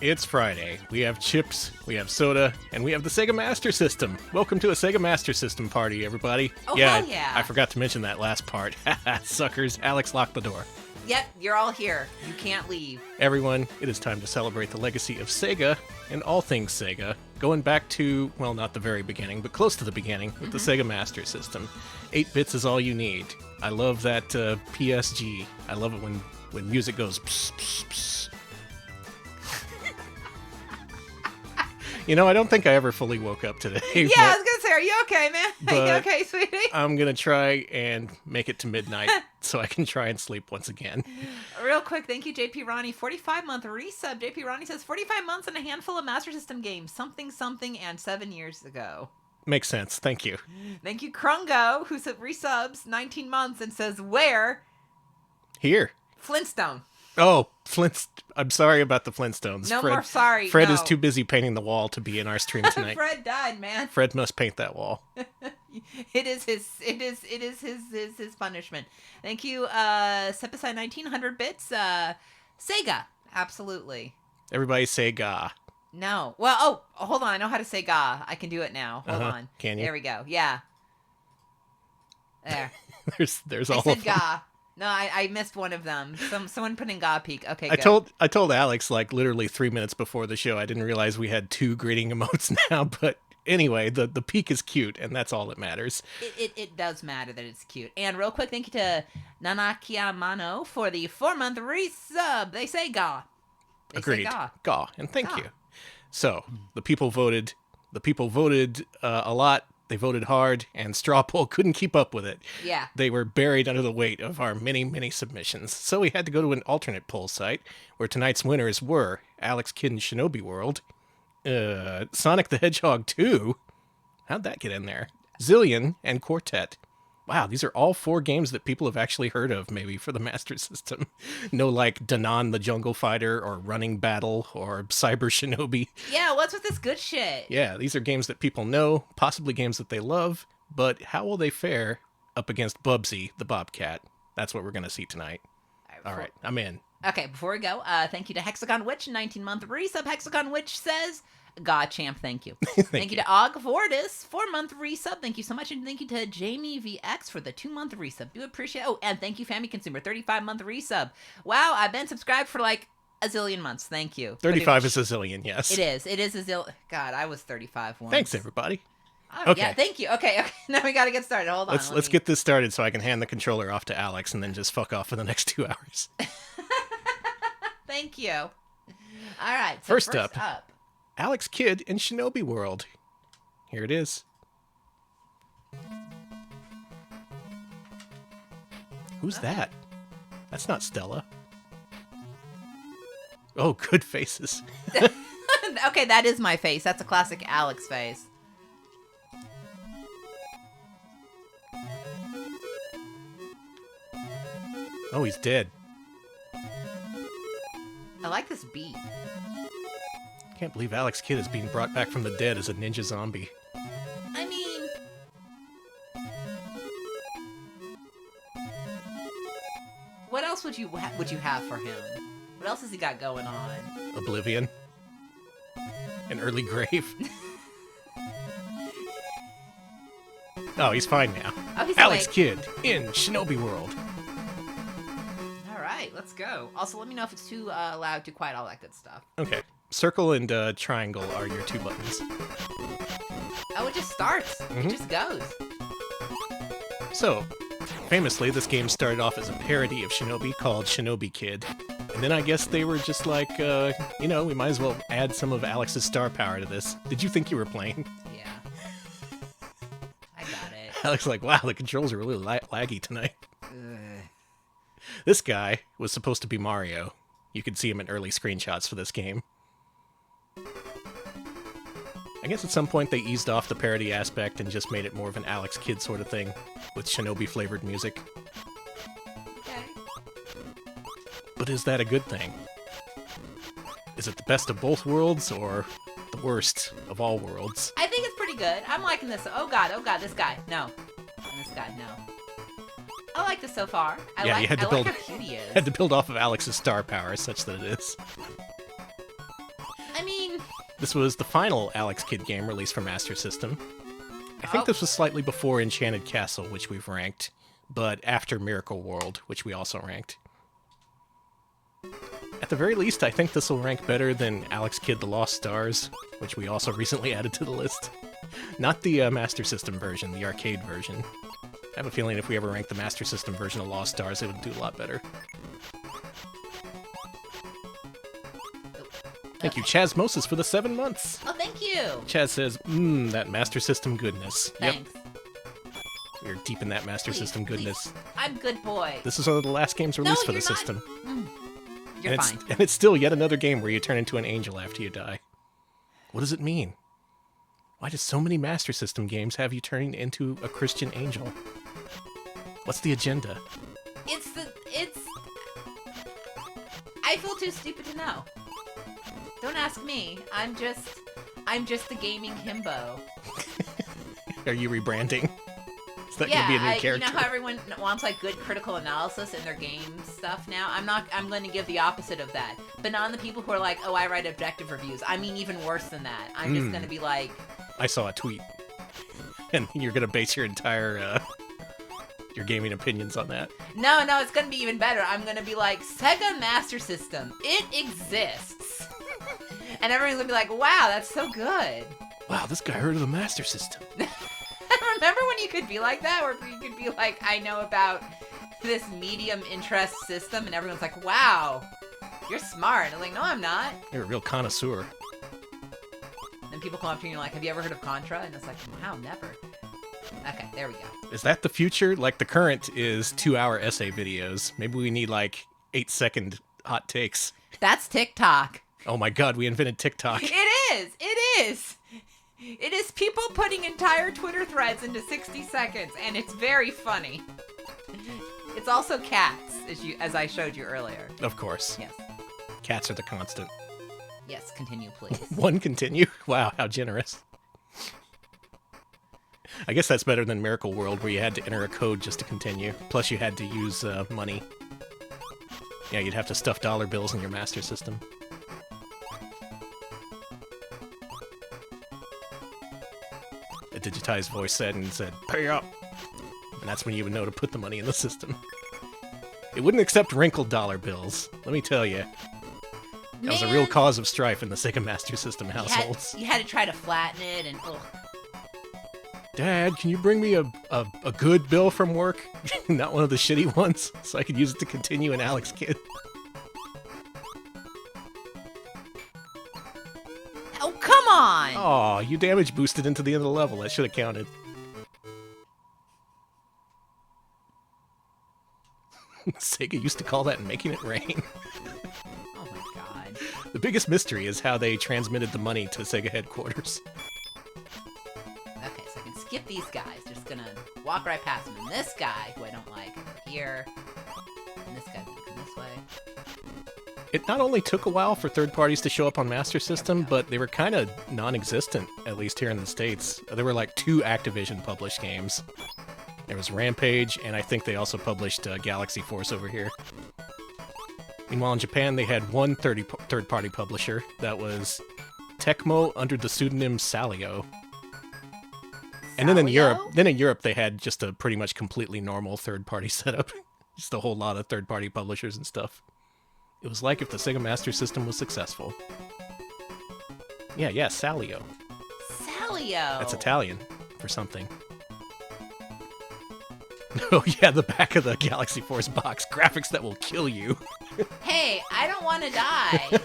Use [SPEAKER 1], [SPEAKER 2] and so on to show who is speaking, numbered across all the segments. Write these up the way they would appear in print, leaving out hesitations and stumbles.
[SPEAKER 1] It's Friday. We have chips, we have soda, and we have the Sega Master System. Welcome to a Sega Master System party, everybody.
[SPEAKER 2] Oh, hell yeah.
[SPEAKER 1] I forgot to mention that last part. Suckers, Alex locked the door.
[SPEAKER 2] Yep, you're all here. You can't leave.
[SPEAKER 1] Everyone, it is time to celebrate the legacy of Sega and all things Sega, going back to, well, not the very beginning, but close to the beginning with the Sega Master System. 8 bits is all you need. I love that PSG. I love it when music goes pss, pss, pss. You know, I don't think I ever fully woke up today.
[SPEAKER 2] Yeah, I was going to say, are you okay, man? Are you okay, sweetie?
[SPEAKER 1] I'm going to try and make it to midnight so I can try and sleep once again.
[SPEAKER 2] Real quick, thank you, JP Ronnie. 45-month resub. JP Ronnie says, 45 months and a handful of Master System games. Something, something, and 7 years ago.
[SPEAKER 1] Makes sense. Thank you.
[SPEAKER 2] Thank you, Krungo, who resubs 19 months and says, where?
[SPEAKER 1] Here.
[SPEAKER 2] Flintstone.
[SPEAKER 1] Oh, I'm sorry about the Flintstones.
[SPEAKER 2] No more sorry.
[SPEAKER 1] Fred is too busy painting the wall to be in our stream tonight.
[SPEAKER 2] Fred died, man.
[SPEAKER 1] Fred must paint that wall.
[SPEAKER 2] It is his punishment. Thank you, Sepasai 1900 bits. Sega, absolutely.
[SPEAKER 1] Everybody say ga.
[SPEAKER 2] No. Well, hold on. I know how to say ga. I can do it now. Hold on.
[SPEAKER 1] Can you?
[SPEAKER 2] There we go. Yeah. There.
[SPEAKER 1] there's
[SPEAKER 2] I
[SPEAKER 1] all
[SPEAKER 2] said
[SPEAKER 1] of them.
[SPEAKER 2] ga. No, I missed one of them. Someone put in ga peak. Okay, good.
[SPEAKER 1] I told Alex like literally 3 minutes before the show. I didn't realize we had 2 greeting emotes now, but anyway, the peak is cute, and that's all that matters.
[SPEAKER 2] It does matter that it's cute. And real quick, thank you to Nanakiamano for the 4-month resub. They say ga.
[SPEAKER 1] Agreed.
[SPEAKER 2] Say ga.
[SPEAKER 1] Ga, and thank you. So the people voted. The people voted a lot. They voted hard, and Straw Poll couldn't keep up with it.
[SPEAKER 2] Yeah.
[SPEAKER 1] They were buried under the weight of our many, many submissions. So we had to go to an alternate poll site, where tonight's winners were Alex Kidd and Shinobi World, Sonic the Hedgehog 2, how'd that get in there? Zillion, and Quartet. Wow, these are all 4 games that people have actually heard of, maybe, for the Master System. No, like, Danan the Jungle Fighter, or Running Battle, or Cyber Shinobi.
[SPEAKER 2] Yeah, what's with this good shit?
[SPEAKER 1] Yeah, these are games that people know, possibly games that they love, but how will they fare up against Bubsy, the Bobcat? That's what we're going to see tonight. All right, I'm in.
[SPEAKER 2] Okay, before we go, thank you to Hexagon Witch, 19-month resub. Hexagon Witch says, God champ, thank you. Thank you to Og Vortis, 4-month resub. Thank you so much. And thank you to Jamie VX for the 2-month resub. Do appreciate it. Oh, and thank you, Family Consumer, 35-month resub. Wow, I've been subscribed for like a zillion months. Thank you.
[SPEAKER 1] 35 is a zillion, yes.
[SPEAKER 2] It is. It is a zillion. God, I was 35 once.
[SPEAKER 1] Thanks, everybody.
[SPEAKER 2] Oh, okay. Yeah, thank you. Okay. Now we got to get started. Hold on.
[SPEAKER 1] Let's get this started so I can hand the controller off to Alex and then just fuck off for the next 2 hours.
[SPEAKER 2] Thank you. All right. So
[SPEAKER 1] first up, Alex Kidd in Shinobi World. Here it is. Who's that? That's not Stella. Oh, good faces.
[SPEAKER 2] Okay, that is my face. That's a classic Alex face.
[SPEAKER 1] Oh, he's dead.
[SPEAKER 2] I like this beat.
[SPEAKER 1] Can't believe Alex Kidd is being brought back from the dead as a ninja zombie.
[SPEAKER 2] I mean, what else would you have for him? What else has he got going on?
[SPEAKER 1] Oblivion. An early grave. Oh, he's fine now.
[SPEAKER 2] Oh, he's
[SPEAKER 1] Alex
[SPEAKER 2] awake.
[SPEAKER 1] Kidd in Shinobi World.
[SPEAKER 2] All right, let's go. Also, let me know if it's too loud, too quiet, all that good stuff.
[SPEAKER 1] Okay. Circle and triangle are your 2 buttons.
[SPEAKER 2] Oh, it just starts. It just goes.
[SPEAKER 1] So, famously, this game started off as a parody of Shinobi called Shinobi Kid. And then I guess they were just like, we might as well add some of Alex's star power to this. Did you think you were playing?
[SPEAKER 2] Yeah. I got it.
[SPEAKER 1] Alex like, wow, the controls are really laggy tonight.
[SPEAKER 2] Ugh.
[SPEAKER 1] This guy was supposed to be Mario. You could see him in early screenshots for this game. I guess at some point they eased off the parody aspect and just made it more of an Alex Kidd sort of thing, with Shinobi-flavored music.
[SPEAKER 2] Okay.
[SPEAKER 1] But is that a good thing? Is it the best of both worlds, or the worst of all worlds?
[SPEAKER 2] I think it's pretty good. I'm liking this. Oh god, this guy. No. This guy, no. I like this so far. I like how cute he is.
[SPEAKER 1] Had to build off of Alex's star power such that it is. This was the final Alex Kidd game released for Master System. I think this was slightly before Enchanted Castle, which we've ranked, but after Miracle World, which we also ranked. At the very least, I think this will rank better than Alex Kidd The Lost Stars, which we also recently added to the list. Not the Master System version, the arcade version. I have a feeling if we ever rank the Master System version of Lost Stars, it would do a lot better. Thank you, Chaz Moses, for the 7 months.
[SPEAKER 2] Oh, thank you.
[SPEAKER 1] Chaz says, that Master System goodness.
[SPEAKER 2] Thanks.
[SPEAKER 1] Yep. We're deep in that Master System goodness.
[SPEAKER 2] Please. I'm good boy.
[SPEAKER 1] This is one of the last games released for the system.
[SPEAKER 2] You're fine.
[SPEAKER 1] And it's still yet another game where you turn into an angel after you die. What does it mean? Why do so many Master System games have you turning into a Christian angel? What's the agenda?
[SPEAKER 2] I feel too stupid to know. Don't ask me. I'm just the gaming himbo.
[SPEAKER 1] Are you rebranding? Is that gonna be a new character?
[SPEAKER 2] You know how everyone wants like good critical analysis in their game stuff now? I'm going to give the opposite of that. But not on the people who are like, oh, I write objective reviews. I mean, even worse than that. I'm just going to be like...
[SPEAKER 1] I saw a tweet. And you're going to base your entire, your gaming opinions on that.
[SPEAKER 2] No, it's going to be even better. I'm going to be like, Sega Master System. It exists. And everyone's going to be like, wow, that's so good.
[SPEAKER 1] Wow, this guy heard of the Master System.
[SPEAKER 2] Remember when you could be like that? Where you could be like, I know about this medium interest system, and everyone's like, wow, you're smart. And I'm like, no, I'm not.
[SPEAKER 1] You're a real connoisseur.
[SPEAKER 2] And people come up to you and you're like, have you ever heard of Contra? And it's like, wow, never. Okay, there we go.
[SPEAKER 1] Is that the future? Like, the current is 2-hour essay videos. Maybe we need, like, 8-second hot takes.
[SPEAKER 2] That's TikTok.
[SPEAKER 1] Oh my god, we invented TikTok.
[SPEAKER 2] It is! It is people putting entire Twitter threads into 60 seconds, and it's very funny. It's also cats, as I showed you earlier.
[SPEAKER 1] Of course.
[SPEAKER 2] Yes.
[SPEAKER 1] Cats are the constant.
[SPEAKER 2] Yes, continue, please.
[SPEAKER 1] One continue? Wow, how generous. I guess that's better than Miracle World, where you had to enter a code just to continue. Plus you had to use money. Yeah, you'd have to stuff dollar bills in your Master System. A digitized voice said, pay up! And that's when you would know to put the money in the system. It wouldn't accept wrinkled dollar bills, let me tell you. That was a real cause of strife in the Sega Master System households.
[SPEAKER 2] You had to try to flatten it, and ugh.
[SPEAKER 1] Dad, can you bring me a good bill from work? Not one of the shitty ones, so I could use it to continue in Alex Kidd.
[SPEAKER 2] Oh, come on!
[SPEAKER 1] Aw, you damage boosted into the end of the level. That should have counted. Sega used to call that making it rain.
[SPEAKER 2] Oh my god.
[SPEAKER 1] The biggest mystery is how they transmitted the money to Sega headquarters.
[SPEAKER 2] Okay, so I can skip these guys. Just gonna walk right past them. And this guy, who I don't like, over here. And this guy's gonna come this way.
[SPEAKER 1] It not only took a while for third parties to show up on Master System, but they were kind of non-existent, at least here in the States. There were like 2 Activision published games. There was Rampage, and I think they also published Galaxy Force over here. Meanwhile, in Japan, they had one third-party publisher. That was Tecmo under the pseudonym Salio. And then in Europe, they had just a pretty much completely normal third-party setup. Just a whole lot of third-party publishers and stuff. It was like if the Sega Master System was successful. Yeah, Salio.
[SPEAKER 2] Salio!
[SPEAKER 1] That's Italian for something. Oh yeah, the back of the Galaxy Force box. Graphics that will kill you.
[SPEAKER 2] Hey, I don't want to die.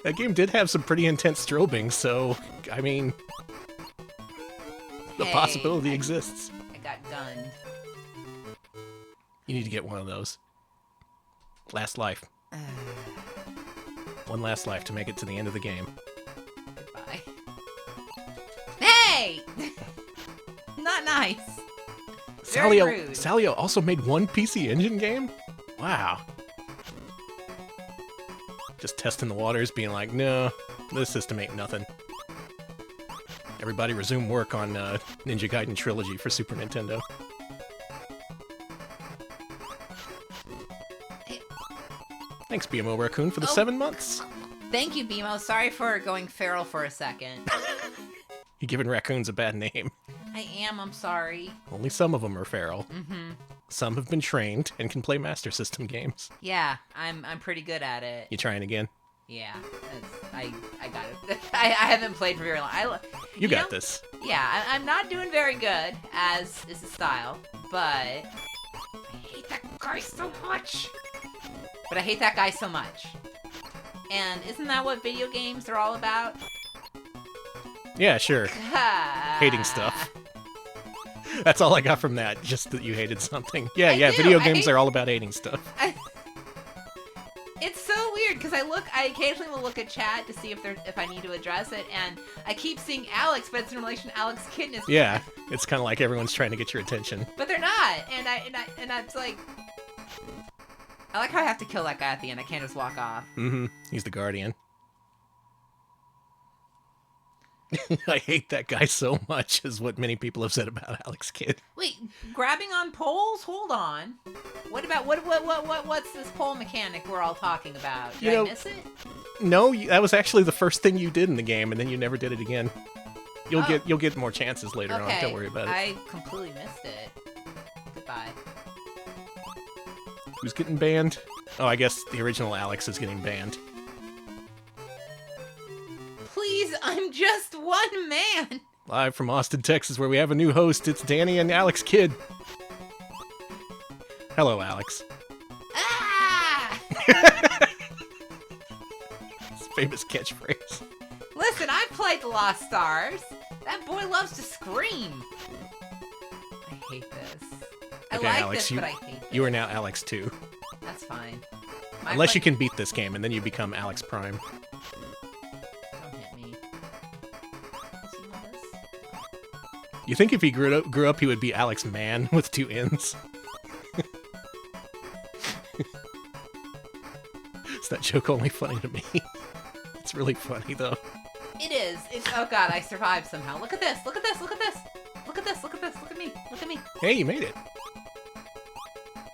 [SPEAKER 1] That game did have some pretty intense strobing, so, I mean... The possibility exists.
[SPEAKER 2] I got gunned.
[SPEAKER 1] You need to get one of those. Last life. One last life to make it to the end of the game.
[SPEAKER 2] Goodbye. Hey! Not nice. Very rude.
[SPEAKER 1] Salio also made one PC Engine game? Wow. Just testing the waters, being like, no, this system ain't nothing. Everybody resume work on Ninja Gaiden Trilogy for Super Nintendo. Thanks, BMO Raccoon, for the 7 months.
[SPEAKER 2] Thank you, BMO. Sorry for going feral for a second.
[SPEAKER 1] You're giving raccoons a bad name.
[SPEAKER 2] I am. I'm sorry.
[SPEAKER 1] Only some of them are feral.
[SPEAKER 2] Mm-hmm.
[SPEAKER 1] Some have been trained and can play Master System games.
[SPEAKER 2] Yeah, I'm pretty good at it.
[SPEAKER 1] You trying again?
[SPEAKER 2] Yeah, I got it. I haven't played for very long.
[SPEAKER 1] You got this.
[SPEAKER 2] Yeah, I'm not doing very good, as is the style, but I hate that guy so much. But I hate that guy so much. And isn't that what video games are all about?
[SPEAKER 1] Yeah, sure. Hating stuff. That's all I got from that, just that you hated something. Yeah, video games are all about hating stuff.
[SPEAKER 2] It's so weird, because I occasionally will look at chat to see if I need to address it, and I keep seeing Alex, but it's in relation to Alex Kidd.
[SPEAKER 1] Yeah, it's kind of like everyone's trying to get your attention.
[SPEAKER 2] But they're not, and I'm like... I like how I have to kill that guy at the end. I can't just walk off.
[SPEAKER 1] Mm-hmm. He's the Guardian. I hate that guy so much, is what many people have said about Alex Kidd.
[SPEAKER 2] Wait, grabbing on poles? Hold on. What about what's this pole mechanic we're all talking about? Did I miss it?
[SPEAKER 1] No, that was actually the first thing you did in the game, and then you never did it again. You'll get more chances later on. Don't worry about it.
[SPEAKER 2] I completely missed it. Goodbye.
[SPEAKER 1] Who's getting banned? Oh, I guess the original Alex is getting banned.
[SPEAKER 2] Please, I'm just one man.
[SPEAKER 1] Live from Austin, Texas, where we have a new host. It's Danny and Alex Kidd. Hello, Alex.
[SPEAKER 2] Ah!
[SPEAKER 1] His famous catchphrase.
[SPEAKER 2] Listen, I've played The Lost Stars. That boy loves to scream. I hate this. I like
[SPEAKER 1] Alex,
[SPEAKER 2] this, but I hate this.
[SPEAKER 1] You are now Alex 2.
[SPEAKER 2] That's fine.
[SPEAKER 1] Unless you can beat this game, and then you become Alex Prime.
[SPEAKER 2] Don't hit me. See this?
[SPEAKER 1] You think if he grew up, he would be Alex Man with 2 N's? Is that joke only funny to me? It's really funny, though.
[SPEAKER 2] It is. Oh god, I survived somehow. Look at this. Look at this. Look at this. Look at this. Look at this. Look at me. Look at me.
[SPEAKER 1] Hey, you made it.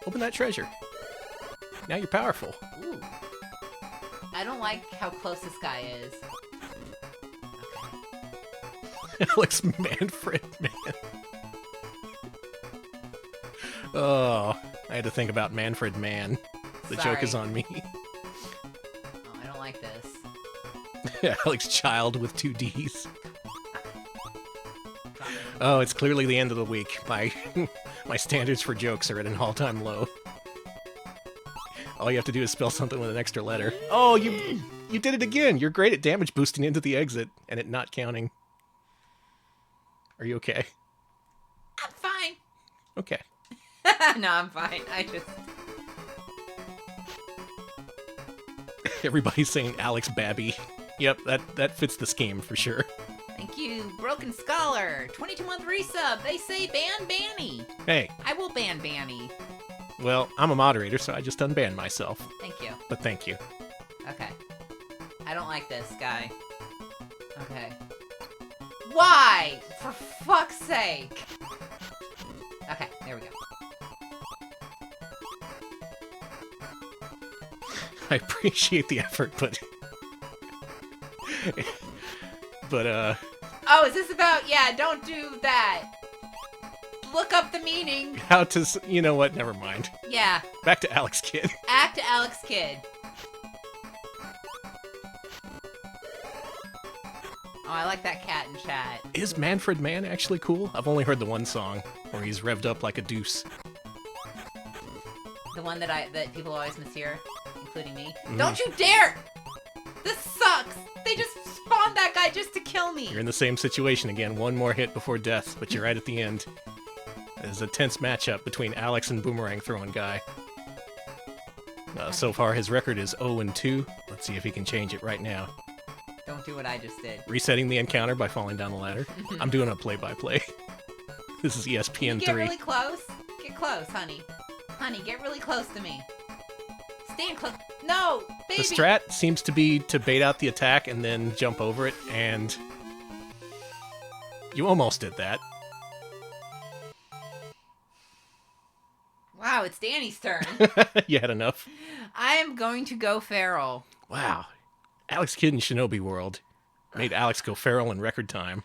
[SPEAKER 1] Open that treasure. Now you're powerful.
[SPEAKER 2] Ooh. I don't like how close this guy is. Okay.
[SPEAKER 1] Alex Manfred, man. Oh, I had to think about Manfred Man. The joke is on me.
[SPEAKER 2] Oh, I don't like this.
[SPEAKER 1] Yeah, Alex Child with 2 D's. Oh, it's clearly the end of the week. My standards for jokes are at an all-time low. All you have to do is spell something with an extra letter. Oh, you did it again! You're great at damage boosting into the exit, and it not counting. Are you okay?
[SPEAKER 2] I'm fine.
[SPEAKER 1] Okay.
[SPEAKER 2] No, I'm fine. I just...
[SPEAKER 1] Everybody's saying Alex Babby. Yep, that fits the scheme for sure.
[SPEAKER 2] Thank you, Broken Scholar. 22-month resub. They say ban Banny.
[SPEAKER 1] Hey.
[SPEAKER 2] I will ban Banny.
[SPEAKER 1] Well, I'm a moderator, so I just unbanned myself.
[SPEAKER 2] Thank you.
[SPEAKER 1] But thank you.
[SPEAKER 2] Okay. I don't like this guy. Okay. Why? For fuck's sake. Okay, there we go.
[SPEAKER 1] I appreciate the effort, but...
[SPEAKER 2] Oh, is this about... Yeah, don't do that. Look up the meaning.
[SPEAKER 1] How to... You know what? Never mind.
[SPEAKER 2] Yeah.
[SPEAKER 1] Back to Alex Kidd.
[SPEAKER 2] Act Alex Kidd. Oh, I like that cat in chat.
[SPEAKER 1] Is Manfred Man actually cool? I've only heard the one song where he's revved up like a deuce.
[SPEAKER 2] The one that people always mishear, including me. Don't you dare! This sucks! They just spawned that guy just to kill me!
[SPEAKER 1] You're in the same situation again. One more hit before death, but you're right at the end. There's a tense matchup between Alex and Boomerang throwing guy. So far, his record is 0-2. Let's see if he can change it right now.
[SPEAKER 2] Don't do what I just did.
[SPEAKER 1] Resetting the encounter by falling down the ladder. I'm doing a play-by-play. This is ESPN 3.
[SPEAKER 2] Get really close. Get close, honey. Honey, get really close to me. Stand close. No, baby.
[SPEAKER 1] The strat seems to be to bait out the attack and then jump over it, and you almost did that.
[SPEAKER 2] Wow, it's Danny's turn.
[SPEAKER 1] You had enough.
[SPEAKER 2] I am going to go feral.
[SPEAKER 1] Wow. Alex Kidd in Shinobi World made Alex go feral in record time.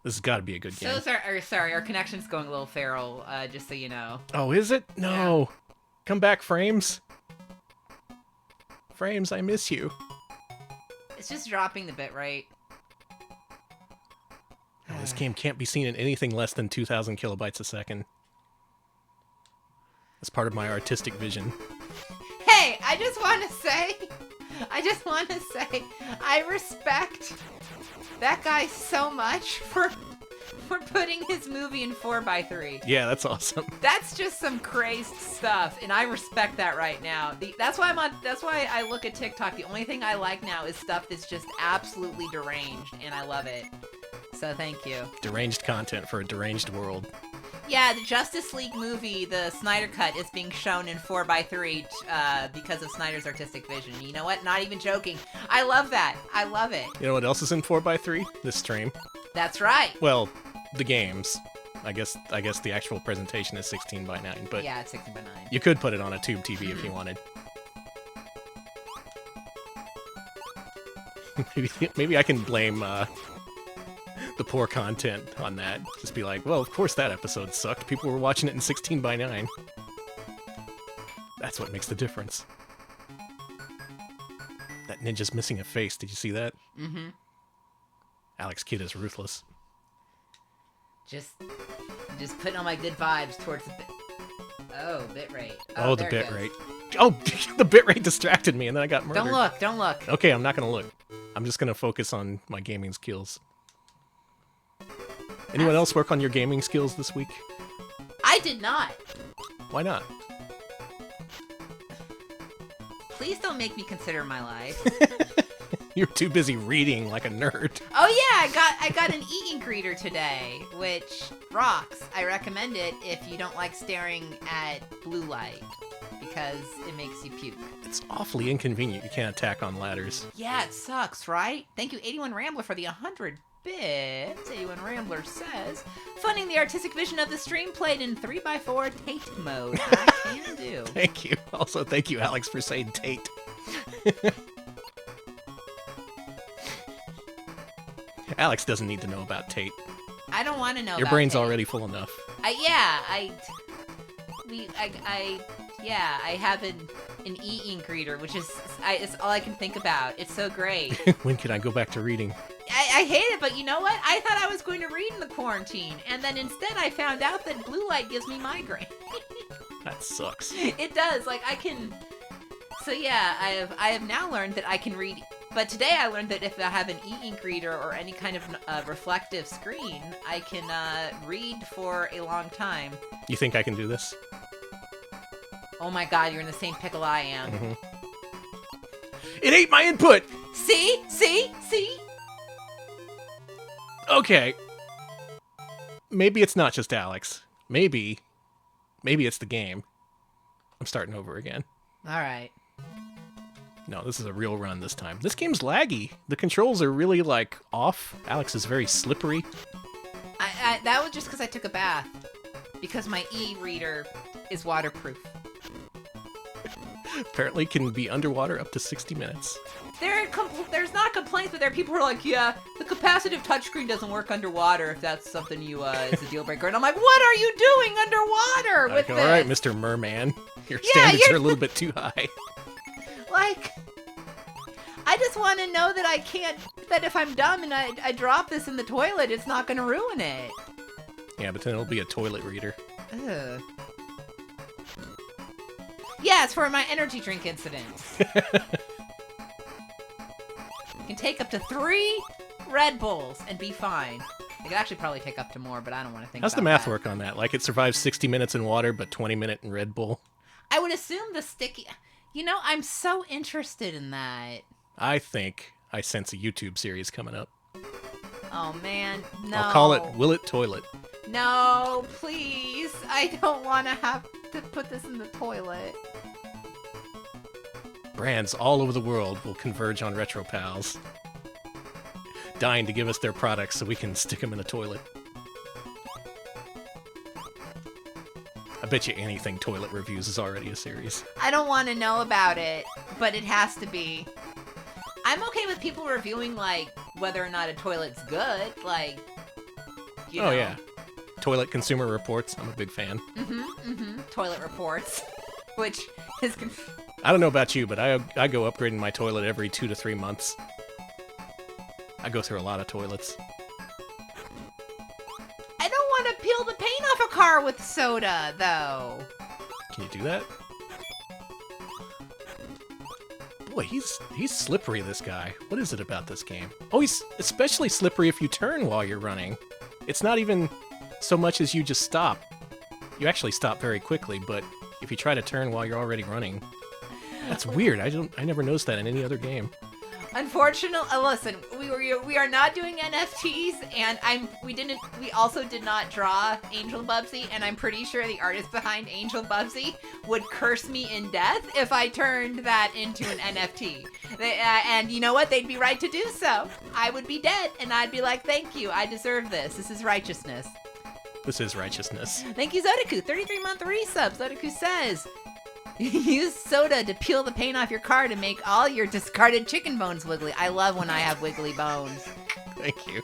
[SPEAKER 1] This has got to be a good game.
[SPEAKER 2] Sorry, our connection's going a little feral, just so you know.
[SPEAKER 1] Oh, is it? No.
[SPEAKER 2] Yeah.
[SPEAKER 1] Come back, Frames. Frames, I miss you.
[SPEAKER 2] It's just dropping the bitrate.
[SPEAKER 1] Oh, this game can't be seen in anything less than 2,000 kilobytes a second. That's part of my artistic vision.
[SPEAKER 2] Hey, I just want to say, I respect that guy so much for putting his movie in 4:3.
[SPEAKER 1] Yeah, that's awesome.
[SPEAKER 2] That's just some crazed stuff, and I respect that right now. That's why I look at TikTok. The only thing I like now is stuff that's just absolutely deranged, and I love it. So thank you.
[SPEAKER 1] Deranged content for a deranged world.
[SPEAKER 2] Yeah, the Justice League movie, the Snyder Cut, is being shown in 4:3 because of Snyder's artistic vision. You know what? Not even joking. I love that. I love it.
[SPEAKER 1] You know what else is in 4:3? This stream.
[SPEAKER 2] That's right.
[SPEAKER 1] Well, the games. I guess the actual presentation is 16:9, but
[SPEAKER 2] yeah, it's 16:9.
[SPEAKER 1] You could put it on a tube TV if you wanted. Maybe I can blame the poor content on that. Just be like, well, of course that episode sucked. People were watching it in 16:9. That's what makes the difference. That ninja's missing a face. Did you see that?
[SPEAKER 2] Mm-hmm.
[SPEAKER 1] Alex Kidd is ruthless.
[SPEAKER 2] Just putting all my good vibes towards the bitrate.
[SPEAKER 1] Oh, the bitrate. Oh, the bitrate distracted me, and then I got murdered.
[SPEAKER 2] Don't look.
[SPEAKER 1] Okay, I'm not gonna look. I'm just gonna focus on my gaming skills. Anyone else work on your gaming skills this week?
[SPEAKER 2] I did not.
[SPEAKER 1] Why not?
[SPEAKER 2] Please don't make me consider my life.
[SPEAKER 1] You're too busy reading like a nerd.
[SPEAKER 2] Oh yeah, I got an e-ink reader today, which rocks. I recommend it if you don't like staring at blue light, because it makes you puke.
[SPEAKER 1] It's awfully inconvenient. You can't attack on ladders.
[SPEAKER 2] Yeah, it sucks, right? Thank you, 81 Rambler, for the 100 bits. 81 Rambler says, funding the artistic vision of the stream played in 3x4 Tate mode. I can do.
[SPEAKER 1] Thank you. Also, thank you, Alex, for saying Tate. Alex doesn't need to know about Tate.
[SPEAKER 2] I don't want to know.
[SPEAKER 1] Your brain's Tate. Already full enough.
[SPEAKER 2] I have an e-ink reader, which is it's all I can think about. It's so great.
[SPEAKER 1] When can I go back to reading?
[SPEAKER 2] I hate it, but you know what? I thought I was going to read in the quarantine, and then instead I found out that blue light gives me migraine.
[SPEAKER 1] That sucks.
[SPEAKER 2] It does. Like, I can... So yeah, I have now learned that I can read... But today I learned that if I have an e-ink reader or any kind of reflective screen, I can read for a long time.
[SPEAKER 1] You think I can do this?
[SPEAKER 2] Oh my god, you're in the same pickle I am.
[SPEAKER 1] Mm-hmm. It ate my input!
[SPEAKER 2] See?
[SPEAKER 1] Okay. Maybe it's not just Alex. Maybe it's the game. I'm starting over again.
[SPEAKER 2] Alright.
[SPEAKER 1] No, this is a real run this time. This game's laggy. The controls are really, like, off. Alex is very slippery.
[SPEAKER 2] That was just because I took a bath. Because my e-reader is waterproof.
[SPEAKER 1] Apparently can be underwater up to 60 minutes.
[SPEAKER 2] There's not complaints, but there are people who are like, yeah, the capacitive touchscreen doesn't work underwater if that's something it's a deal breaker. And I'm like, what are you doing underwater with this?
[SPEAKER 1] All right, Mr. Merman. Your standards are a little bit too high.
[SPEAKER 2] Like, I just want to know that if I'm dumb and I drop this in the toilet, it's not going to ruin it.
[SPEAKER 1] Yeah, but then it'll be a toilet reader.
[SPEAKER 2] Ugh. Yeah, it's for my energy drink incidents. You can take up to 3 Red Bulls and be fine. I could actually probably take up to more, but I don't want to think about that.
[SPEAKER 1] How's the math work on that? Like, it survives 60 minutes in water, but 20 minutes in Red Bull?
[SPEAKER 2] I would assume the sticky... You know, I'm so interested in that.
[SPEAKER 1] I think I sense a YouTube series coming up.
[SPEAKER 2] Oh, man, no.
[SPEAKER 1] I'll call it Will It Toilet.
[SPEAKER 2] No, please. I don't want to have to put this in the toilet.
[SPEAKER 1] Brands all over the world will converge on RetroPals, dying to give us their products so we can stick them in the toilet. I bet you anything toilet reviews is already a series.
[SPEAKER 2] I don't want to know about it, but it has to be. I'm okay with people reviewing, like, whether or not a toilet's good. Like, you know.
[SPEAKER 1] Yeah. Toilet Consumer Reports. I'm a big fan.
[SPEAKER 2] Toilet reports. Which is...
[SPEAKER 1] I don't know about you, but I go upgrading my toilet every 2 to 3 months. I go through a lot of toilets.
[SPEAKER 2] I don't want to peel the paint off a car with soda, though.
[SPEAKER 1] Can you do that? Boy, he's slippery, this guy. What is it about this game? Oh, he's especially slippery if you turn while you're running. It's not even so much as you just stop. You actually stop very quickly, but if you try to turn while you're already running, that's weird. I never noticed that in any other game.
[SPEAKER 2] Unfortunately, listen, we are not doing NFTs, and we also did not draw Angel Bubsy, and I'm pretty sure the artist behind Angel Bubsy would curse me in death if I turned that into an NFT. And you know what? They'd be right to do so. I would be dead, and I'd be like, thank you, I deserve this. This is righteousness.
[SPEAKER 1] This is righteousness.
[SPEAKER 2] Thank you, Zodaku. 33-month resub. Zodaku says, use soda to peel the paint off your car to make all your discarded chicken bones wiggly. I love when I have wiggly bones.
[SPEAKER 1] Thank you.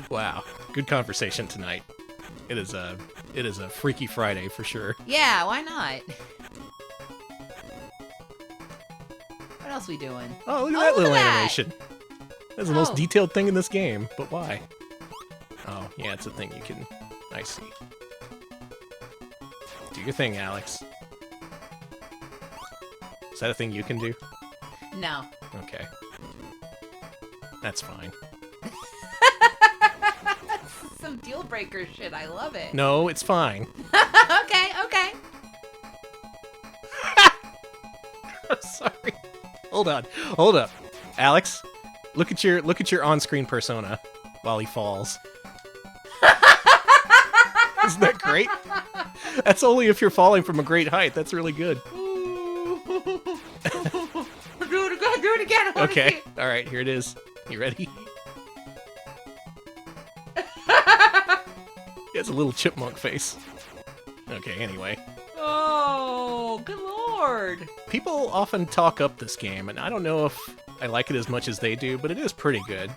[SPEAKER 1] Wow. Good conversation tonight. It is a Freaky Friday for sure.
[SPEAKER 2] Yeah, why not? What else we doing?
[SPEAKER 1] Oh, look at that little animation. That's the most detailed thing in this game, but why? Oh, yeah, it's a thing you can... I see. Do your thing, Alex. Is that a thing you can do?
[SPEAKER 2] No. Okay.
[SPEAKER 1] That's fine.
[SPEAKER 2] Some deal breaker shit. I love it.
[SPEAKER 1] No, it's fine.
[SPEAKER 2] Okay.
[SPEAKER 1] I'm sorry. Hold up. Alex, look at your on-screen persona while he falls. Isn't that great? That's only if you're falling from a great height. That's really good.
[SPEAKER 2] Do it again.
[SPEAKER 1] Okay. All right, here it is. You ready? He has a little chipmunk face. Okay, anyway.
[SPEAKER 2] Oh, good lord.
[SPEAKER 1] People often talk up this game, and I don't know if I like it as much as they do, but it is pretty good.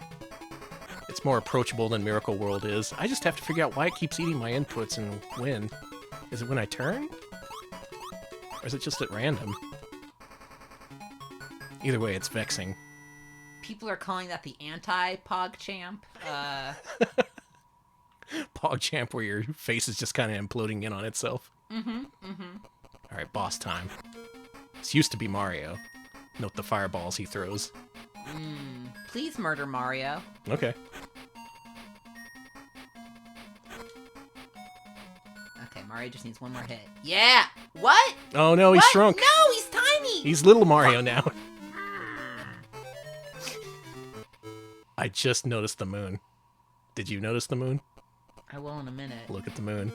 [SPEAKER 1] It's more approachable than Miracle World is. I just have to figure out why it keeps eating my inputs and when. Is it when I turn? Or is it just at random? Either way, it's vexing.
[SPEAKER 2] People are calling that the anti-PogChamp.
[SPEAKER 1] PogChamp, where your face is just kind of imploding in on itself. Alright, boss time. This used to be Mario. Note the fireballs he throws.
[SPEAKER 2] Please murder Mario.
[SPEAKER 1] Okay.
[SPEAKER 2] Okay, Mario just needs one more hit. Yeah! What?
[SPEAKER 1] Oh no, he's shrunk.
[SPEAKER 2] No, he's tiny!
[SPEAKER 1] He's little Mario now. I just noticed the moon. Did you notice the moon?
[SPEAKER 2] I will in a minute.
[SPEAKER 1] Look at the moon.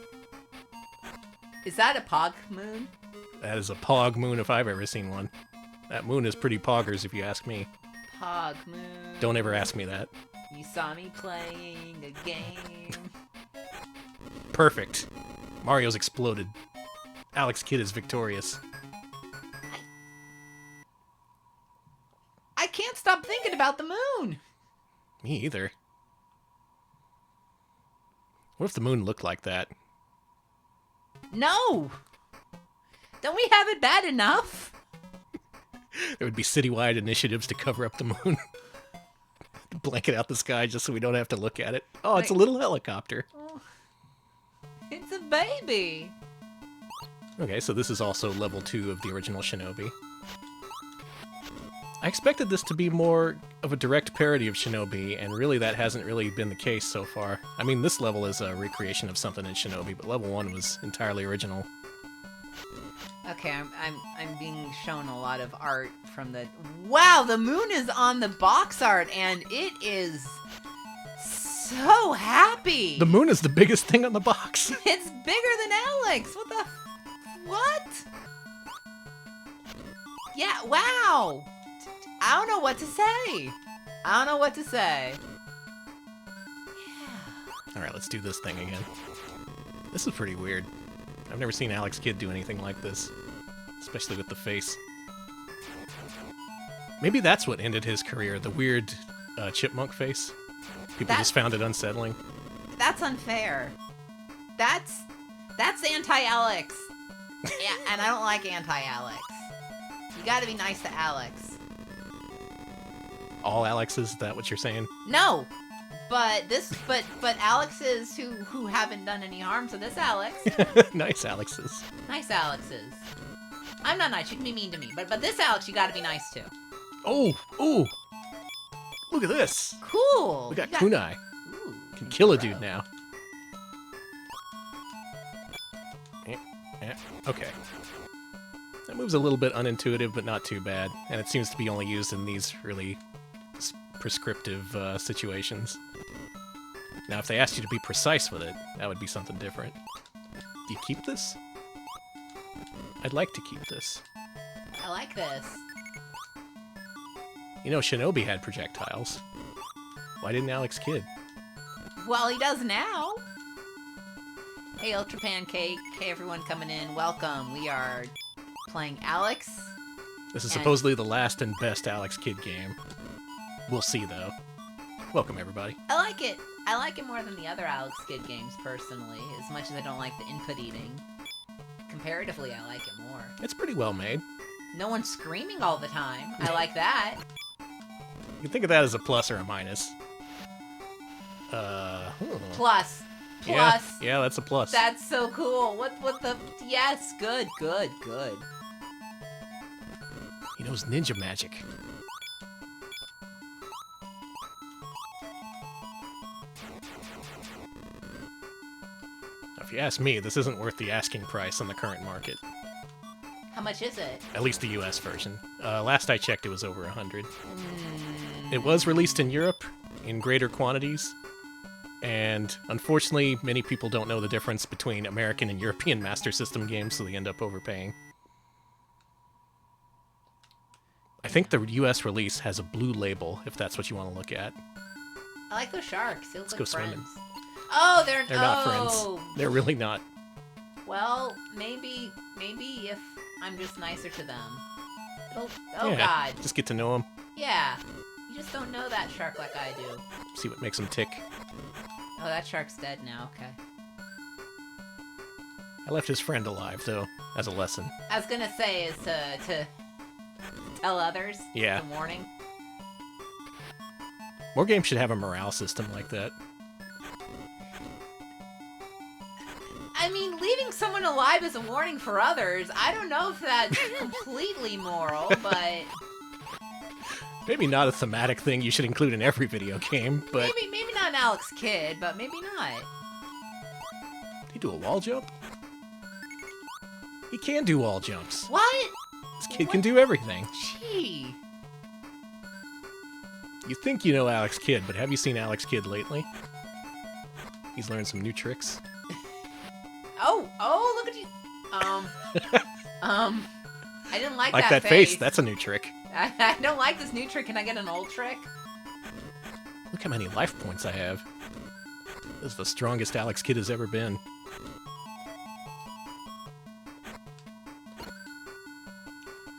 [SPEAKER 2] Is that a Pog moon?
[SPEAKER 1] That is a Pog moon if I've ever seen one. That moon is pretty poggers if you ask me.
[SPEAKER 2] Pog moon.
[SPEAKER 1] Don't ever ask me that.
[SPEAKER 2] You saw me playing a game.
[SPEAKER 1] Perfect. Mario's exploded. Alex Kidd is victorious.
[SPEAKER 2] I can't stop thinking about the moon.
[SPEAKER 1] Me either. What if the moon looked like that?
[SPEAKER 2] No! Don't we have it bad enough?
[SPEAKER 1] There would be citywide initiatives to cover up the moon. Blanket out the sky just so we don't have to look at it. Oh, it's a little helicopter.
[SPEAKER 2] Oh, it's a baby.
[SPEAKER 1] Okay, so this is also level 2 of the original Shinobi. I expected this to be more of a direct parody of Shinobi, and really that hasn't really been the case so far. I mean, this level is a recreation of something in Shinobi, but level 1 was entirely original.
[SPEAKER 2] Okay, I'm being shown a lot of art from the... Wow, the moon is on the box art, and it is so happy.
[SPEAKER 1] The moon is the biggest thing on the box.
[SPEAKER 2] It's bigger than Alex. What the... What? Yeah, wow. I don't know what to say. Yeah.
[SPEAKER 1] Alright, let's do this thing again. This is pretty weird. I've never seen Alex Kidd do anything like this. Especially with the face. Maybe that's what ended his career, the weird chipmunk face. People just found it unsettling.
[SPEAKER 2] That's unfair. That's anti-Alex. Yeah, and I don't like anti-Alex. You gotta be nice to Alex.
[SPEAKER 1] All Alexes, is that what you're saying?
[SPEAKER 2] No! But Alexes who haven't done any harm to this Alex.
[SPEAKER 1] Nice Alexes.
[SPEAKER 2] Nice Alexes. I'm not nice, you can be mean to me. But this Alex you gotta be nice to.
[SPEAKER 1] Oh! Look at this!
[SPEAKER 2] Cool!
[SPEAKER 1] We got kunai.
[SPEAKER 2] Ooh,
[SPEAKER 1] Can kill a dude now. Okay. That move's a little bit unintuitive, but not too bad. And it seems to be only used in these really prescriptive situations. Now, if they asked you to be precise with it, that would be something different. Do you keep this? I'd like to keep this.
[SPEAKER 2] I like this.
[SPEAKER 1] You know, Shinobi had projectiles. Why didn't Alex Kidd?
[SPEAKER 2] Well, he does now. Hey, Ultra Pancake. Hey, everyone coming in. Welcome. We are playing Alex.
[SPEAKER 1] This is supposedly the last and best Alex Kidd game. We'll see, though. Welcome, everybody.
[SPEAKER 2] I like it. I like it more than the other Alex Kidd games, personally, as much as I don't like the input eating. Comparatively, I like it more.
[SPEAKER 1] It's pretty well made.
[SPEAKER 2] No one's screaming all the time. I like that.
[SPEAKER 1] You can think of that as a plus or a minus.
[SPEAKER 2] Plus.
[SPEAKER 1] Yeah, that's a plus.
[SPEAKER 2] That's so cool. What the... Yes, good.
[SPEAKER 1] He knows ninja magic. If you ask me, this isn't worth the asking price on the current market.
[SPEAKER 2] How much is it?
[SPEAKER 1] At least the US version. Last I checked, it was over 100. It was released in Europe in greater quantities, and unfortunately, many people don't know the difference between American and European Master System games, so they end up overpaying. I think the US release has a blue label, if that's what you want to look at.
[SPEAKER 2] I like those sharks. They look
[SPEAKER 1] Let's
[SPEAKER 2] like
[SPEAKER 1] go
[SPEAKER 2] friends.
[SPEAKER 1] swimming.
[SPEAKER 2] Oh, they're
[SPEAKER 1] not friends. They're really not.
[SPEAKER 2] Well, maybe if I'm just nicer to them. Oh
[SPEAKER 1] yeah,
[SPEAKER 2] God.
[SPEAKER 1] Just get to know them.
[SPEAKER 2] Yeah. You just don't know that shark like I do.
[SPEAKER 1] See what makes them tick.
[SPEAKER 2] Oh, that shark's dead now. Okay.
[SPEAKER 1] I left his friend alive, though, as a lesson.
[SPEAKER 2] I was gonna say is to tell others.
[SPEAKER 1] Yeah.
[SPEAKER 2] The warning.
[SPEAKER 1] More games should have a morale system like that.
[SPEAKER 2] I mean, leaving someone alive is a warning for others. I don't know if that's completely moral, but...
[SPEAKER 1] Maybe not a thematic thing you should include in every video game, but...
[SPEAKER 2] Maybe not an Alex Kidd, but maybe not.
[SPEAKER 1] Did he do a wall jump? He can do wall jumps.
[SPEAKER 2] What?
[SPEAKER 1] This kid can do everything.
[SPEAKER 2] Gee.
[SPEAKER 1] You think you know Alex Kidd, but have you seen Alex Kidd lately? He's learned some new tricks.
[SPEAKER 2] Oh, look at you. I didn't like
[SPEAKER 1] that face. That's a new trick.
[SPEAKER 2] I don't like this new trick. Can I get an old trick?
[SPEAKER 1] Look how many life points I have. This is the strongest Alex Kidd has ever been.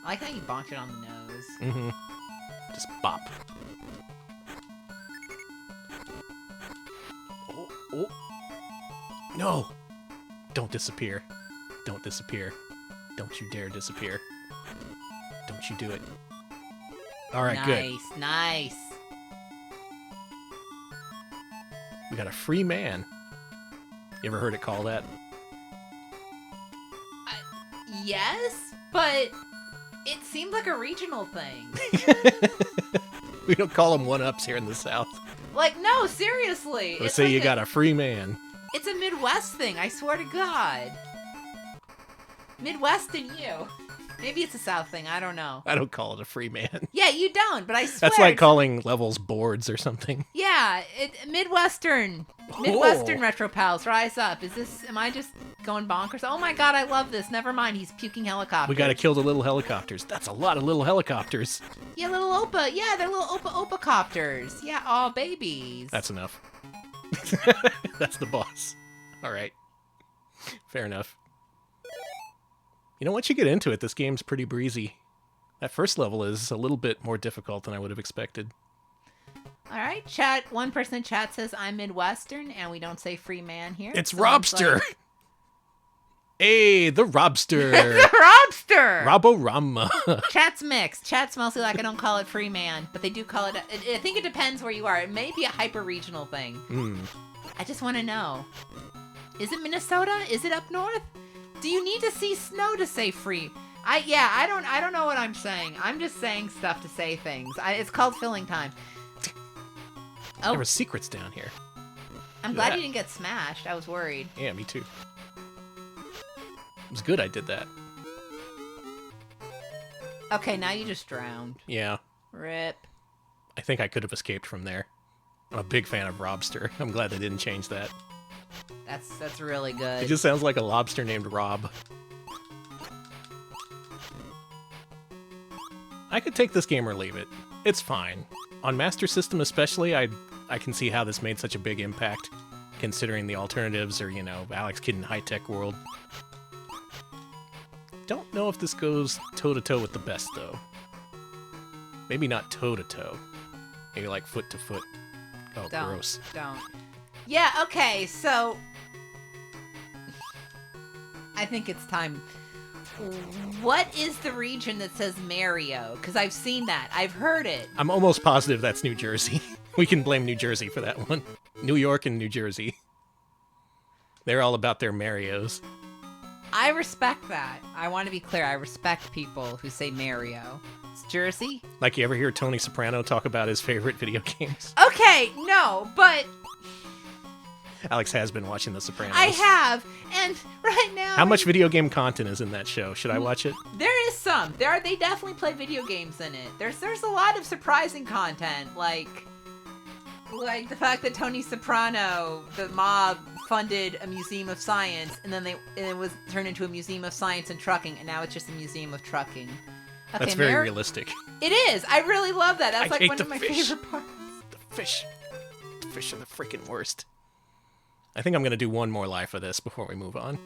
[SPEAKER 2] I like how you bonked it on the nose.
[SPEAKER 1] Mm-hmm. Just bop. Oh. No! Don't disappear. Don't disappear. Don't you dare disappear. Don't you do it. Alright, good.
[SPEAKER 2] Nice.
[SPEAKER 1] We got a free man. You ever heard it called that?
[SPEAKER 2] Yes, but it seemed like a regional thing.
[SPEAKER 1] We don't call them one-ups here in the South.
[SPEAKER 2] Like, no, seriously.
[SPEAKER 1] Let's say like you got a free man.
[SPEAKER 2] It's a Midwest thing, I swear to God. Midwest and you. Maybe it's a South thing, I don't know.
[SPEAKER 1] I don't call it a free man.
[SPEAKER 2] Yeah, you don't, but I swear.
[SPEAKER 1] That's like calling levels boards or something.
[SPEAKER 2] Yeah, Midwestern retro pals, rise up. Am I just going bonkers? Oh my God, I love this. Never mind, he's puking helicopters.
[SPEAKER 1] We gotta kill the little helicopters. That's a lot of little helicopters.
[SPEAKER 2] Yeah, little Opa. Yeah, they're little Opa copters. Yeah, all babies.
[SPEAKER 1] That's enough. That's the boss. All right. Fair enough. You know, once you get into it, this game's pretty breezy. That first level is a little bit more difficult than I would have expected.
[SPEAKER 2] All right, chat. One person in chat says I'm Midwestern, and we don't say free man here.
[SPEAKER 1] It's
[SPEAKER 2] Someone's
[SPEAKER 1] Robster.
[SPEAKER 2] like,
[SPEAKER 1] Hey, the Robster.
[SPEAKER 2] the Robster.
[SPEAKER 1] Roborama.
[SPEAKER 2] Chat's mixed. Chat's mostly like I don't call it free man, but they do call it. I think it depends where you are. It may be a hyper regional thing. I just want to know: is it Minnesota? Is it up north? Do you need to see snow to say free? I don't know what I'm saying. I'm just saying stuff to say things. It's called filling time. Oh,
[SPEAKER 1] There were secrets down here.
[SPEAKER 2] I'm glad you didn't get smashed. I was worried.
[SPEAKER 1] Yeah, me too. It was good I did that.
[SPEAKER 2] Okay, now you just drowned.
[SPEAKER 1] Yeah.
[SPEAKER 2] Rip.
[SPEAKER 1] I think I could have escaped from there. I'm a big fan of Robster. I'm glad they didn't change that.
[SPEAKER 2] That's really good.
[SPEAKER 1] It just sounds like a lobster named Rob. I could take this game or leave it. It's fine. On Master System especially, I can see how this made such a big impact, considering the alternatives are, Alex Kidd in High Tech World. Don't know if this goes toe-to-toe with the best, though. Maybe not toe-to-toe. Maybe like foot-to-foot. Oh,
[SPEAKER 2] Don't.
[SPEAKER 1] gross.
[SPEAKER 2] Don't. Yeah, okay, so... I think it's time. What is the region that says Mario? Because I've seen that. I've heard it.
[SPEAKER 1] I'm almost positive that's New Jersey. We can blame New Jersey for that one. New York and New Jersey. They're all about their Marios.
[SPEAKER 2] I respect that. I want to be clear. I respect people who say Mario. It's Jersey?
[SPEAKER 1] Like, you ever hear Tony Soprano talk about his favorite video games?
[SPEAKER 2] Okay, no, but...
[SPEAKER 1] Alex has been watching The Sopranos.
[SPEAKER 2] I have, and right now...
[SPEAKER 1] How much video game content is in that show? Should I watch it?
[SPEAKER 2] There is some. They definitely play video games in it. There's a lot of surprising content, like the fact that Tony Soprano, the mob, funded a museum of science, and then it was turned into a museum of science and trucking, and now it's just a museum of trucking. Okay,
[SPEAKER 1] That's very realistic.
[SPEAKER 2] It is. I really love that. That's
[SPEAKER 1] I
[SPEAKER 2] like
[SPEAKER 1] hate
[SPEAKER 2] one
[SPEAKER 1] the
[SPEAKER 2] of my
[SPEAKER 1] fish.
[SPEAKER 2] favorite parts.
[SPEAKER 1] The fish are the freaking worst. I think I'm going to do one more life of this before we move on.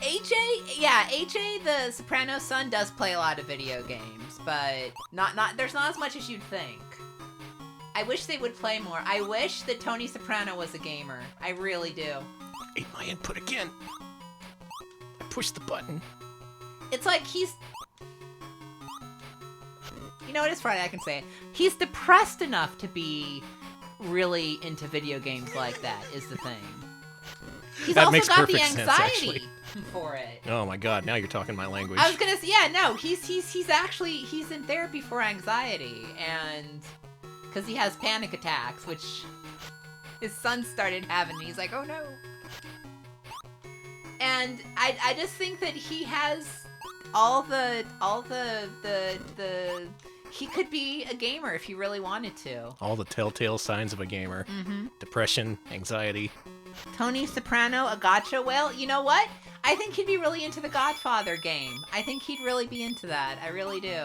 [SPEAKER 2] AJ, the Sopranos son, does play a lot of video games, but there's not as much as you'd think. I wish they would play more. I wish that Tony Soprano was a gamer. I really do.
[SPEAKER 1] Ate my input again. I pushed the button.
[SPEAKER 2] It's like he's... You know what? It's Friday. I can say it. He's depressed enough to be really into video games like that, is the thing. He's
[SPEAKER 1] That
[SPEAKER 2] also
[SPEAKER 1] makes
[SPEAKER 2] got the
[SPEAKER 1] perfect sense, actually.
[SPEAKER 2] anxiety for it.
[SPEAKER 1] Oh my god, now you're talking my language.
[SPEAKER 2] I was gonna say, yeah, no, he's in therapy for anxiety, and because he has panic attacks, which his son started having. He's like, oh no. And I just think that he has all the he could be a gamer if he really wanted to.
[SPEAKER 1] All the telltale signs of a gamer.
[SPEAKER 2] Mm-hmm.
[SPEAKER 1] Depression, anxiety.
[SPEAKER 2] Tony Soprano, a gotcha whale. You know what? I think he'd be really into the Godfather game. I think he'd really be into that. I really do.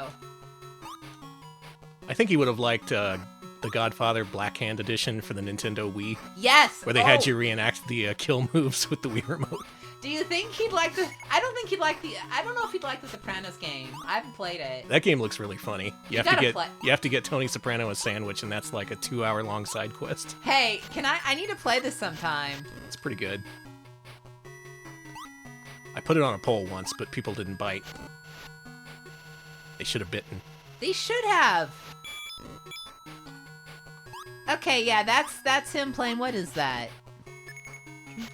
[SPEAKER 1] I think he would have liked the Godfather Black Hand Edition for the Nintendo Wii.
[SPEAKER 2] Yes!
[SPEAKER 1] Where they had you reenact the kill moves with the Wii remote.
[SPEAKER 2] Do you think he'd like the... I don't think he'd like the... I don't know if he'd like the Sopranos game. I haven't played it.
[SPEAKER 1] That game looks really funny. You
[SPEAKER 2] gotta
[SPEAKER 1] have to get Tony Soprano a sandwich, and that's like a 2-hour-long side quest.
[SPEAKER 2] Hey, I need to play this sometime.
[SPEAKER 1] It's pretty good. I put it on a poll once, but people didn't bite. They should have bitten.
[SPEAKER 2] They should have. Okay, yeah, that's him playing. What is that? Dreamcast?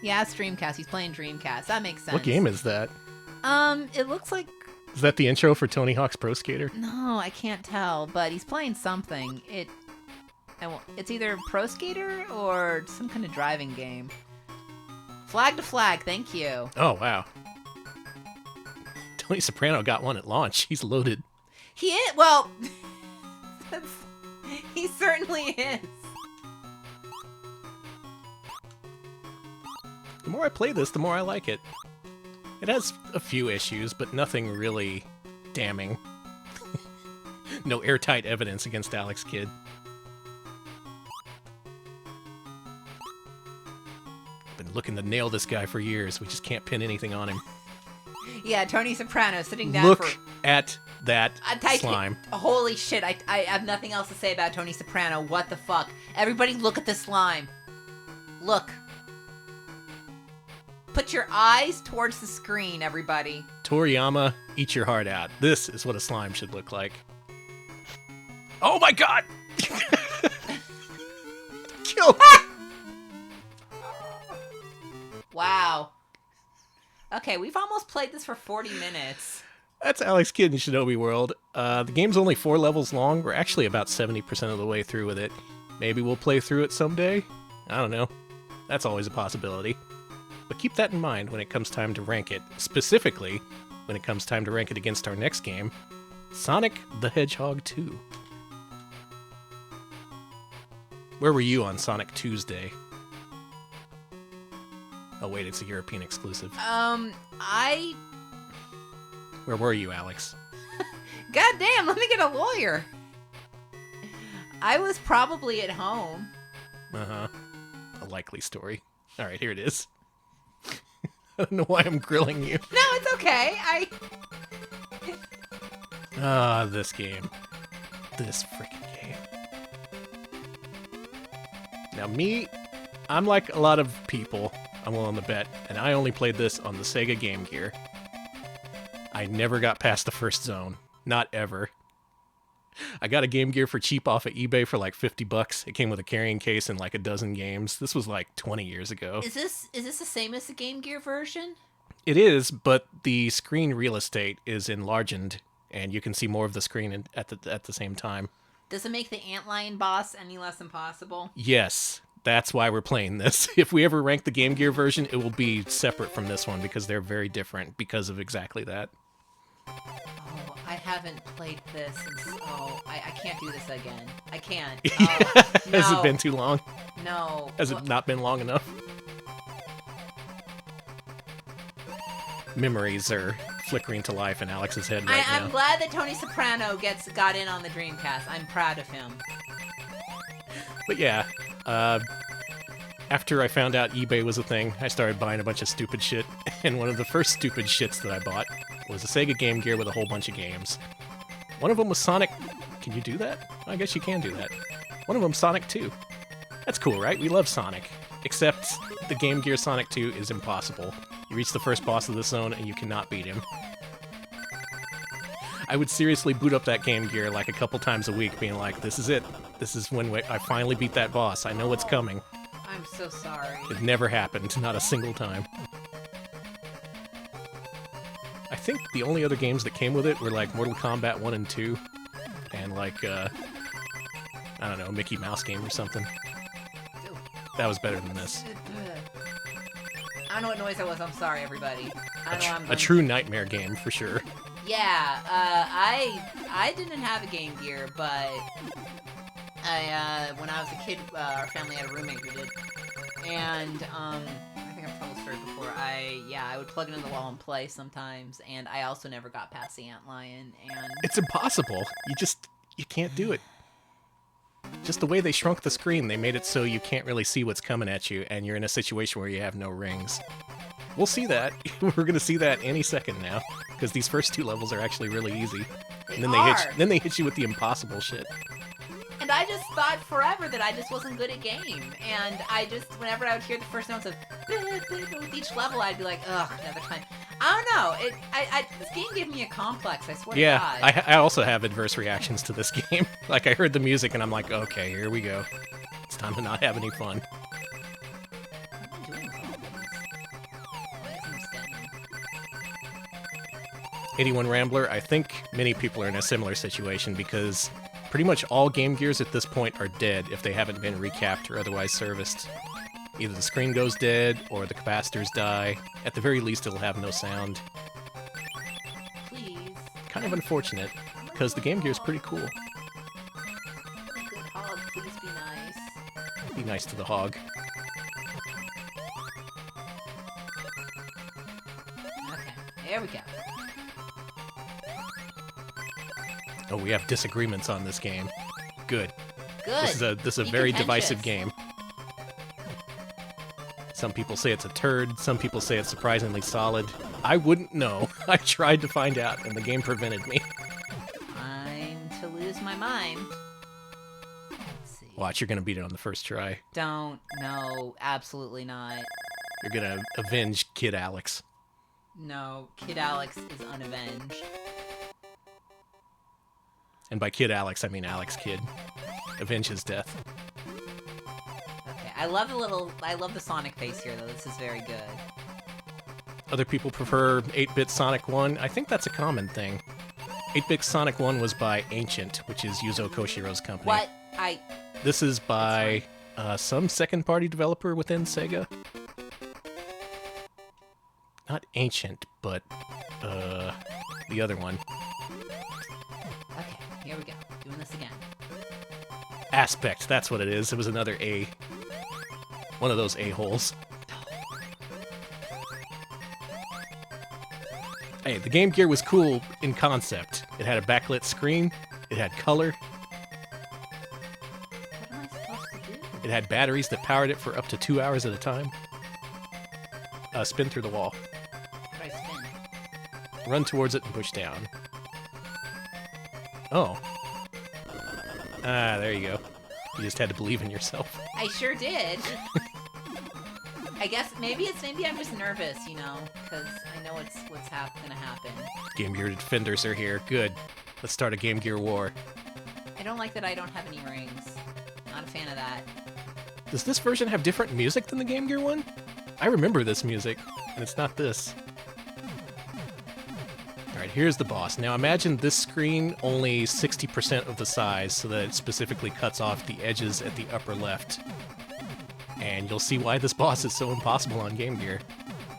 [SPEAKER 2] Yeah, it's Dreamcast. He's playing Dreamcast. That makes sense.
[SPEAKER 1] What game is that?
[SPEAKER 2] It looks like...
[SPEAKER 1] Is that the intro for Tony Hawk's Pro Skater?
[SPEAKER 2] No, I can't tell, but he's playing something. It's either Pro Skater or some kind of driving game. Flag to flag, thank you.
[SPEAKER 1] Oh, wow. Tony Soprano got one at launch. He's loaded.
[SPEAKER 2] He is, well... he certainly is.
[SPEAKER 1] The more I play this, the more I like it. It has a few issues, but nothing really damning. No airtight evidence against Alex Kidd. Been looking to nail this guy for years. We just can't pin anything on him.
[SPEAKER 2] Yeah, Tony Soprano sitting down
[SPEAKER 1] Look
[SPEAKER 2] for...
[SPEAKER 1] at that slime.
[SPEAKER 2] Holy shit, I have nothing else to say about Tony Soprano. What the fuck? Everybody look at the slime. Look. Put your eyes towards the screen, everybody.
[SPEAKER 1] Toriyama, eat your heart out. This is what a slime should look like. Oh my god! Kill me!
[SPEAKER 2] Wow. Okay, we've almost played this for 40 minutes.
[SPEAKER 1] That's Alex Kidd in Shinobi World. The game's only 4 levels long. We're actually about 70% of the way through with it. Maybe we'll play through it someday? I don't know. That's always a possibility. But keep that in mind when it comes time to rank it. Specifically, when it comes time to rank it against our next game, Sonic the Hedgehog 2. Where were you on Sonic Tuesday? Oh wait, it's a European exclusive. Where were you, Alex?
[SPEAKER 2] God damn, let me get a lawyer. I was probably at home.
[SPEAKER 1] Uh-huh. A likely story. Alright, here it is. I don't know why I'm grilling you.
[SPEAKER 2] No, it's okay.
[SPEAKER 1] This game. This freaking game. Now me, I'm like a lot of people, I'm willing to bet, and I only played this on the Sega Game Gear. I never got past the first zone. Not ever. I got a Game Gear for cheap off of eBay for like $50. It came with a carrying case and like a dozen games. This was like 20 years ago.
[SPEAKER 2] Is this the same as the Game Gear version?
[SPEAKER 1] It is, but the screen real estate is enlarged, and you can see more of the screen at the same time.
[SPEAKER 2] Does it make the Antlion boss any less impossible?
[SPEAKER 1] Yes, that's why we're playing this. If we ever rank the Game Gear version, it will be separate from this one because they're very different because of exactly that.
[SPEAKER 2] Oh, I haven't played this since... Oh, I can't do this again. I can't. No.
[SPEAKER 1] Has it been too long?
[SPEAKER 2] No.
[SPEAKER 1] Has it not been long enough? Memories are flickering to life in Alex's head right now.
[SPEAKER 2] I'm glad that Tony Soprano got in on the Dreamcast. I'm proud of him.
[SPEAKER 1] But yeah, after I found out eBay was a thing, I started buying a bunch of stupid shit, and one of the first stupid shits that I bought was a Sega Game Gear with a whole bunch of games. One of them was Sonic... Can you do that? I guess you can do that. One of them, Sonic 2. That's cool, right? We love Sonic. Except the Game Gear Sonic 2 is impossible. You reach the first boss of the zone and you cannot beat him. I would seriously boot up that Game Gear like a couple times a week, being like, this is it. This is when I finally beat that boss. I know what's coming.
[SPEAKER 2] I'm so sorry.
[SPEAKER 1] It never happened, not a single time. I think the only other games that came with it were like Mortal Kombat 1 and 2, and like, I don't know, a Mickey Mouse game or something. That was better than this.
[SPEAKER 2] I don't know what noise that was. I'm sorry, everybody.
[SPEAKER 1] A true nightmare game, for sure.
[SPEAKER 2] Yeah, I didn't have a Game Gear, but when I was a kid, our family had a roommate who did, and I think I've told the story before. I would plug it in the wall and play sometimes, and I also never got past the Antlion. And
[SPEAKER 1] it's impossible. You can't do it. Just the way they shrunk the screen, they made it so you can't really see what's coming at you, and you're in a situation where you have no rings. We'll see that. We're gonna see that any second now, because these first two levels are actually really easy. And then they hit you with the impossible shit.
[SPEAKER 2] And I just thought forever that I just wasn't good at game, and whenever I would hear the first notes of with each level, I'd be like, ugh, another time. I don't know. This game gave me a complex. I swear to God.
[SPEAKER 1] Yeah, I also have adverse reactions to this game. Like I heard the music and I'm like, okay, here we go. It's time to not have any fun. 81 Rambler, I think many people are in a similar situation because pretty much all Game Gears at this point are dead if they haven't been recapped or otherwise serviced. Either the screen goes dead or the capacitors die. At the very least, it'll have no sound.
[SPEAKER 2] Please.
[SPEAKER 1] Kind of unfortunate, because the Game Gear is pretty cool.
[SPEAKER 2] Good hog, please be nice.
[SPEAKER 1] Be nice to the hog.
[SPEAKER 2] Okay, there we go.
[SPEAKER 1] Oh, we have disagreements on this game. Good.
[SPEAKER 2] Good.
[SPEAKER 1] This is a very divisive game. Some people say it's a turd. Some people say it's surprisingly solid. I wouldn't know. I tried to find out, and the game prevented me.
[SPEAKER 2] I'm to lose my mind. Let's see.
[SPEAKER 1] Watch, you're going to beat it on the first try.
[SPEAKER 2] Don't. No, absolutely not.
[SPEAKER 1] You're going to avenge Kid Alex.
[SPEAKER 2] No, Kid Alex is unavenged.
[SPEAKER 1] And by Kid Alex, I mean Alex Kidd. Avenge his death.
[SPEAKER 2] Okay, I love the Sonic face here, though. This is very good.
[SPEAKER 1] Other people prefer 8-bit Sonic 1. I think that's a common thing. 8-bit Sonic 1 was by Ancient, which is Yuzo Koshiro's company.
[SPEAKER 2] What?
[SPEAKER 1] This is by some second-party developer within Sega. Not Ancient, but the other one.
[SPEAKER 2] Okay, here we go. Doing this again.
[SPEAKER 1] Aspect, that's what it is. It was another A. One of those A-holes. Hey, the Game Gear was cool in concept. It had a backlit screen. It had color.
[SPEAKER 2] What am I supposed to do?
[SPEAKER 1] It had batteries that powered it for up to 2 hours at a time. Spin through the wall.
[SPEAKER 2] How do I spin?
[SPEAKER 1] Run towards it and push down. Oh. Ah, there you go. You just had to believe in yourself.
[SPEAKER 2] I sure did. I guess maybe I'm just nervous, you know, because I know what's gonna happen.
[SPEAKER 1] Game Gear defenders are here. Good. Let's start a Game Gear war.
[SPEAKER 2] I don't like that I don't have any rings. Not a fan of that.
[SPEAKER 1] Does this version have different music than the Game Gear one? I remember this music, and it's not this. Alright, here's the boss. Now imagine this screen only 60% of the size so that it specifically cuts off the edges at the upper left. And you'll see why this boss is so impossible on Game Gear.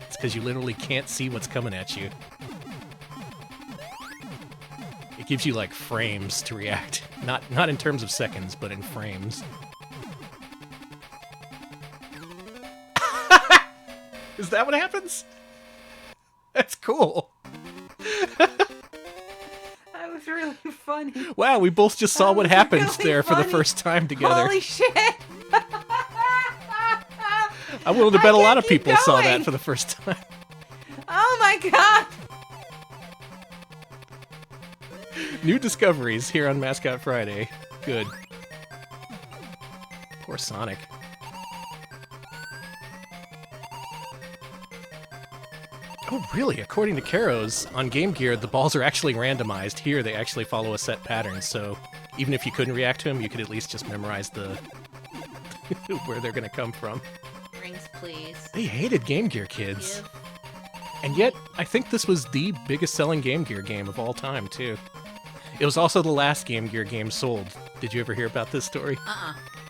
[SPEAKER 1] It's because you literally can't see what's coming at you. It gives you like frames to react. Not in terms of seconds, but in frames. Is that what happens? That's cool.
[SPEAKER 2] That was really funny.
[SPEAKER 1] Wow, we both just saw what happens
[SPEAKER 2] really
[SPEAKER 1] there for the
[SPEAKER 2] funny.
[SPEAKER 1] first time together.
[SPEAKER 2] Holy shit!
[SPEAKER 1] I'm willing to bet a lot of
[SPEAKER 2] keep
[SPEAKER 1] people saw
[SPEAKER 2] going.
[SPEAKER 1] that for the first time.
[SPEAKER 2] Oh my god!
[SPEAKER 1] New discoveries here on Mascot Friday. Good. Poor Sonic. Oh, really? According to Karos, on Game Gear, the balls are actually randomized. Here, they actually follow a set pattern, so even if you couldn't react to them, you could at least just memorize the where they're going to come from.
[SPEAKER 2] Rings, please.
[SPEAKER 1] They hated Game Gear kids.
[SPEAKER 2] Give.
[SPEAKER 1] And yet, I think this was the biggest selling Game Gear game of all time, too. It was also the last Game Gear game sold. Did you ever hear about this story?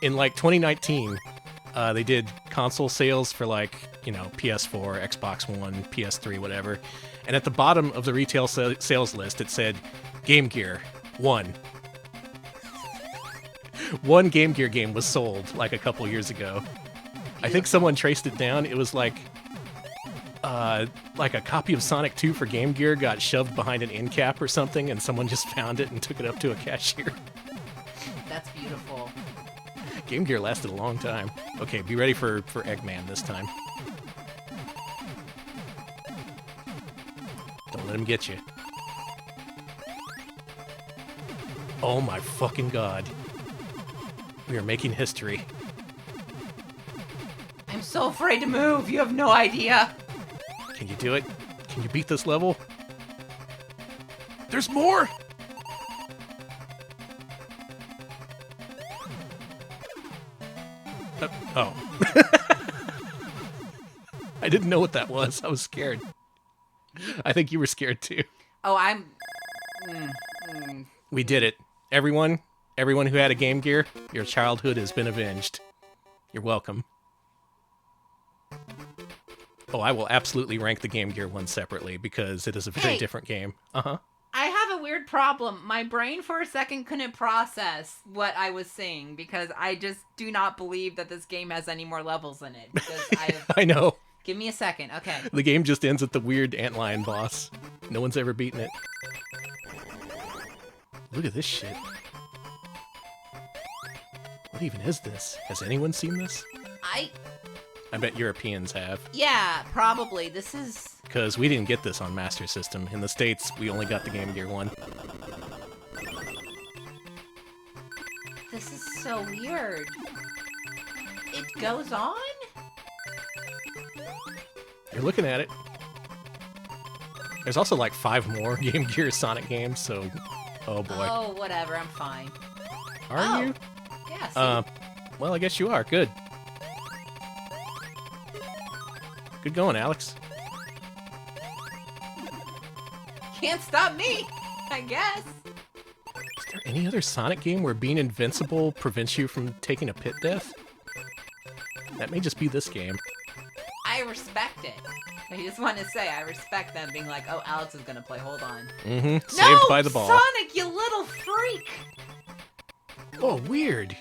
[SPEAKER 1] In, like, 2019, they did console sales for, like, you know, PS4, Xbox One, PS3, whatever. And at the bottom of the retail sales list, it said, Game Gear, 1. One Game Gear game was sold, like, a couple years ago. I think someone traced it down. It was like a copy of Sonic 2 for Game Gear got shoved behind an end cap or something, and someone just found it and took it up to a cashier.
[SPEAKER 2] That's beautiful.
[SPEAKER 1] Game Gear lasted a long time. Okay, be ready for Eggman this time. Don't let him get you. Oh my fucking god. We are making history.
[SPEAKER 2] I'm so afraid to move. You have no idea.
[SPEAKER 1] Can you do it? Can you beat this level? There's more! Oh. I didn't know what that was. I was scared. I think you were scared too.
[SPEAKER 2] Oh, I'm...
[SPEAKER 1] We did it. Everyone who had a Game Gear, your childhood has been avenged. You're welcome. Oh, I will absolutely rank the Game Gear one separately because it is a very different game. Uh-huh.
[SPEAKER 2] I have a weird problem. My brain for a second couldn't process what I was saying because I just do not believe that this game has any more levels in it. Because
[SPEAKER 1] I know.
[SPEAKER 2] Give me a second. Okay.
[SPEAKER 1] The game just ends at the weird antlion boss. No one's ever beaten it. Look at this shit. What even is this? Has anyone seen this? I bet Europeans have.
[SPEAKER 2] Yeah, probably. This is...
[SPEAKER 1] Because we didn't get this on Master System. In the States, we only got the Game Gear one.
[SPEAKER 2] This is so weird. It goes on?
[SPEAKER 1] You're looking at it. There's also like 5 more Game Gear Sonic games, so... Oh boy.
[SPEAKER 2] Oh, whatever. I'm fine.
[SPEAKER 1] Are you?
[SPEAKER 2] Yeah, see?
[SPEAKER 1] Well, I guess you are. Good. Good going, Alex.
[SPEAKER 2] Can't stop me, I guess.
[SPEAKER 1] Is there any other Sonic game where being invincible prevents you from taking a pit death? That may just be this game.
[SPEAKER 2] I respect it. I just want to say, I respect them being like, oh, Alex is going to play, hold on.
[SPEAKER 1] Mm-hmm. Saved by the ball.
[SPEAKER 2] Sonic, you little freak!
[SPEAKER 1] Oh, weird.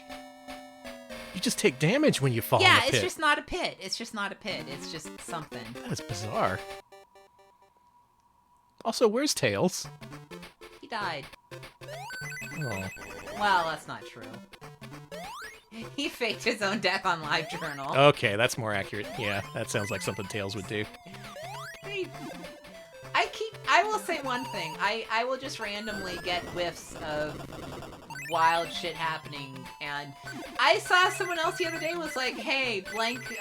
[SPEAKER 1] You just take damage when you fall in the pit.
[SPEAKER 2] Yeah, it's just not a pit. It's just not a pit. It's just something.
[SPEAKER 1] That is bizarre. Also, where's Tails?
[SPEAKER 2] He died.
[SPEAKER 1] Oh.
[SPEAKER 2] Well, that's not true. He faked his own death on LiveJournal.
[SPEAKER 1] Okay, that's more accurate. Yeah, that sounds like something Tails would do.
[SPEAKER 2] I will say one thing. I will just randomly get whiffs of wild shit happening, and I saw someone else the other day was like, hey, blank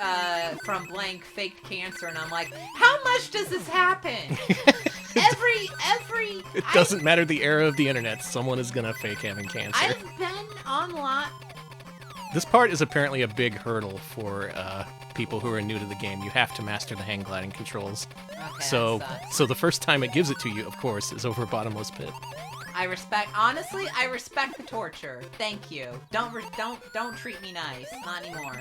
[SPEAKER 2] from blank faked cancer, and I'm like, how much does this happen?
[SPEAKER 1] It doesn't matter the era of the internet, someone is gonna fake having cancer.
[SPEAKER 2] I've been online.
[SPEAKER 1] This part is apparently a big hurdle for people who are new to the game. You have to master the hang gliding controls.
[SPEAKER 2] Okay,
[SPEAKER 1] so
[SPEAKER 2] that sucks.
[SPEAKER 1] so the first time it gives it to you, of course, is over a bottomless pit.
[SPEAKER 2] Honestly, I respect the torture. Thank you. Don't treat me nice. Not anymore.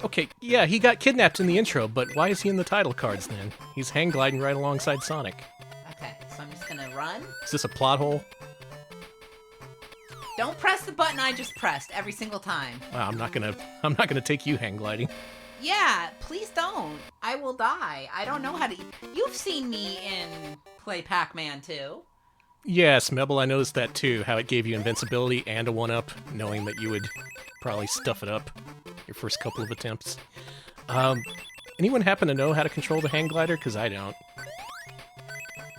[SPEAKER 1] Okay, yeah, he got kidnapped in the intro, but why is he in the title cards then? He's hang gliding right alongside Sonic.
[SPEAKER 2] Okay, so I'm just gonna run.
[SPEAKER 1] Is this a plot hole?
[SPEAKER 2] Don't press the button I just pressed every single time.
[SPEAKER 1] Wow, I'm not gonna take you hang gliding.
[SPEAKER 2] Yeah, please don't. I will die. I don't know how to... You've seen me in Play Pac-Man too.
[SPEAKER 1] Yes, Mebble, I noticed that too, how it gave you invincibility and a 1-up, knowing that you would probably stuff it up your first couple of attempts. Anyone happen to know how to control the hang glider? Because I don't.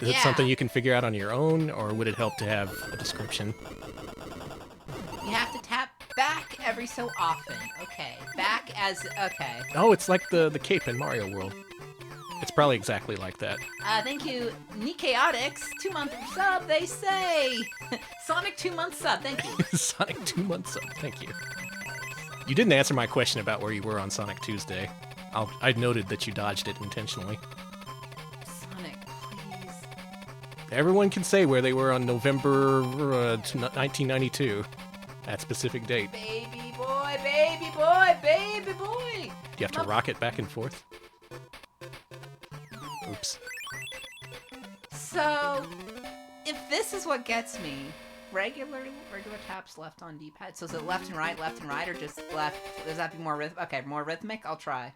[SPEAKER 1] Is it something you can figure out on your own, or would it help to have a description?
[SPEAKER 2] You have to tap back every so often. Okay, back as... Okay.
[SPEAKER 1] Oh, it's like the cape in Mario World. It's probably exactly like that.
[SPEAKER 2] Thank you, Nikaotix. 2-month sub, they say. Sonic 2-month sub, thank you.
[SPEAKER 1] Sonic 2-month sub, thank you. You didn't answer my question about where you were on Sonic Tuesday. I noted that you dodged it intentionally.
[SPEAKER 2] Sonic, please.
[SPEAKER 1] Everyone can say where they were on November 1992. That specific date.
[SPEAKER 2] Baby boy, baby boy, baby boy.
[SPEAKER 1] Do you have to rock it back and forth? Oops.
[SPEAKER 2] So, if this is what gets me, regular taps left on D-pad. So is it left and right, or just left? Does that be more rhythmic? Okay, more rhythmic? I'll try.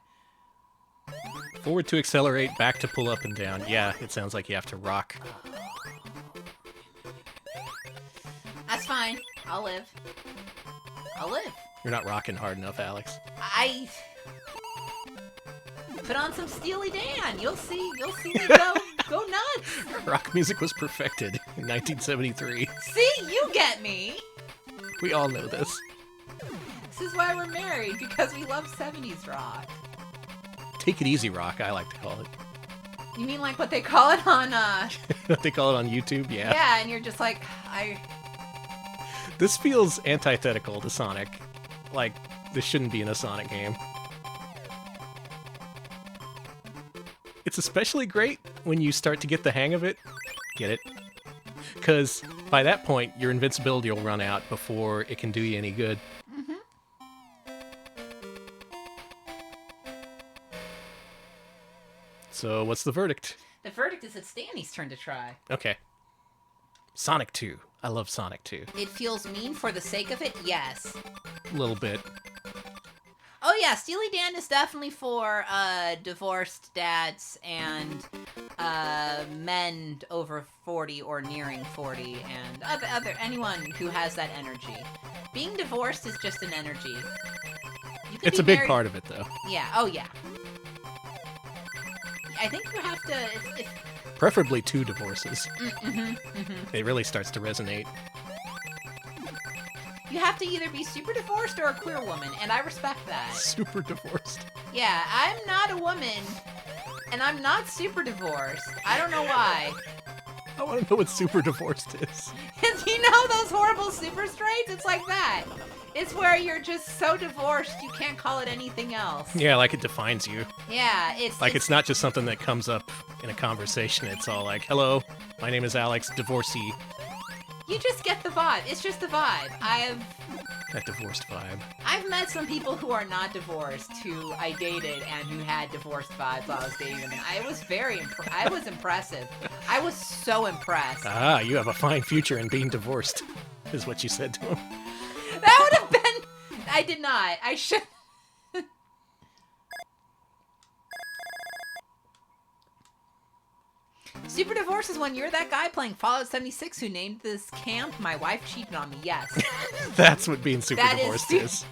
[SPEAKER 1] Forward to accelerate, back to pull up and down. Yeah, it sounds like you have to rock.
[SPEAKER 2] That's fine. I'll live.
[SPEAKER 1] You're not rocking hard enough, Alex.
[SPEAKER 2] I... Put on some Steely Dan. You'll see me go nuts.
[SPEAKER 1] Rock music was perfected in 1973.
[SPEAKER 2] See, you get me.
[SPEAKER 1] We all know this.
[SPEAKER 2] This is why we're married, because we love 70s rock.
[SPEAKER 1] Take it easy rock, I like to call it.
[SPEAKER 2] You mean like what they call it on,
[SPEAKER 1] What they call it on YouTube? Yeah.
[SPEAKER 2] Yeah, and you're just like,
[SPEAKER 1] This feels antithetical to Sonic. Like, this shouldn't be in a Sonic game. It's especially great when you start to get the hang of it. Get it? Because by that point, your invincibility will run out before it can do you any good.
[SPEAKER 2] Mm-hmm.
[SPEAKER 1] So, what's the verdict?
[SPEAKER 2] The verdict is it's Danny's turn to try.
[SPEAKER 1] Okay. Sonic 2. I love Sonic 2.
[SPEAKER 2] It feels mean for the sake of it, yes.
[SPEAKER 1] A little bit.
[SPEAKER 2] Oh yeah, Steely Dan is definitely for divorced dads and men over 40 or nearing 40 and anyone who has that energy. Being divorced is just an energy.
[SPEAKER 1] It's
[SPEAKER 2] be
[SPEAKER 1] a big
[SPEAKER 2] married.
[SPEAKER 1] part of it, though.
[SPEAKER 2] Yeah. Oh yeah. I think you have to. It's
[SPEAKER 1] Preferably 2 divorces.
[SPEAKER 2] mm-hmm.
[SPEAKER 1] It really starts to resonate.
[SPEAKER 2] You have to either be super divorced or a queer woman, and I respect that.
[SPEAKER 1] Super divorced.
[SPEAKER 2] Yeah, I'm not a woman, and I'm not super divorced. I don't know why.
[SPEAKER 1] I want to know what super divorced is.
[SPEAKER 2] You know those horrible super straights? It's like that. It's where you're just so divorced you can't call it anything else.
[SPEAKER 1] Yeah, like it defines you.
[SPEAKER 2] Yeah, it's
[SPEAKER 1] Like it's not just something that comes up in a conversation. It's all like, hello, my name is Alex, divorcee.
[SPEAKER 2] You just get the vibe. It's just the vibe.
[SPEAKER 1] That divorced vibe.
[SPEAKER 2] I've met some people who are not divorced who I dated and who had divorced vibes while I was dating them. And I was I was impressive. I was so impressed.
[SPEAKER 1] Ah, you have a fine future in being divorced, is what you said to him.
[SPEAKER 2] That would have been... I did not. I should... Super divorce is when you're that guy playing Fallout 76 who named this camp "My Wife Cheated on Me." Yes.
[SPEAKER 1] That's what being super
[SPEAKER 2] That is
[SPEAKER 1] divorced is.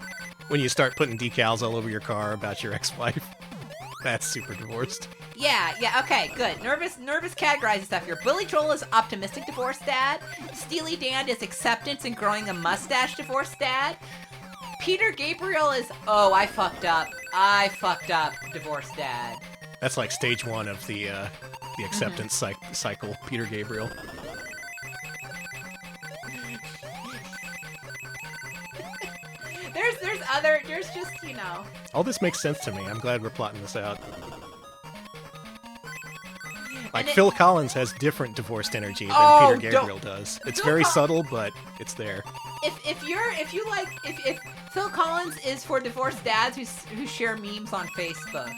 [SPEAKER 1] When you start putting decals all over your car about your ex-wife. That's super divorced.
[SPEAKER 2] Yeah, okay, good. Nervous categorizing stuff here. Billy Joel is optimistic divorced dad. Steely Dan is acceptance and growing a mustache divorced dad. Peter Gabriel is, oh, I fucked up, divorced dad.
[SPEAKER 1] That's like stage 1 of the acceptance cycle, Peter Gabriel.
[SPEAKER 2] There's just, you know.
[SPEAKER 1] All this makes sense to me. I'm glad we're plotting this out. Like, Phil Collins has different divorced energy than Peter Gabriel does. It's very subtle, but it's there.
[SPEAKER 2] If Phil Collins is for divorced dads who share memes on Facebook.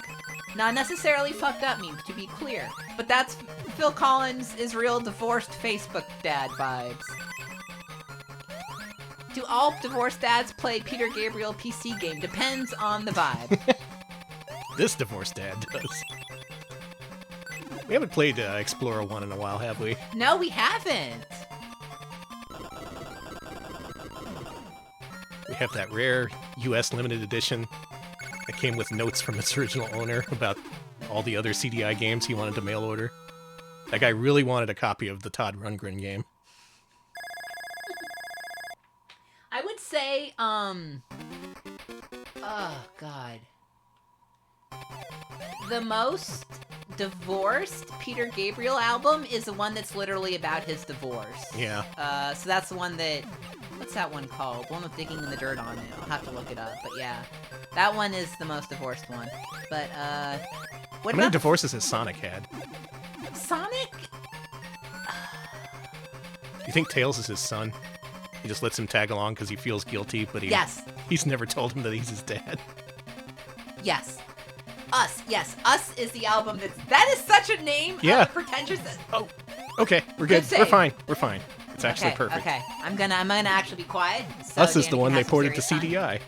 [SPEAKER 2] Not necessarily fucked up memes, to be clear. But that's Phil Collins' Israel divorced Facebook dad vibes. Do all divorced dads play Peter Gabriel PC game? Depends on the vibe.
[SPEAKER 1] This divorced dad does. We haven't played Explorer 1 in a while, have we?
[SPEAKER 2] No, we haven't.
[SPEAKER 1] We have that rare US limited edition that came with notes from its original owner about all the other CDI games he wanted to mail order. That guy really wanted a copy of the Todd Rundgren game.
[SPEAKER 2] I would say, oh god. The most divorced Peter Gabriel album is the one that's literally about his divorce.
[SPEAKER 1] Yeah.
[SPEAKER 2] So that's the one that, what's that one called? The one with digging in the dirt on it. I'll have to look it up, but yeah. That one is the most divorced one. But, what
[SPEAKER 1] How many
[SPEAKER 2] about
[SPEAKER 1] divorces has Sonic had?
[SPEAKER 2] Sonic?
[SPEAKER 1] You think Tails is his son? He just lets him tag along because he feels guilty, but
[SPEAKER 2] Yes.
[SPEAKER 1] he's never told him that he's his dad.
[SPEAKER 2] Yes. Us. Yes. Us is the album that is such a name.
[SPEAKER 1] Yeah.
[SPEAKER 2] Pretentious.
[SPEAKER 1] Oh, okay, we're good.
[SPEAKER 2] Good
[SPEAKER 1] We're
[SPEAKER 2] save.
[SPEAKER 1] fine. We're fine. It's actually perfect.
[SPEAKER 2] Okay. I'm gonna actually be quiet. So
[SPEAKER 1] Us is the
[SPEAKER 2] Danny
[SPEAKER 1] one
[SPEAKER 2] can
[SPEAKER 1] they
[SPEAKER 2] have some
[SPEAKER 1] ported to
[SPEAKER 2] serious time.
[SPEAKER 1] CDI.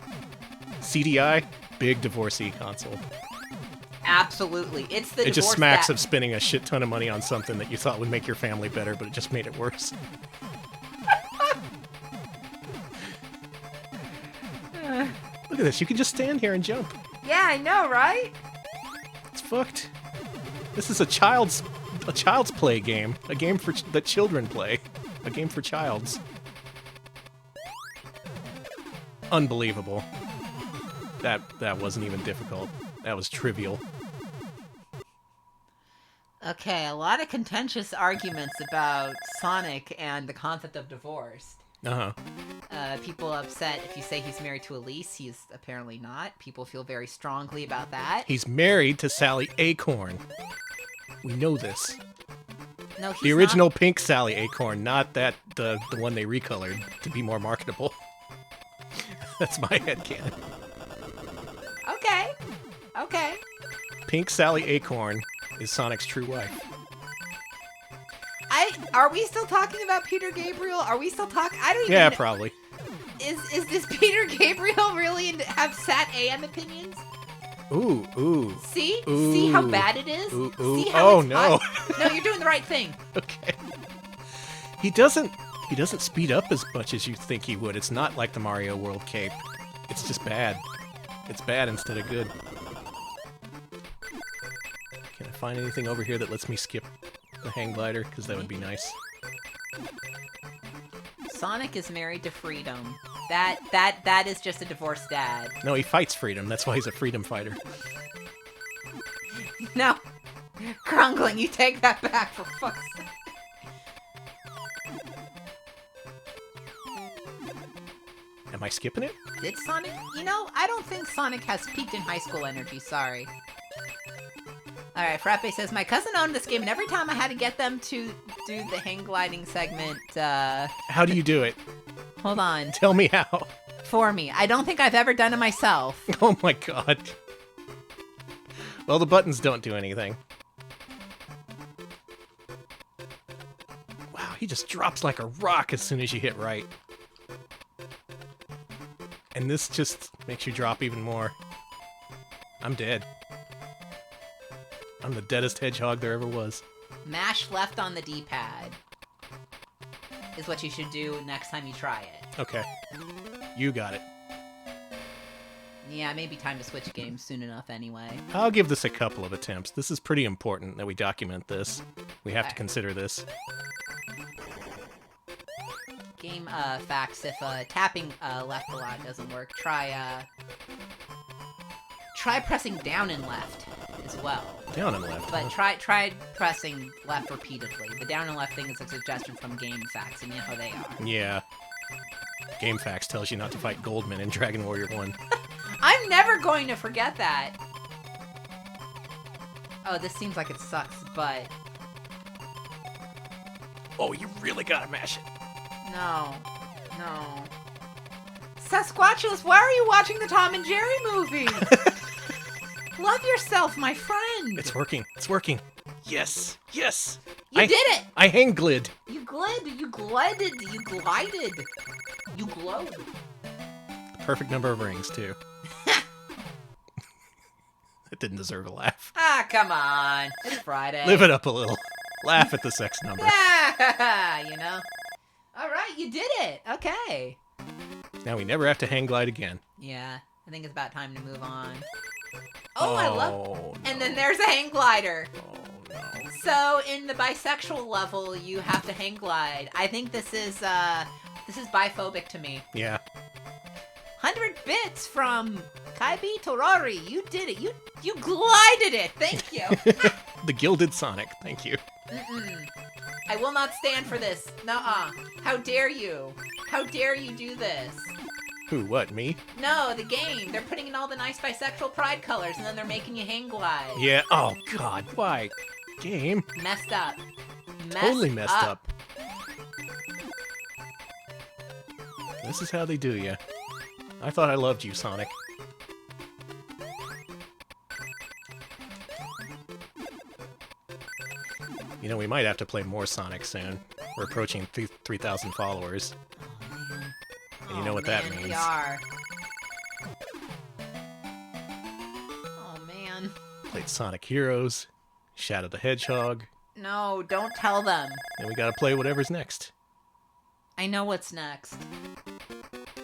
[SPEAKER 1] CDI, big divorcee console.
[SPEAKER 2] Absolutely. It's the
[SPEAKER 1] It just
[SPEAKER 2] divorce
[SPEAKER 1] smacks
[SPEAKER 2] that-
[SPEAKER 1] of spending a shit ton of money on something that you thought would make your family better, but it just made it worse. Look at this. You can just stand here and jump.
[SPEAKER 2] Yeah, I know, right?
[SPEAKER 1] It's fucked. This is a child's play game. A game that children play. A game for childs. Unbelievable. That wasn't even difficult. That was trivial.
[SPEAKER 2] Okay, a lot of contentious arguments about Sonic and the concept of divorce.
[SPEAKER 1] Uh-huh.
[SPEAKER 2] People upset if you say he's married to Elise. He is apparently not. People feel very strongly about that.
[SPEAKER 1] He's married to Sally Acorn. We know this.
[SPEAKER 2] No, he's
[SPEAKER 1] The original pink Sally Acorn, not the one they recolored to be more marketable. That's my headcanon.
[SPEAKER 2] not. Okay.
[SPEAKER 1] Pink Sally Acorn is Sonic's true wife.
[SPEAKER 2] Are we still talking about Peter Gabriel? Are we still talking? I don't even
[SPEAKER 1] Yeah,
[SPEAKER 2] know.
[SPEAKER 1] probably.
[SPEAKER 2] Is this Peter Gabriel really have sat AM opinions?
[SPEAKER 1] Ooh.
[SPEAKER 2] See?
[SPEAKER 1] Ooh.
[SPEAKER 2] See how bad it is?
[SPEAKER 1] Ooh.
[SPEAKER 2] See how
[SPEAKER 1] Oh,
[SPEAKER 2] it's
[SPEAKER 1] no.
[SPEAKER 2] hot? No, you're doing the right thing.
[SPEAKER 1] Okay. He doesn't speed up as much as you think he would. It's not like the Mario World cape. It's just bad. It's bad instead of good. Can I find anything over here that lets me skip the hang glider? Because that would be nice.
[SPEAKER 2] Sonic is married to freedom. That is just a divorced dad.
[SPEAKER 1] No, he fights freedom. That's why he's a freedom fighter.
[SPEAKER 2] No. Krungling, you take that back for fuck's sake.
[SPEAKER 1] Am I skipping it?
[SPEAKER 2] Did Sonic? You know, I don't think Sonic has peaked in high school energy, sorry. Alright, Frappe says, my cousin owned this game, and every time I had to get them to do the hang gliding segment,
[SPEAKER 1] How do you do it?
[SPEAKER 2] Hold on.
[SPEAKER 1] Tell me how.
[SPEAKER 2] For me. I don't think I've ever done it myself.
[SPEAKER 1] Oh my god. Well, the buttons don't do anything. Wow, he just drops like a rock as soon as you hit right. And this just makes you drop even more. I'm dead. I'm the deadest hedgehog there ever was.
[SPEAKER 2] Mash left on the D-pad is what you should do next time you try it.
[SPEAKER 1] Okay. You got it.
[SPEAKER 2] Yeah, maybe time to switch games soon enough anyway.
[SPEAKER 1] I'll give this a couple of attempts. This is pretty important that we document this. We have to
[SPEAKER 2] Okay.
[SPEAKER 1] consider this.
[SPEAKER 2] Game facts, if tapping left a lot doesn't work, try pressing down and left as well.
[SPEAKER 1] Down and left.
[SPEAKER 2] But try pressing left repeatedly. The down and left thing is a suggestion from Game Facts, and you know how they are.
[SPEAKER 1] Yeah. GameFAQs tells you not to fight Goldman in Dragon Warrior 1.
[SPEAKER 2] I'm never going to forget that! Oh, this seems like it sucks, but...
[SPEAKER 1] Oh, you really gotta mash it.
[SPEAKER 2] No. No. Sasquatchulus, why are you watching the Tom and Jerry movie? Love yourself, my friend!
[SPEAKER 1] It's working. It's working. Yes. Yes.
[SPEAKER 2] You did it!
[SPEAKER 1] I hang glid.
[SPEAKER 2] You glid, you glided, you glided. You glowed.
[SPEAKER 1] Perfect number of rings, too. It didn't deserve a laugh.
[SPEAKER 2] Ah, come on. It's Friday.
[SPEAKER 1] Live it up a little. Laugh at the sex number.
[SPEAKER 2] You know? Alright, you did it. Okay.
[SPEAKER 1] Now we never have to hang glide again.
[SPEAKER 2] Yeah, I think it's about time to move on. Oh, I love...
[SPEAKER 1] No.
[SPEAKER 2] And then there's a hang glider.
[SPEAKER 1] Oh, no.
[SPEAKER 2] So, in the bisexual level, you have to hang glide. I think this is biphobic to me.
[SPEAKER 1] Yeah.
[SPEAKER 2] 100 bits from Kaibi Torori. You did it. You glided it. Thank you.
[SPEAKER 1] The Gilded Sonic. Thank you.
[SPEAKER 2] Mm-mm. I will not stand for this. Nuh-uh. How dare you? How dare you do this?
[SPEAKER 1] Who? What? Me?
[SPEAKER 2] No, the game. They're putting in all the nice bisexual pride colors, and then they're making you hang glide.
[SPEAKER 1] Yeah. Oh, God. Why? Game?
[SPEAKER 2] Messed up.
[SPEAKER 1] Totally messed up. This is how they do you. I thought I loved you, Sonic. You know, we might have to play more Sonic soon. We're approaching 3,000 followers. And you know what that means.
[SPEAKER 2] We are. Oh, man.
[SPEAKER 1] Played Sonic Heroes, Shadow the Hedgehog,
[SPEAKER 2] No, don't tell them.
[SPEAKER 1] and we gotta play whatever's next.
[SPEAKER 2] I know what's next.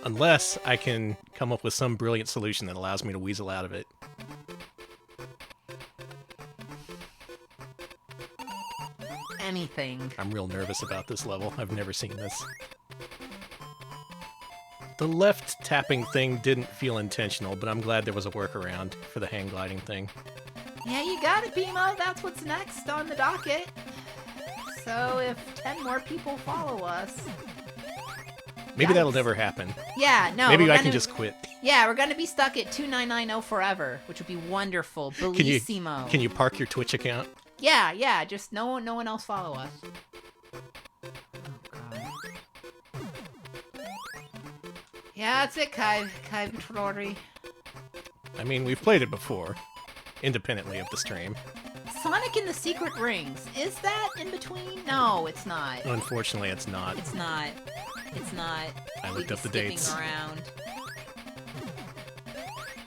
[SPEAKER 1] Unless I can come up with some brilliant solution that allows me to weasel out of it.
[SPEAKER 2] Anything.
[SPEAKER 1] I'm real nervous about this level. I've never seen this. The left tapping thing didn't feel intentional, but I'm glad there was a workaround for the hang gliding thing.
[SPEAKER 2] Yeah, you got it, Beemo. That's what's next on the docket. So if 10 more people follow us...
[SPEAKER 1] Maybe that'll
[SPEAKER 2] Yikes.
[SPEAKER 1] never happen.
[SPEAKER 2] Yeah, no.
[SPEAKER 1] Maybe
[SPEAKER 2] we're
[SPEAKER 1] I
[SPEAKER 2] gonna-
[SPEAKER 1] can just quit.
[SPEAKER 2] Yeah, we're gonna be stuck at 2990 forever, which would be wonderful. Bellissimo.
[SPEAKER 1] Can you park your Twitch account?
[SPEAKER 2] Yeah, just no one else follow us. Oh, God. Yeah, that's it, Kai Torori.
[SPEAKER 1] I mean, we've played it before, independently of the stream.
[SPEAKER 2] Sonic in the Secret Rings. Is that in between? No, it's not.
[SPEAKER 1] Unfortunately, it's not.
[SPEAKER 2] It's not. It's not.
[SPEAKER 1] I
[SPEAKER 2] We'd
[SPEAKER 1] looked
[SPEAKER 2] be
[SPEAKER 1] up the
[SPEAKER 2] skipping
[SPEAKER 1] dates.
[SPEAKER 2] around.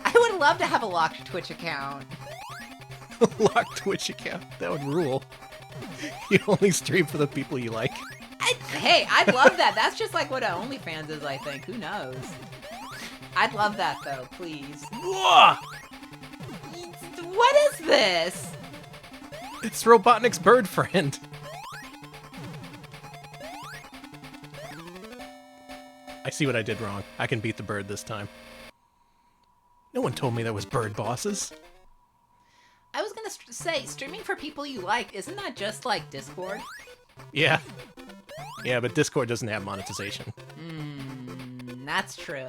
[SPEAKER 2] I would love to have a locked Twitch account.
[SPEAKER 1] Locked Twitch account. That would rule. You only stream for the people you like.
[SPEAKER 2] Hey, I'd love that. That's just like what OnlyFans is, I think. Who knows? I'd love that, though, please.
[SPEAKER 1] Whoa!
[SPEAKER 2] What is this?
[SPEAKER 1] It's Robotnik's bird friend. I see what I did wrong. I can beat the bird this time. No one told me there was bird bosses.
[SPEAKER 2] I was gonna say, streaming for people you like, isn't that just like Discord?
[SPEAKER 1] Yeah. Yeah, but Discord doesn't have monetization.
[SPEAKER 2] That's true.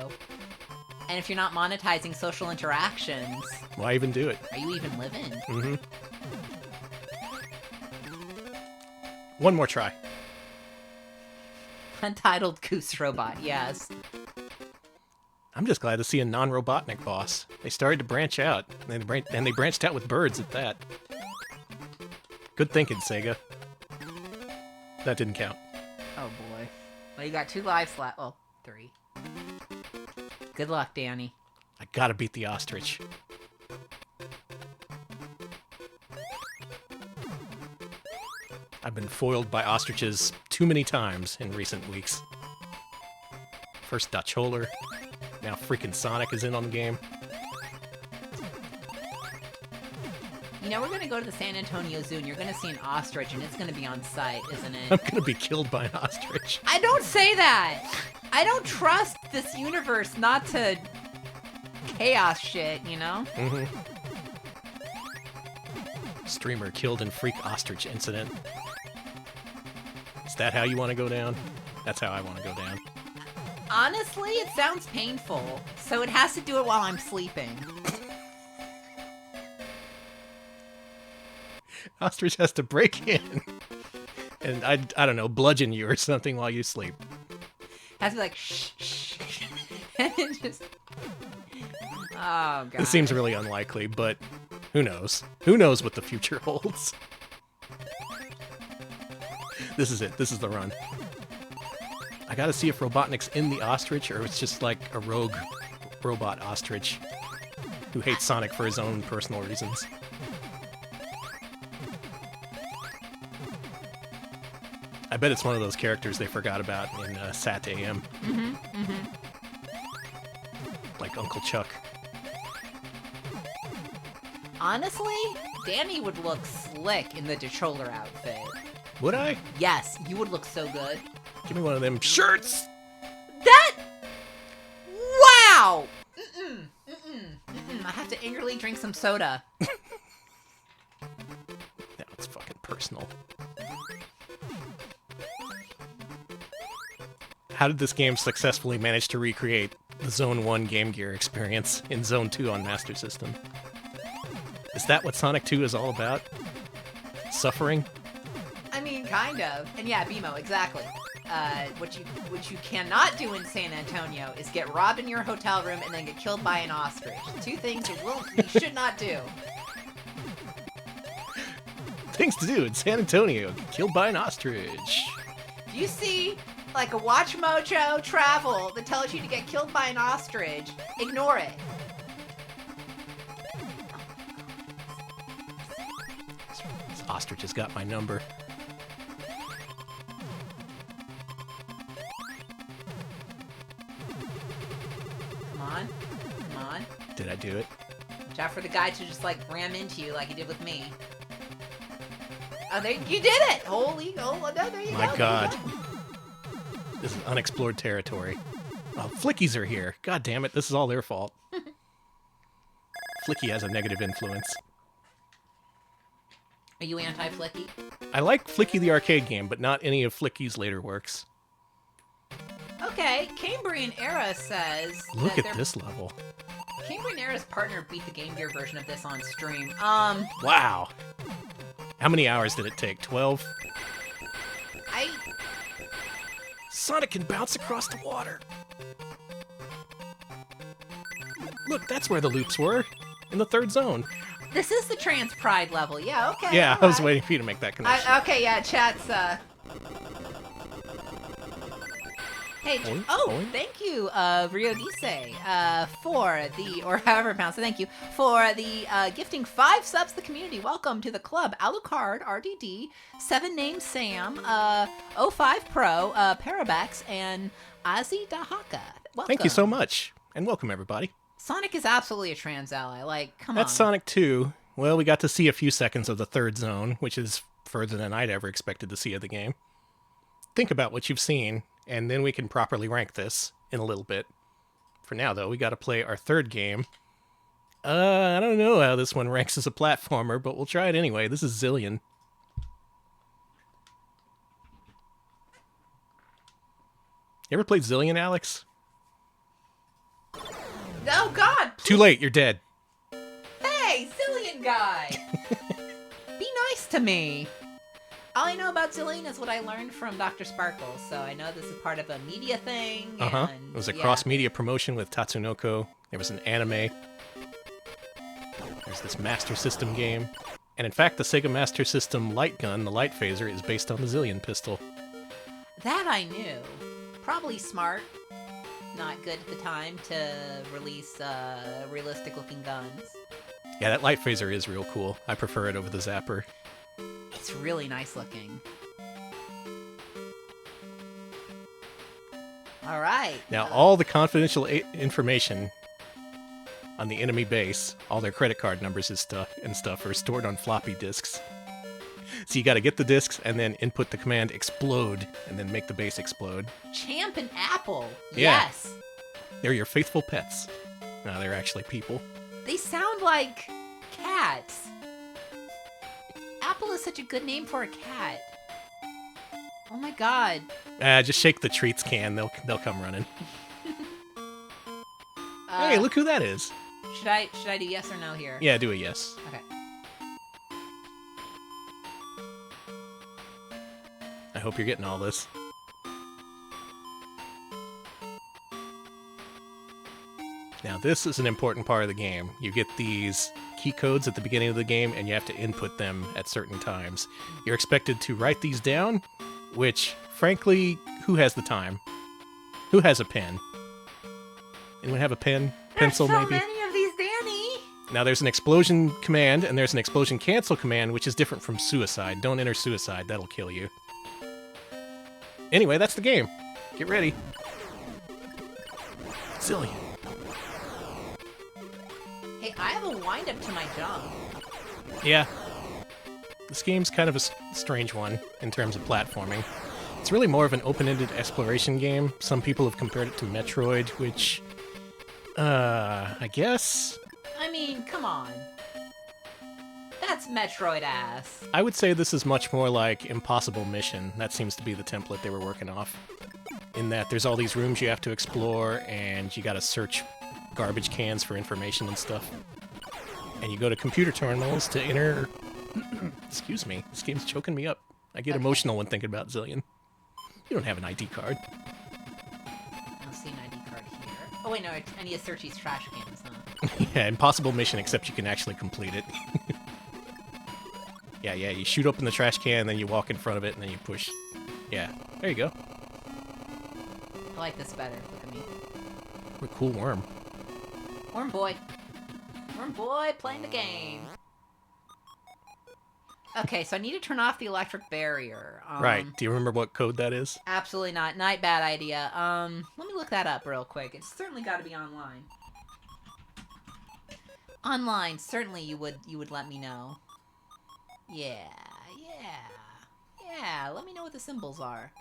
[SPEAKER 2] And if you're not monetizing social interactions...
[SPEAKER 1] Why even do it?
[SPEAKER 2] Are you even living?
[SPEAKER 1] Mm-hmm. One more try.
[SPEAKER 2] Untitled Goose Robot, yes.
[SPEAKER 1] I'm just glad to see a non-Robotnik boss. They started to branch out, and they branched out with birds at that. Good thinking, Sega. That didn't count.
[SPEAKER 2] Oh boy. Well, you got 2 lives left. Well, 3. Good luck, Danny.
[SPEAKER 1] I gotta beat the ostrich. I've been foiled by ostriches too many times in recent weeks. First Dutch Holer, now freaking Sonic is in on the game.
[SPEAKER 2] You know, we're gonna go to the San Antonio Zoo and you're gonna see an ostrich and it's gonna be on site, isn't it?
[SPEAKER 1] I'm gonna be killed by an ostrich.
[SPEAKER 2] I don't say that! I don't trust this universe not to chaos shit, you know?
[SPEAKER 1] Mm-hmm. Streamer killed in freak ostrich incident. Is that how you want to go down? That's how I want to go down.
[SPEAKER 2] Honestly, it sounds painful, so it has to do it while I'm sleeping.
[SPEAKER 1] Ostrich has to break in and I don't know, bludgeon you or something while you sleep.
[SPEAKER 2] Has to be like, shh, shh. And it just... Oh, God.
[SPEAKER 1] It seems really unlikely, but who knows? Who knows what the future holds? This is it. This is the run. I gotta see if Robotnik's in the ostrich or it's just like a rogue robot ostrich who hates Sonic for his own personal reasons. I bet it's one of those characters they forgot about in Sat AM.
[SPEAKER 2] Mm-hmm, mm-hmm.
[SPEAKER 1] Like Uncle Chuck.
[SPEAKER 2] Honestly, Danny would look slick in the Detroller outfit.
[SPEAKER 1] Would I?
[SPEAKER 2] Yes, you would look so good.
[SPEAKER 1] Give me one of them shirts!
[SPEAKER 2] That... Wow! Mm-mm, mm-mm, mm-mm. I have to angrily drink some soda.
[SPEAKER 1] Now it's fucking personal. How did this game successfully manage to recreate the Zone 1 Game Gear experience in Zone 2 on Master System? Is that what Sonic 2 is all about? Suffering?
[SPEAKER 2] I mean, kind of. And yeah, BMO, exactly. What you cannot do in San Antonio is get robbed in your hotel room and then get killed by an ostrich. 2 things you should not do.
[SPEAKER 1] Things to do in San Antonio. Get killed by an ostrich.
[SPEAKER 2] If you see like a Watch Mojo travel that tells you to get killed by an ostrich, ignore it.
[SPEAKER 1] This ostrich has got my number.
[SPEAKER 2] Come on. Come on.
[SPEAKER 1] Did I do it?
[SPEAKER 2] Watch out for the guy to just like ram into you like he did with me. Oh, there you did it! Holy, oh no, there you go.
[SPEAKER 1] My God. This is unexplored territory. Oh, Flickies are here. God damn it, this is all their fault. Flicky has a negative influence.
[SPEAKER 2] Are you anti-Flicky?
[SPEAKER 1] I like Flicky the arcade game, but not any of Flicky's later works.
[SPEAKER 2] Okay, Cambrian Era says...
[SPEAKER 1] Look at this level.
[SPEAKER 2] Cambrian Era's partner beat the Game Gear version of this on stream.
[SPEAKER 1] Wow. How many hours did it take? 12? Sonic can bounce across the water. Look, that's where the loops were. In the 3rd zone.
[SPEAKER 2] This is the Trans Pride level. Yeah, okay.
[SPEAKER 1] Yeah, I was waiting for you to make that connection.
[SPEAKER 2] Okay, yeah, chat's, Hey,
[SPEAKER 1] Oink,
[SPEAKER 2] oh,
[SPEAKER 1] oink.
[SPEAKER 2] thank you, Rio Dice, for the, or however pounds, so thank you, for the, gifting 5 subs to the community. Welcome to the club. Alucard, RDD, 7 Name Sam, 05 Pro, Parabax, and Azi Dahaka. Welcome.
[SPEAKER 1] Thank you so much. And welcome, everybody.
[SPEAKER 2] Sonic is absolutely a trans ally. Like, come
[SPEAKER 1] That's
[SPEAKER 2] on.
[SPEAKER 1] Sonic 2. Well, we got to see a few seconds of the third zone, which is further than I'd ever expected to see of the game. Think about what you've seen, and then we can properly rank this in a little bit. For now, though, we got to play our third game. I don't know how this one ranks as a platformer, but we'll try it anyway. This is Zillion. You ever played Zillion, Alex?
[SPEAKER 2] Oh, God!
[SPEAKER 1] Too late, you're dead.
[SPEAKER 2] Hey, Zillion guy! Be nice to me. All I know about Zillion is what I learned from Dr. Sparkles, so I know this is part of a media thing.
[SPEAKER 1] It was a cross-media promotion with Tatsunoko. There was an anime. There's this Master System game. And in fact, the Sega Master System light gun, the light phaser, is based on the Zillion pistol.
[SPEAKER 2] That I knew. Probably smart. Not good at the time to release realistic-looking guns.
[SPEAKER 1] Yeah, that light phaser is real cool. I prefer it over the zapper.
[SPEAKER 2] It's really nice looking. All right.
[SPEAKER 1] Now, all the confidential information on the enemy base, all their credit card numbers and stuff are stored on floppy disks. So you got to get the disks and then input the command explode and then make the base explode.
[SPEAKER 2] Champ and Apple.
[SPEAKER 1] Yeah.
[SPEAKER 2] Yes.
[SPEAKER 1] They're your faithful pets. No, they're actually people.
[SPEAKER 2] They sound like cats. Apple is such a good name for a cat. Oh my god.
[SPEAKER 1] Just shake the treats can. They'll come running. Hey, look who that is.
[SPEAKER 2] Should I do yes or no here?
[SPEAKER 1] Yeah, do a yes.
[SPEAKER 2] Okay.
[SPEAKER 1] I hope you're getting all this. Now, this is an important part of the game. You get these key codes at the beginning of the game, and you have to input them at certain times. You're expected to write these down, which, frankly, who has the time? Who has a pen? Anyone have a pen? Pencil,
[SPEAKER 2] There's so
[SPEAKER 1] maybe?
[SPEAKER 2] many of these, Danny!
[SPEAKER 1] Now, there's an explosion command, and there's an explosion cancel command, which is different from suicide. Don't enter suicide. That'll kill you. Anyway, that's the game. Get ready. Zillion.
[SPEAKER 2] Hey, I have a wind-up to my jump.
[SPEAKER 1] Yeah. This game's kind of a strange one in terms of platforming. It's really more of an open-ended exploration game. Some people have compared it to Metroid, which... I guess...
[SPEAKER 2] I mean, come on. That's Metroid ass.
[SPEAKER 1] I would say this is much more like Impossible Mission. That seems to be the template they were working off. In that there's all these rooms you have to explore, and you gotta search garbage cans for information and stuff. And you go to computer terminals to enter... Excuse me, this game's choking me up. I get emotional when thinking about Zillion. You don't have an ID card.
[SPEAKER 2] I don't see an ID card here. Oh wait, no, I need to search these trash cans, huh?
[SPEAKER 1] Yeah, Impossible Mission, except you can actually complete it. Yeah, you shoot open the trash can, then you walk in front of it, and then you push. Yeah, there you go.
[SPEAKER 2] I like this better. Look at me.
[SPEAKER 1] What a cool worm.
[SPEAKER 2] Worm boy. Worm boy playing the game. Okay, so I need to turn off the electric barrier.
[SPEAKER 1] Right. Do you remember what code that is?
[SPEAKER 2] Absolutely not. Not bad idea. Let me look that up real quick. It's certainly got to be online. Online, certainly you would let me know. Yeah. Let me know what the symbols are.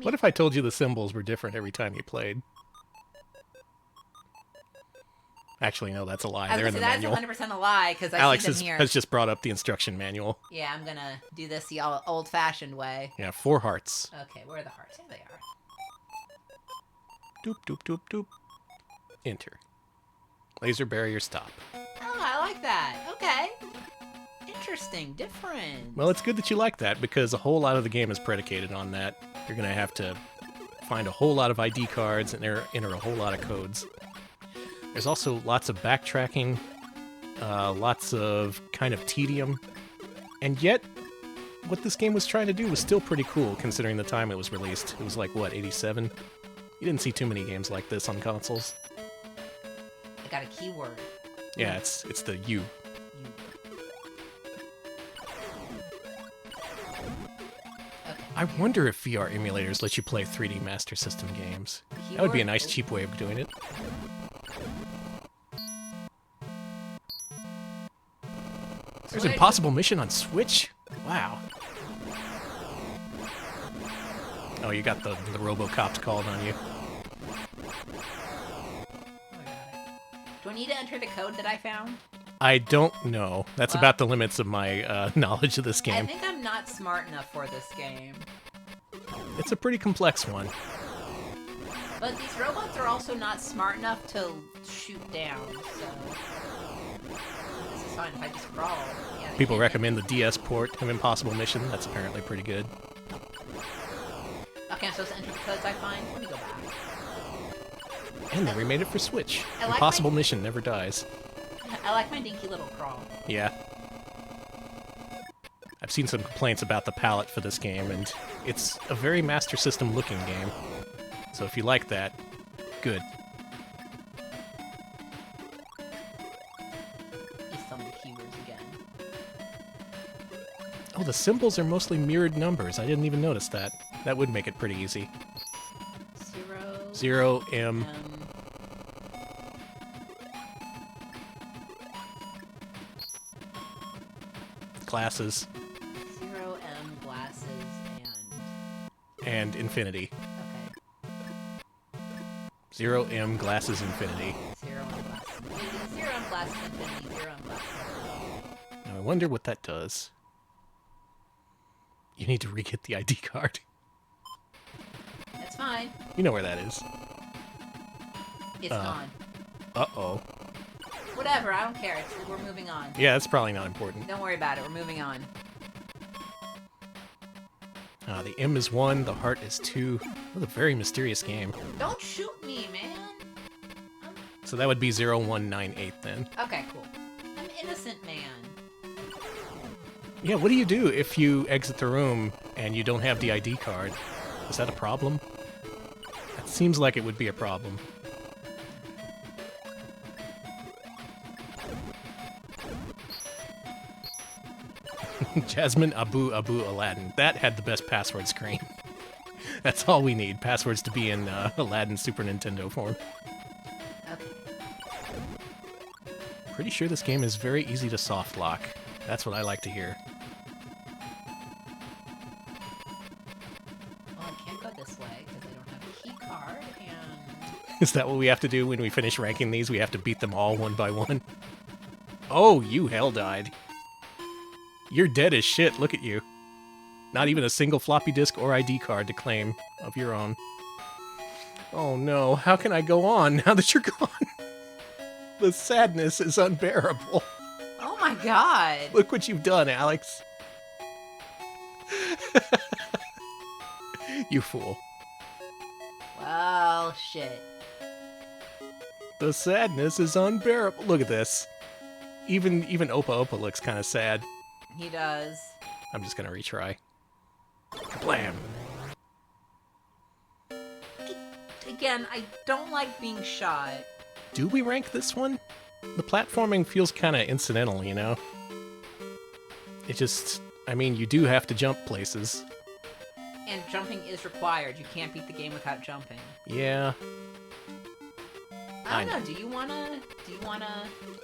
[SPEAKER 1] What if I told you the symbols were different every time you played? Actually, no, that's a lie. They're in the manual.
[SPEAKER 2] That's 100% a lie, because I
[SPEAKER 1] Alex
[SPEAKER 2] see them here.
[SPEAKER 1] has just brought up the instruction manual.
[SPEAKER 2] Yeah, I'm gonna do this the old-fashioned way.
[SPEAKER 1] Yeah, 4 hearts.
[SPEAKER 2] Okay, where are the hearts? Here they are.
[SPEAKER 1] Doop, doop, doop, doop. Enter. Laser barrier stop.
[SPEAKER 2] Oh, I like that. Okay. Interesting. Different.
[SPEAKER 1] Well, it's good that you like that, because a whole lot of the game is predicated on that. You're going to have to find a whole lot of ID cards and enter a whole lot of codes. There's also lots of backtracking, lots of kind of tedium, and yet what this game was trying to do was still pretty cool considering the time it was released. It was like, what, 87? You didn't see too many games like this on consoles.
[SPEAKER 2] I got a keyword.
[SPEAKER 1] Yeah, it's the U.
[SPEAKER 2] Okay.
[SPEAKER 1] I wonder if VR emulators let you play 3D Master System games. That would be a nice cheap way of doing it. There's an impossible mission on Switch? Wow. Oh, you got the RoboCops called on you.
[SPEAKER 2] Do I need to enter the code that I found?
[SPEAKER 1] I don't know. That's about the limits of my knowledge of this game.
[SPEAKER 2] I think I'm not smart enough for this game.
[SPEAKER 1] It's a pretty complex one.
[SPEAKER 2] But these robots are also not smart enough to shoot down, so... This is fine if I just crawl. Yeah,
[SPEAKER 1] People recommend the DS port of Impossible Mission. That's apparently pretty good.
[SPEAKER 2] Okay, I'm supposed to enter the codes I find? Let me go back.
[SPEAKER 1] And they remade it for Switch.
[SPEAKER 2] Like
[SPEAKER 1] Impossible Mission never dies.
[SPEAKER 2] I like my dinky little crawl.
[SPEAKER 1] Yeah. I've seen some complaints about the palette for this game, and it's a very Master System looking game. So if you like that, good.
[SPEAKER 2] Use some of the keywords again.
[SPEAKER 1] Oh, the symbols are mostly mirrored numbers. I didn't even notice that. That would make it pretty easy. 0, M. Glasses.
[SPEAKER 2] 0, M, glasses,
[SPEAKER 1] and infinity.
[SPEAKER 2] Okay.
[SPEAKER 1] 0, M, glasses, infinity.
[SPEAKER 2] 0, M, glasses, infinity. 0, M, glasses, infinity. 0, M, glasses, infinity.
[SPEAKER 1] Now I wonder what that does. You need to re-get the ID card.
[SPEAKER 2] That's fine.
[SPEAKER 1] You know where that is.
[SPEAKER 2] It's gone.
[SPEAKER 1] Uh-oh.
[SPEAKER 2] Whatever, I don't care. We're moving on.
[SPEAKER 1] Yeah, that's probably not important.
[SPEAKER 2] Don't worry about it. We're moving on.
[SPEAKER 1] The M is 1, the heart is 2. What a very mysterious game.
[SPEAKER 2] Don't shoot me, man.
[SPEAKER 1] So that would be 0198 then.
[SPEAKER 2] Okay, cool. I'm an innocent man.
[SPEAKER 1] Yeah, what do you do if you exit the room and you don't have the ID card? Is that a problem? That seems like it would be a problem. Jasmine Abu Aladdin. That had the best password screen. That's all we need. Passwords to be in Aladdin Super Nintendo form.
[SPEAKER 2] Okay.
[SPEAKER 1] Pretty sure this game is very easy to soft lock. That's what I like to hear.
[SPEAKER 2] Well, I can't go this way because I don't have a key card, and...
[SPEAKER 1] Is that what we have to do when we finish ranking these? We have to beat them all one by one? Oh, you hell died. You're dead as shit, look at you. Not even a single floppy disk or ID card to claim of your own. Oh no, how can I go on now that you're gone? The sadness is unbearable.
[SPEAKER 2] Oh my god!
[SPEAKER 1] Look what you've done, Alex. You fool.
[SPEAKER 2] Well, shit.
[SPEAKER 1] The sadness is unbearable. Look at this. Even Opa Opa looks kind of sad.
[SPEAKER 2] He does.
[SPEAKER 1] I'm just gonna retry. Blam!
[SPEAKER 2] Again, I don't like being shot.
[SPEAKER 1] Do we rank this one? The platforming feels kind of incidental, you know? It just... I mean, you do have to jump places.
[SPEAKER 2] And jumping is required. You can't beat the game without jumping.
[SPEAKER 1] Yeah.
[SPEAKER 2] I don't know. Do you wanna...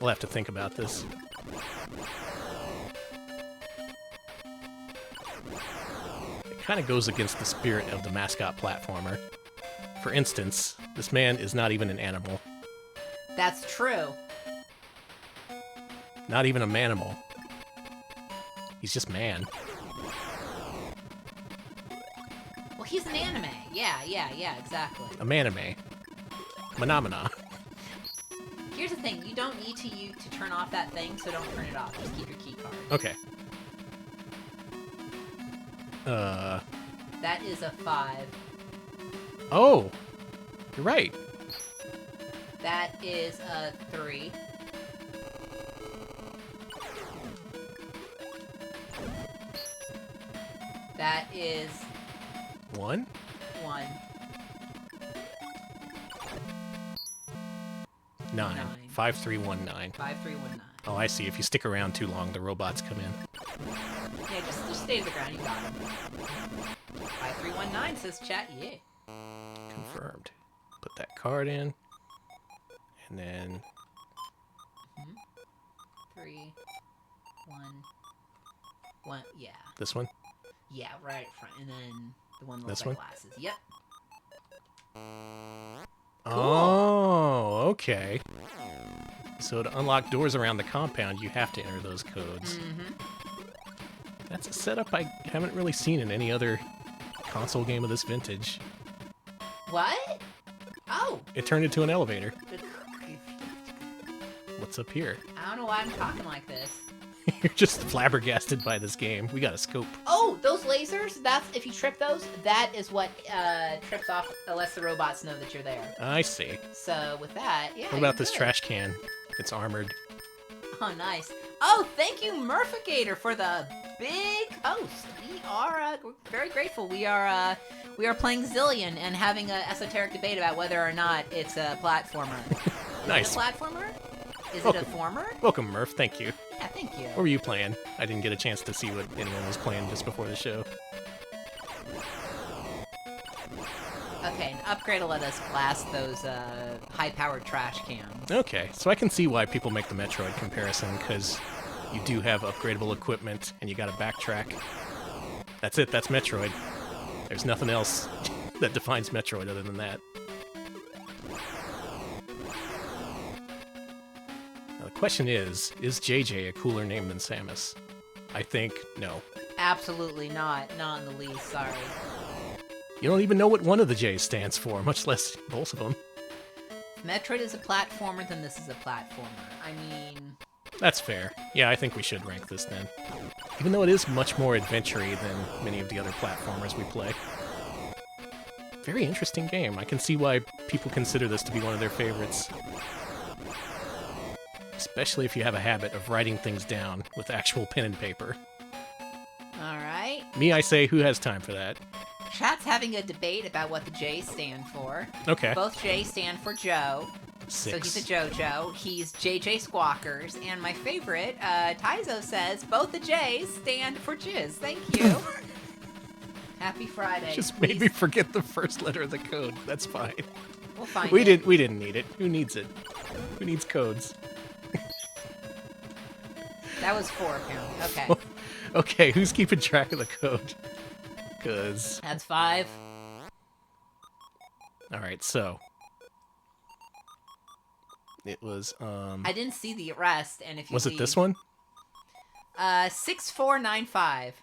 [SPEAKER 1] We'll have to think about this. It kind of goes against the spirit of the Mascot platformer. For instance, this man is not even an animal.
[SPEAKER 2] That's true.
[SPEAKER 1] Not even a manimal. He's just man.
[SPEAKER 2] Well, he's an anime. Yeah, exactly.
[SPEAKER 1] A manime. Phenomena.
[SPEAKER 2] Here's the thing. You don't need to turn off that thing, so don't turn it off. Just keep your key card.
[SPEAKER 1] Okay.
[SPEAKER 2] That is a 5.
[SPEAKER 1] Oh! You're right.
[SPEAKER 2] That is a 3. That is...
[SPEAKER 1] 1?
[SPEAKER 2] 1.
[SPEAKER 1] 9. 5319.
[SPEAKER 2] 5319.
[SPEAKER 1] Oh, I see. If you stick around too long, the robots come in.
[SPEAKER 2] Yeah, just stay to the ground. You got him. 5319 says chat. Yeah.
[SPEAKER 1] Confirmed. Put that card in. And then...
[SPEAKER 2] 3. One, yeah.
[SPEAKER 1] This one?
[SPEAKER 2] Yeah, right up front. And then the one with
[SPEAKER 1] This
[SPEAKER 2] the
[SPEAKER 1] one?
[SPEAKER 2] glasses. Yep. Cool.
[SPEAKER 1] Oh, okay. So to unlock doors around the compound, you have to enter those codes.
[SPEAKER 2] Mm-hmm.
[SPEAKER 1] That's a setup I haven't really seen in any other console game of this vintage.
[SPEAKER 2] What? Oh.
[SPEAKER 1] It turned into an elevator. What's up here?
[SPEAKER 2] I don't know why I'm talking like this.
[SPEAKER 1] You're just flabbergasted by this game. We got a scope.
[SPEAKER 2] Oh, those lasers, that's, if you trip those, that is what trips off, lets the robots know that you're there.
[SPEAKER 1] I see.
[SPEAKER 2] So with that, yeah.
[SPEAKER 1] What about this
[SPEAKER 2] good.
[SPEAKER 1] trash can? It's armored.
[SPEAKER 2] Oh, nice. Oh, thank you, Murphicator, for the big host. We are we're very grateful. We are playing Zillion and having an esoteric debate about whether or not it's a platformer.
[SPEAKER 1] Nice.
[SPEAKER 2] Is it a platformer? Is
[SPEAKER 1] Welcome.
[SPEAKER 2] it a former?
[SPEAKER 1] Welcome, Murph. Thank you.
[SPEAKER 2] Yeah, thank you.
[SPEAKER 1] What were you playing? I didn't get a chance to see what anyone was playing just before the show.
[SPEAKER 2] Okay, an upgrade will let us blast those high-powered trash cans.
[SPEAKER 1] Okay, so I can see why people make the Metroid comparison, because you do have upgradable equipment, and you gotta backtrack. That's it, that's Metroid. There's nothing else that defines Metroid other than that. Now the question is JJ a cooler name than Samus? I think no.
[SPEAKER 2] Absolutely not. Not in the least, sorry.
[SPEAKER 1] You don't even know what one of the J's stands for, much less both of them.
[SPEAKER 2] If Metroid is a platformer, then this is a platformer. I mean...
[SPEAKER 1] That's fair. Yeah, I think we should rank this then. Even though it is much more adventure-y than many of the other platformers we play. Very interesting game. I can see why people consider this to be one of their favorites. Especially if you have a habit of writing things down with actual pen and paper.
[SPEAKER 2] Alright.
[SPEAKER 1] Me, I say, who has time for that?
[SPEAKER 2] Chat's having a debate about what the J's stand for.
[SPEAKER 1] Okay.
[SPEAKER 2] Both J's stand for Joe.
[SPEAKER 1] 6.
[SPEAKER 2] So he's a JoJo. He's JJ Squawkers. And my favorite, Taizo says, both the J's stand for Jizz. Thank you. Happy Friday.
[SPEAKER 1] Just made me forget the first letter of the code. That's fine.
[SPEAKER 2] We'll find
[SPEAKER 1] We
[SPEAKER 2] it.
[SPEAKER 1] We didn't need it. Who needs it? Who needs codes?
[SPEAKER 2] That was 4, apparently. Okay.
[SPEAKER 1] Okay, who's keeping track of the code? Because...
[SPEAKER 2] That's 5.
[SPEAKER 1] Alright, so... It was,
[SPEAKER 2] I didn't see the rest, and if you
[SPEAKER 1] Was it this one?
[SPEAKER 2] 6495.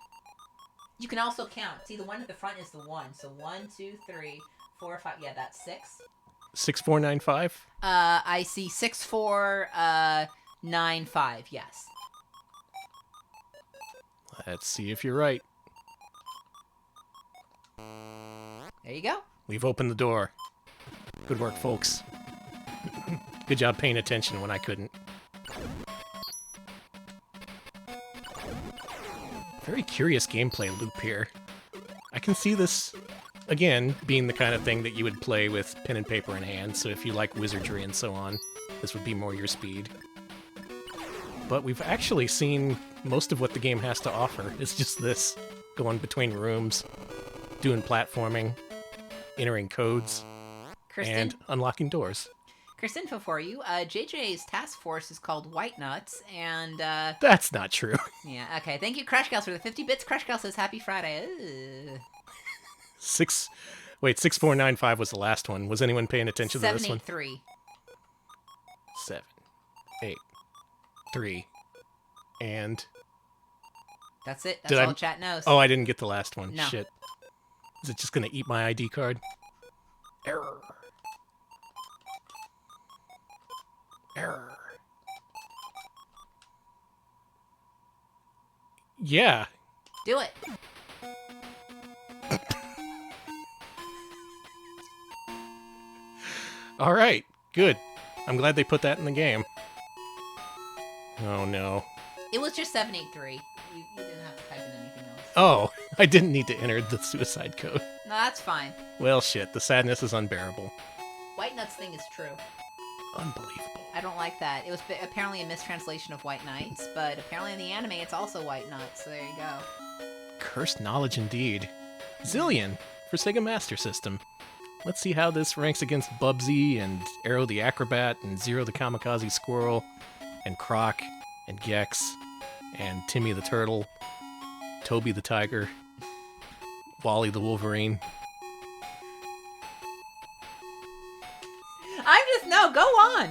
[SPEAKER 2] You can also count. See, the one at the front is the 1. So 1, 2, 3, 4, 5. Yeah, that's 6.
[SPEAKER 1] 6495?
[SPEAKER 2] I see 6495. Yes.
[SPEAKER 1] Let's see if you're right.
[SPEAKER 2] There you go.
[SPEAKER 1] We've opened the door. Good work, folks. Good job paying attention when I couldn't. Very curious gameplay loop here. I can see this, again, being the kind of thing that you would play with pen and paper in hand, so if you like wizardry and so on, this would be more your speed. But we've actually seen most of what the game has to offer. It's just this, going between rooms, doing platforming, entering codes, and unlocking doors.
[SPEAKER 2] Chris, info for you. JJ's task force is called White Nuts, and
[SPEAKER 1] That's not true.
[SPEAKER 2] yeah, okay. Thank you, Crash Gals, for the 50 bits. Crash Gal says Happy Friday. Ugh.
[SPEAKER 1] 6495 was the last one. Was anyone paying attention to this one?
[SPEAKER 2] 783.
[SPEAKER 1] 7, 8, 3, and...
[SPEAKER 2] That's it. That's all
[SPEAKER 1] I...
[SPEAKER 2] chat knows.
[SPEAKER 1] Oh, I didn't get the last one.
[SPEAKER 2] No.
[SPEAKER 1] Shit. Is it just gonna eat my ID card? Error. Error. Yeah.
[SPEAKER 2] Do it.
[SPEAKER 1] All right. Good. I'm glad they put that in the game. Oh, no.
[SPEAKER 2] It was just 783. You didn't have to type in anything else.
[SPEAKER 1] Oh, I didn't need to enter the suicide code.
[SPEAKER 2] No, that's fine.
[SPEAKER 1] Well, shit. The sadness is unbearable.
[SPEAKER 2] White Nuts thing is true.
[SPEAKER 1] Unbelievable.
[SPEAKER 2] I don't like that. It was apparently a mistranslation of White Knights, but apparently in the anime it's also White Nuts, so there you go.
[SPEAKER 1] Cursed knowledge indeed. Zillion for Sega Master System. Let's see how this ranks against Bubsy and Arrow the Acrobat and Zero the Kamikaze Squirrel and Croc and Gex and Timmy the Turtle, Toby the Tiger, Wally the Wolverine.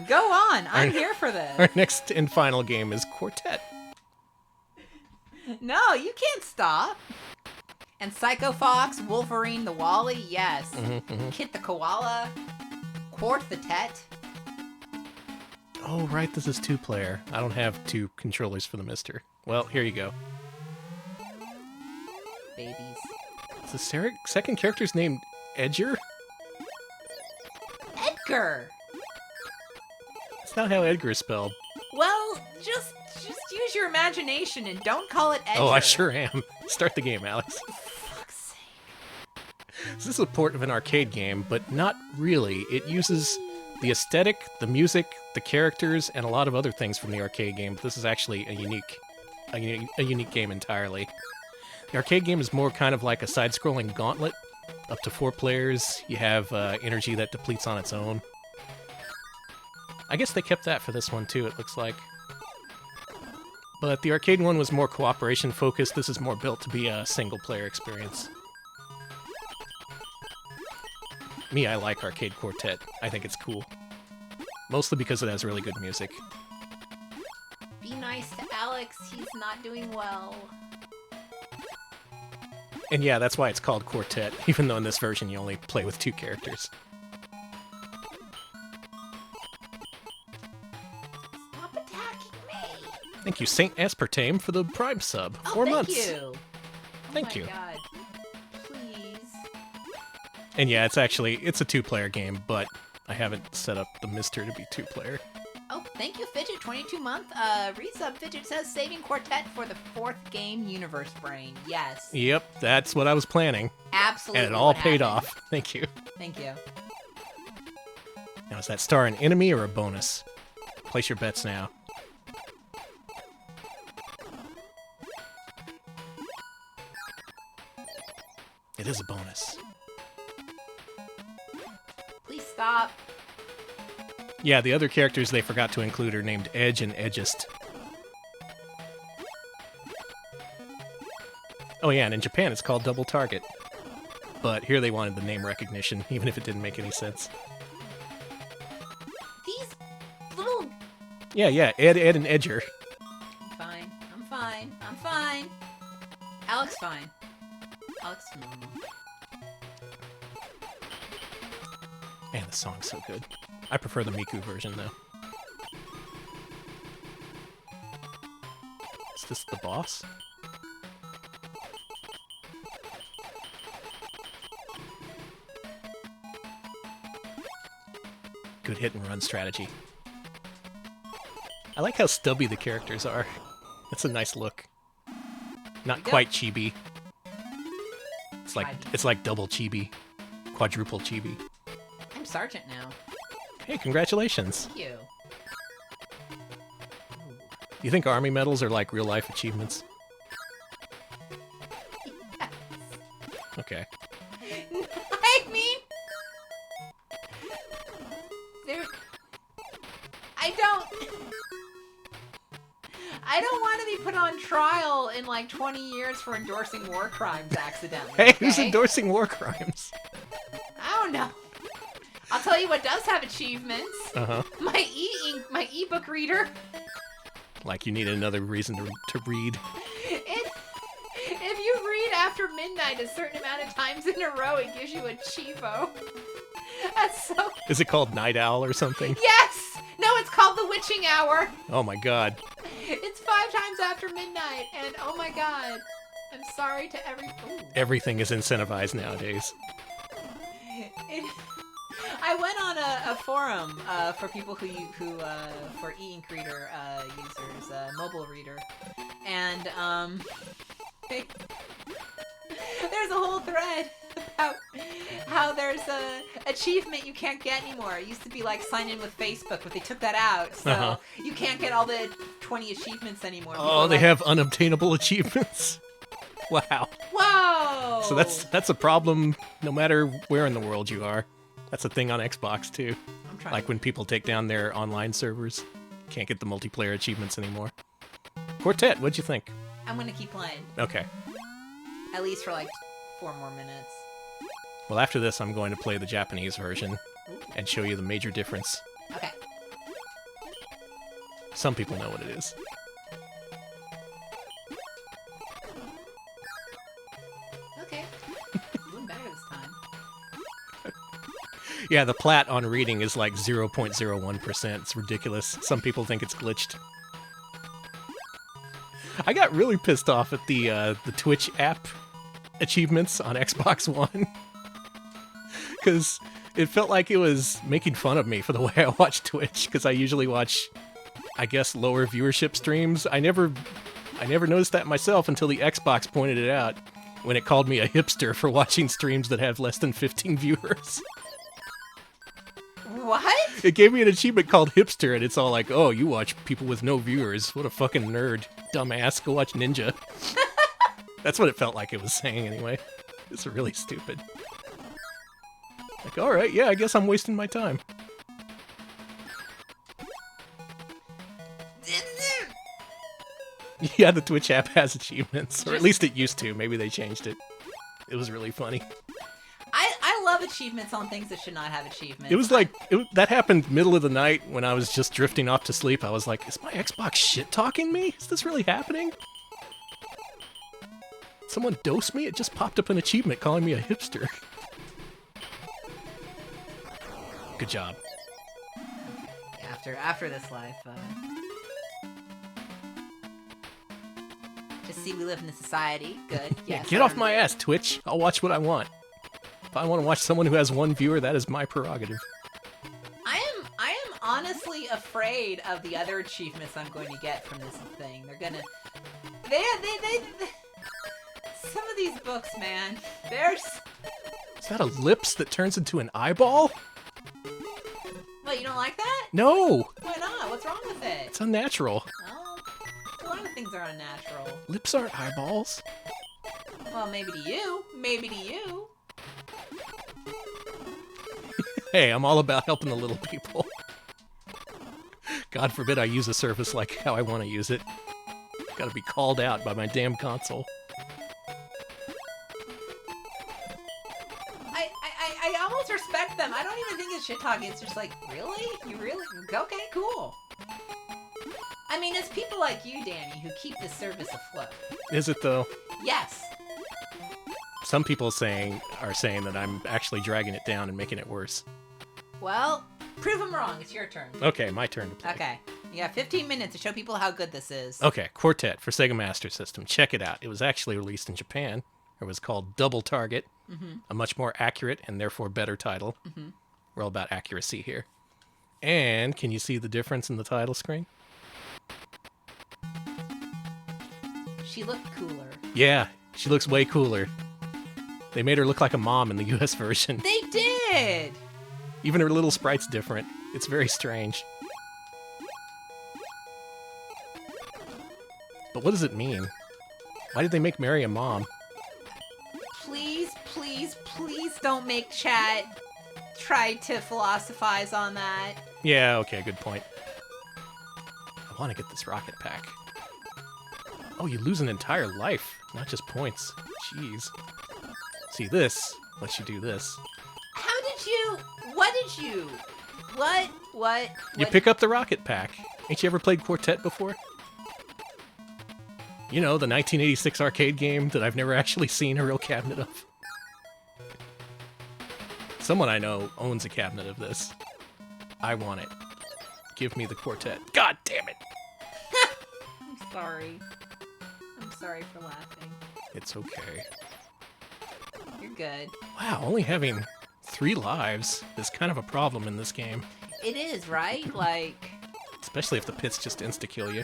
[SPEAKER 2] Go on. I'm here for this.
[SPEAKER 1] Our next and final game is Quartet.
[SPEAKER 2] No, you can't stop. And Psycho Fox, Wolverine, the Wally, yes. Kit the Koala, Quartet.
[SPEAKER 1] Oh, right, this is 2-player. I don't have 2 controllers for the Mister. Well, here you go.
[SPEAKER 2] Babies.
[SPEAKER 1] Is the second character's named Edger?
[SPEAKER 2] Edgar.
[SPEAKER 1] That's not how Edgar is spelled.
[SPEAKER 2] Well, just use your imagination and don't call it Edgar.
[SPEAKER 1] Oh, I sure am. Start the game, Alex.
[SPEAKER 2] For fuck's sake.
[SPEAKER 1] This is a port of an arcade game, but not really. It uses the aesthetic, the music, the characters, and a lot of other things from the arcade game. But this is actually a unique game entirely. The arcade game is more kind of like a side-scrolling gauntlet. Up to 4 players. You have energy that depletes on its own. I guess they kept that for this one too, it looks like. But the arcade one was more cooperation focused. This is more built to be a single-player experience. Me, I like Arcade Quartet. I think it's cool. Mostly because it has really good music.
[SPEAKER 2] Be nice to Alex, he's not doing well.
[SPEAKER 1] And yeah, that's why it's called Quartet, even though in this version you only play with 2 characters.
[SPEAKER 2] Stop attacking me!
[SPEAKER 1] Thank you, Saint Aspartame, for the Prime sub. 4 months.
[SPEAKER 2] Thank you.
[SPEAKER 1] Thank you.
[SPEAKER 2] God. Please.
[SPEAKER 1] And yeah, it's a 2-player game, but I haven't set up the Mister to be 2-player.
[SPEAKER 2] Oh, thank you, Fidget. 22-month resub. Fidget says saving Quartet for the 4th game, Universe Brain. Yes.
[SPEAKER 1] Yep, that's what I was planning.
[SPEAKER 2] Absolutely.
[SPEAKER 1] And it all paid off. Thank you.
[SPEAKER 2] Thank you.
[SPEAKER 1] Now, is that star an enemy or a bonus? Place your bets now. It is a bonus.
[SPEAKER 2] Please stop.
[SPEAKER 1] Yeah, the other characters they forgot to include are named Edge and Edgist. Oh yeah, and in Japan it's called Double Target. But here they wanted the name recognition, even if it didn't make any sense.
[SPEAKER 2] These little...
[SPEAKER 1] Yeah, Ed, and Edger.
[SPEAKER 2] I'm fine. Alex, fine. Alex, normal.
[SPEAKER 1] Man, the song's so good. I prefer the Miku version, though. Is this the boss? Good hit and run strategy. I like how stubby the characters are. That's a nice look. Not quite chibi. It's like double chibi. Quadruple chibi.
[SPEAKER 2] I'm Sergeant now.
[SPEAKER 1] Hey, congratulations.
[SPEAKER 2] Thank you.
[SPEAKER 1] You think Army medals are like real-life achievements?
[SPEAKER 2] Yes.
[SPEAKER 1] Okay.
[SPEAKER 2] I mean... I don't want to be put on trial in like 20 years for endorsing war crimes accidentally.
[SPEAKER 1] Hey,
[SPEAKER 2] okay?
[SPEAKER 1] who's endorsing war crimes?
[SPEAKER 2] I don't know. I'll tell you what does have achievements.
[SPEAKER 1] Uh-huh.
[SPEAKER 2] My ebook reader.
[SPEAKER 1] Like you need another reason to read.
[SPEAKER 2] If you read after midnight a certain amount of times in a row, it gives you a Chivo. That's so...
[SPEAKER 1] Is it called Night Owl or something?
[SPEAKER 2] Yes! No, it's called the Witching Hour.
[SPEAKER 1] Oh my god.
[SPEAKER 2] It's 5 times after midnight, and oh my god. I'm sorry to
[SPEAKER 1] Everything is incentivized nowadays.
[SPEAKER 2] I went on a forum for people who for e-ink reader users, mobile reader, and there's a whole thread about how there's a achievement you can't get anymore. It used to be like sign in with Facebook, but they took that out, so you can't get all the 20 achievements anymore.
[SPEAKER 1] Oh, they have unobtainable achievements. Wow.
[SPEAKER 2] Whoa.
[SPEAKER 1] So that's a problem no matter where in the world you are. That's a thing on Xbox too.
[SPEAKER 2] I'm trying.
[SPEAKER 1] Like when people take down their online servers, can't get the multiplayer achievements anymore. Quartet, what'd you think?
[SPEAKER 2] I'm gonna keep playing.
[SPEAKER 1] Okay.
[SPEAKER 2] At least for like 4 more minutes.
[SPEAKER 1] Well, after this, I'm going to play the Japanese version
[SPEAKER 2] Ooh.
[SPEAKER 1] and show you the major difference.
[SPEAKER 2] Okay.
[SPEAKER 1] Some people know what it is.
[SPEAKER 2] Okay. Doing better this time.
[SPEAKER 1] Yeah, the plat on reading is like 0.01%. It's ridiculous. Some people think it's glitched. I got really pissed off at the Twitch app achievements on Xbox One. Because it felt like it was making fun of me for the way I watch Twitch. Because I usually watch, I guess, lower viewership streams. I never noticed that myself until the Xbox pointed it out when it called me a hipster for watching streams that have less than 15 viewers.
[SPEAKER 2] What?
[SPEAKER 1] It gave me an achievement called hipster, and it's all like, oh, you watch people with no viewers. What a fucking nerd. Dumbass. Go watch Ninja. That's what it felt like it was saying anyway. It's really stupid. Like, alright, yeah, I guess I'm wasting my time. Yeah, the Twitch app has achievements. Or at least it used to. Maybe they changed it. It was really funny.
[SPEAKER 2] I love achievements on things that should not have achievements.
[SPEAKER 1] It was like, that happened middle of the night when I was just drifting off to sleep. I was like, is my Xbox shit-talking me? Is this really happening? Someone dosed me? It just popped up an achievement calling me a hipster. Good job.
[SPEAKER 2] After this life, just see we live in a society. Good. Yes.
[SPEAKER 1] Get off my ass, Twitch. I'll watch what I want. If I want to watch someone who has one viewer, that is my prerogative.
[SPEAKER 2] I am honestly afraid of the other achievements I'm going to get from this thing. They're gonna, they some of these books, man. There's.
[SPEAKER 1] Is that a lips that turns into an eyeball?
[SPEAKER 2] What, you don't like that?
[SPEAKER 1] No.
[SPEAKER 2] Why not? What's wrong with it?
[SPEAKER 1] It's unnatural.
[SPEAKER 2] Oh, a lot of things are unnatural.
[SPEAKER 1] Lips aren't eyeballs.
[SPEAKER 2] Well, maybe to you. Maybe to you.
[SPEAKER 1] Hey, I'm all about helping the little people. God forbid I use a service like how I want to use it. Gotta be called out by my damn console.
[SPEAKER 2] I almost respect them. I don't even think it's shit talking. It's just like, really? You really? Okay, cool. I mean, it's people like you, Danny, who keep this service afloat.
[SPEAKER 1] Is it though?
[SPEAKER 2] Yes.
[SPEAKER 1] Some people are saying that I'm actually dragging it down and making it worse.
[SPEAKER 2] Well, prove them wrong. It's your turn.
[SPEAKER 1] Okay, my turn to play.
[SPEAKER 2] Okay. You got 15 minutes to show people how good this is.
[SPEAKER 1] Okay, Quartet for Sega Master System. Check it out. It was actually released in Japan. It was called Double Target, a much more accurate and therefore better title. We're all about accuracy here. And can you see the difference in the title screen?
[SPEAKER 2] She looked cooler.
[SPEAKER 1] Yeah, she looks way cooler. They made her look like a mom in the US version.
[SPEAKER 2] They did!
[SPEAKER 1] Even her little sprite's different. It's very strange. But what does it mean? Why did they make Mary a mom?
[SPEAKER 2] Please, please, please don't make chat try to philosophize on that.
[SPEAKER 1] Yeah, okay, good point. I want to get this rocket pack. Oh, you lose an entire life, not just points. Jeez. See, this lets you do this.
[SPEAKER 2] How did you... What did you... What?
[SPEAKER 1] You pick up the rocket pack. Ain't you ever played Quartet before? You know, the 1986 arcade game that I've never actually seen a real cabinet of. Someone I know owns a cabinet of this. I want it. Give me the Quartet. God damn it!
[SPEAKER 2] I'm sorry. I'm sorry for laughing.
[SPEAKER 1] It's okay.
[SPEAKER 2] You're good.
[SPEAKER 1] Wow, only having 3 lives is kind of a problem in this game.
[SPEAKER 2] It is, right? Like...
[SPEAKER 1] Especially if the pits just insta-kill you.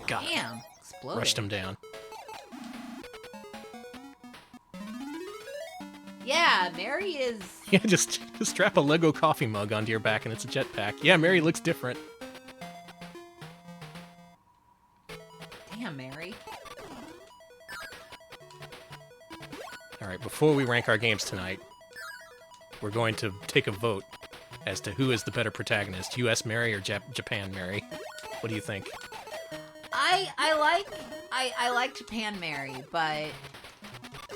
[SPEAKER 1] God.
[SPEAKER 2] Damn. Exploded.
[SPEAKER 1] Rushed him down.
[SPEAKER 2] Yeah, Mary is...
[SPEAKER 1] Yeah, just strap a Lego coffee mug onto your back and it's a jetpack. Yeah, Mary looks different.
[SPEAKER 2] Damn, Mary.
[SPEAKER 1] All right, before we rank our games tonight, we're going to take a vote as to who is the better protagonist, U.S. Mary or Japan Mary. What do you think?
[SPEAKER 2] I like Japan Mary, but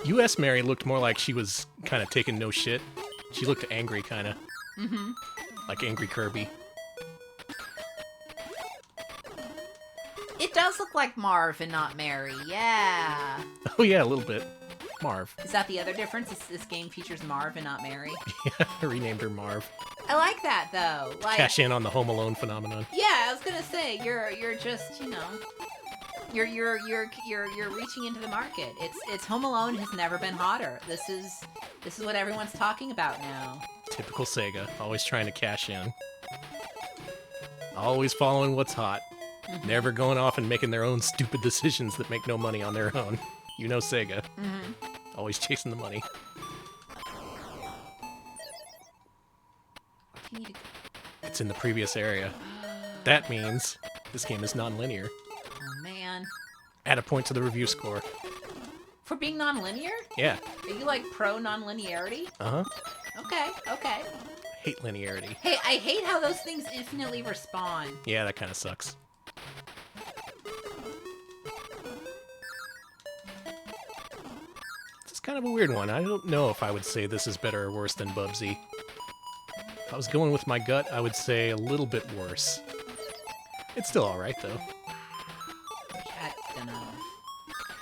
[SPEAKER 1] U.S. Mary looked more like she was kind of taking no shit. She looked angry, kind of.
[SPEAKER 2] mm-hmm.
[SPEAKER 1] Like Angry Kirby.
[SPEAKER 2] It does look like Marv and not Mary. Yeah.
[SPEAKER 1] Oh yeah, a little bit. Marv.
[SPEAKER 2] Is that the other difference? This game features Marv and not Mary.
[SPEAKER 1] Yeah, renamed her Marv.
[SPEAKER 2] I like that though. Like,
[SPEAKER 1] cash in on the Home Alone phenomenon.
[SPEAKER 2] Yeah, I was gonna say you're just you're reaching into the market. It's Home Alone has never been hotter. This is what everyone's talking about now.
[SPEAKER 1] Typical Sega, always trying to cash in. Always following what's hot. Mm-hmm. Never going off and making their own stupid decisions that make no money on their own. You know Sega.
[SPEAKER 2] Mm-hmm.
[SPEAKER 1] Always chasing the money. It's in the previous area. That means this game is non-linear.
[SPEAKER 2] Oh man.
[SPEAKER 1] Add a point to the review score.
[SPEAKER 2] For being non-linear?
[SPEAKER 1] Yeah.
[SPEAKER 2] Are you like pro non-linearity?
[SPEAKER 1] Uh-huh.
[SPEAKER 2] Okay.
[SPEAKER 1] Hate linearity.
[SPEAKER 2] Hey, I hate how those things infinitely respawn.
[SPEAKER 1] Yeah, that kind of sucks. This is kind of a weird one. I don't know if I would say this is better or worse than Bubsy. If I was going with my gut, I would say a little bit worse. It's still alright, though.
[SPEAKER 2] Chat's gonna...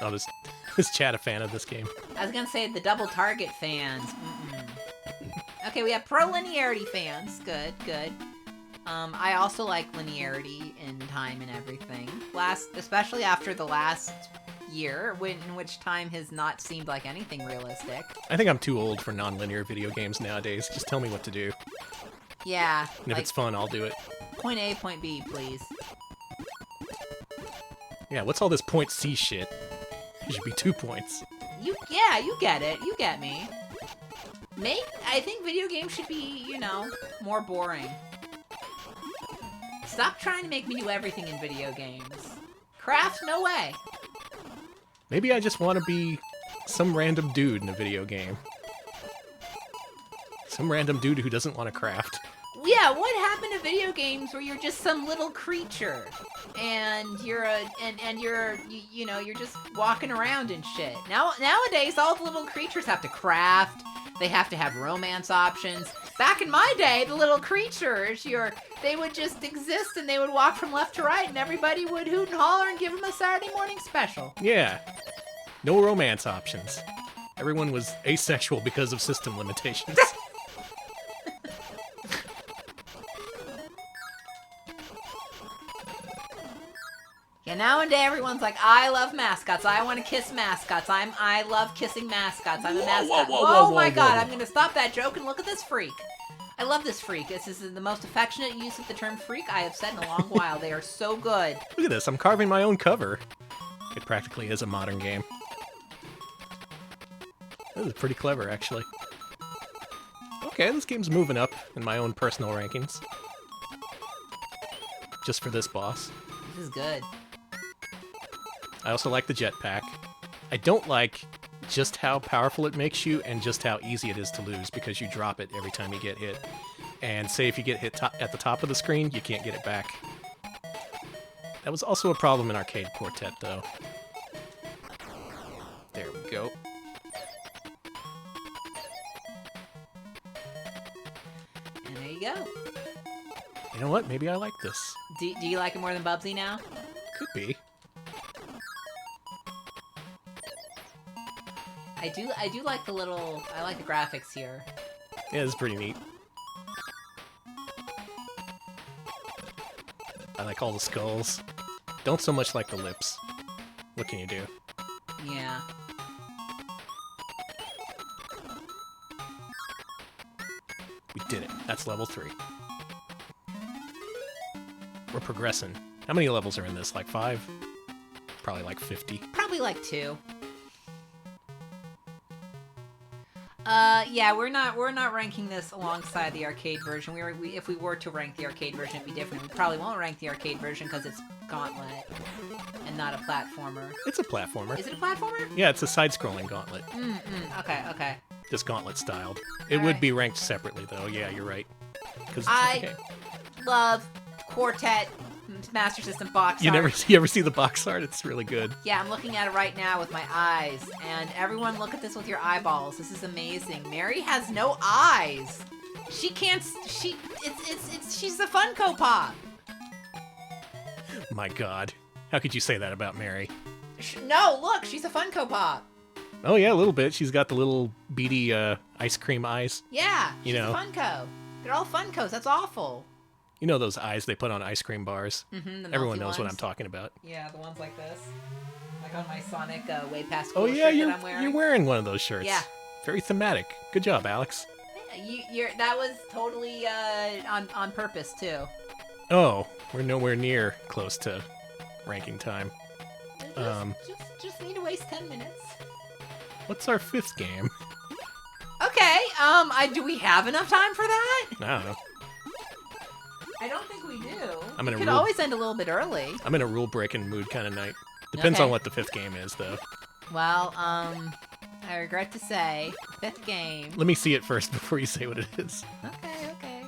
[SPEAKER 1] Oh, is Chat a fan of this game?
[SPEAKER 2] I was gonna say the double target fans. Mm-mm. Okay, we have pro-linearity fans. Good. I also like linearity in time and everything. Especially after the last year, in which time has not seemed like anything realistic.
[SPEAKER 1] I think I'm too old for non-linear video games nowadays. Just tell me what to do.
[SPEAKER 2] Yeah.
[SPEAKER 1] And if it's fun, I'll do it.
[SPEAKER 2] Point A, point B, please.
[SPEAKER 1] Yeah, what's all this point C shit? It should be 2 points.
[SPEAKER 2] You get it. You get me. I think video games should be, more boring. Stop trying to make me do everything in video games. Craft, no way.
[SPEAKER 1] Maybe I just want to be some random dude in a video game. Some random dude who doesn't want to craft.
[SPEAKER 2] Yeah, what happened to video games where you're just some little creature and you're just walking around and shit. Nowadays all the little creatures have to craft. They have to have romance options. Back in my day, the little creatures, they would just exist and they would walk from left to right and everybody would hoot and holler and give them a Saturday morning special.
[SPEAKER 1] Yeah. No romance options. Everyone was asexual because of system limitations.
[SPEAKER 2] Yeah, nowadays everyone's like, I love mascots. I want to kiss mascots. I love kissing mascots. I'm a mascot. Oh my god, I'm gonna stop that joke and look at this freak. I love this freak. This is the most affectionate use of the term freak I have said in a long while. They are so good.
[SPEAKER 1] Look at this, I'm carving my own cover. It practically is a modern game. This is pretty clever, actually. Okay, this game's moving up in my own personal rankings. Just for this boss.
[SPEAKER 2] This is good.
[SPEAKER 1] I also like the jetpack. I don't like just how powerful it makes you and just how easy it is to lose because you drop it every time you get hit. And say if you get hit at the top of the screen, you can't get it back. That was also a problem in Arcade Quartet, though. There we go.
[SPEAKER 2] And there you go.
[SPEAKER 1] You know what? Maybe I like this.
[SPEAKER 2] Do you like it more than Bubsy now?
[SPEAKER 1] Could be.
[SPEAKER 2] I do like I like the graphics here.
[SPEAKER 1] Yeah, this is pretty neat. I like all the skulls. Don't so much like the lips. What can you do?
[SPEAKER 2] Yeah.
[SPEAKER 1] We did it. That's level 3. We're progressing. How many levels are in this? Like 5? Probably like 50.
[SPEAKER 2] Probably like 2. Yeah, we're not ranking this alongside the arcade version. If we were to rank the arcade version, it'd be different. We probably won't rank the arcade version because it's Gauntlet and not a platformer.
[SPEAKER 1] It's a platformer.
[SPEAKER 2] Is it a platformer?
[SPEAKER 1] Yeah, it's a side-scrolling Gauntlet.
[SPEAKER 2] Okay.
[SPEAKER 1] Just Gauntlet styled. It would be ranked separately, though. Yeah, you're right.
[SPEAKER 2] I love Quartet Master System box art.
[SPEAKER 1] You ever see the box art? It's really good.
[SPEAKER 2] Yeah, I'm looking at it right now with my eyes. And everyone, look at this with your eyeballs. This is amazing. Mary has no eyes. She can't. She's a Funko Pop.
[SPEAKER 1] My God, how could you say that about Mary?
[SPEAKER 2] No, look, she's a Funko Pop.
[SPEAKER 1] Oh yeah, a little bit. She's got the little beady ice cream eyes.
[SPEAKER 2] Yeah, she's a Funko. They're all Funkos. That's awful.
[SPEAKER 1] You know those eyes they put on ice cream bars?
[SPEAKER 2] Mm-hmm,
[SPEAKER 1] Everyone knows what I'm talking about.
[SPEAKER 2] Yeah, the ones like this. Like on my Sonic Way Past
[SPEAKER 1] Cool
[SPEAKER 2] shirt
[SPEAKER 1] that
[SPEAKER 2] I'm wearing.
[SPEAKER 1] You're wearing one of those shirts.
[SPEAKER 2] Yeah.
[SPEAKER 1] Very thematic. Good job, Alex.
[SPEAKER 2] That was totally on purpose, too.
[SPEAKER 1] Oh, we're nowhere near close to ranking time.
[SPEAKER 2] Just need to waste 10 minutes.
[SPEAKER 1] What's our 5th game?
[SPEAKER 2] Okay, do we have enough time for that?
[SPEAKER 1] I don't know.
[SPEAKER 2] I don't think we do.
[SPEAKER 1] We
[SPEAKER 2] could always end a little bit early.
[SPEAKER 1] I'm in a rule-breaking mood kind of night. Depends on what the 5th game is, though.
[SPEAKER 2] Well, I regret to say, 5th game.
[SPEAKER 1] Let me see it first before you say what it is.
[SPEAKER 2] Okay.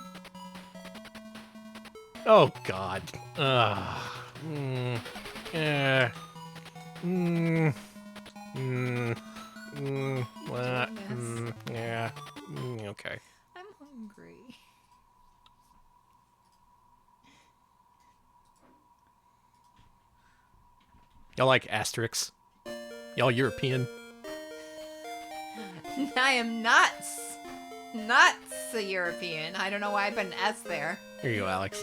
[SPEAKER 1] Oh, God. Yeah. Okay.
[SPEAKER 2] I'm hungry.
[SPEAKER 1] Y'all like Asterix? Y'all European?
[SPEAKER 2] I am not a European. I don't know why I put an S there.
[SPEAKER 1] Here you go, Alex.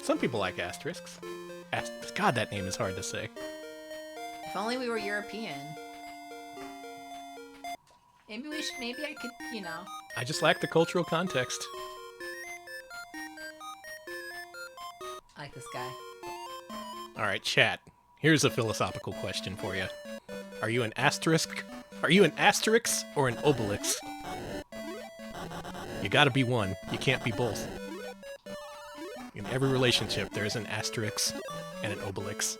[SPEAKER 1] Some people like Asterix. God, that name is hard to say.
[SPEAKER 2] If only we were European. Maybe I could,
[SPEAKER 1] I just lack the cultural context.
[SPEAKER 2] I like this guy.
[SPEAKER 1] All right, chat. Here's a philosophical question for you. Are you an asterisk? Are you an Asterix or an Obelix? You gotta be one. You can't be both. In every relationship, there's an Asterix and an Obelix.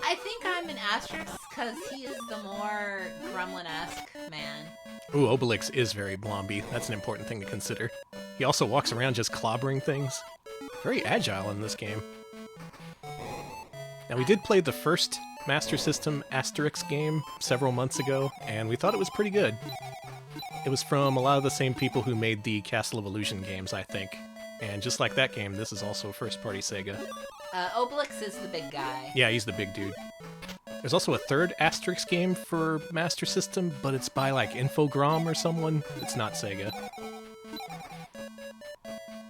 [SPEAKER 2] I think I'm an Asterix because he is the more Gremlin-esque man.
[SPEAKER 1] Ooh, Obelix is very blomby. That's an important thing to consider. He also walks around just clobbering things. Very agile in this game. Now, we did play the first Master System Asterix game several months ago, and we thought it was pretty good. It was from a lot of the same people who made the Castle of Illusion games, I think. And just like that game, this is also first-party Sega.
[SPEAKER 2] Obelix is the big guy.
[SPEAKER 1] Yeah, he's the big dude. There's also a third Asterix game for Master System, but it's by, like, Infogrames or someone. It's not Sega.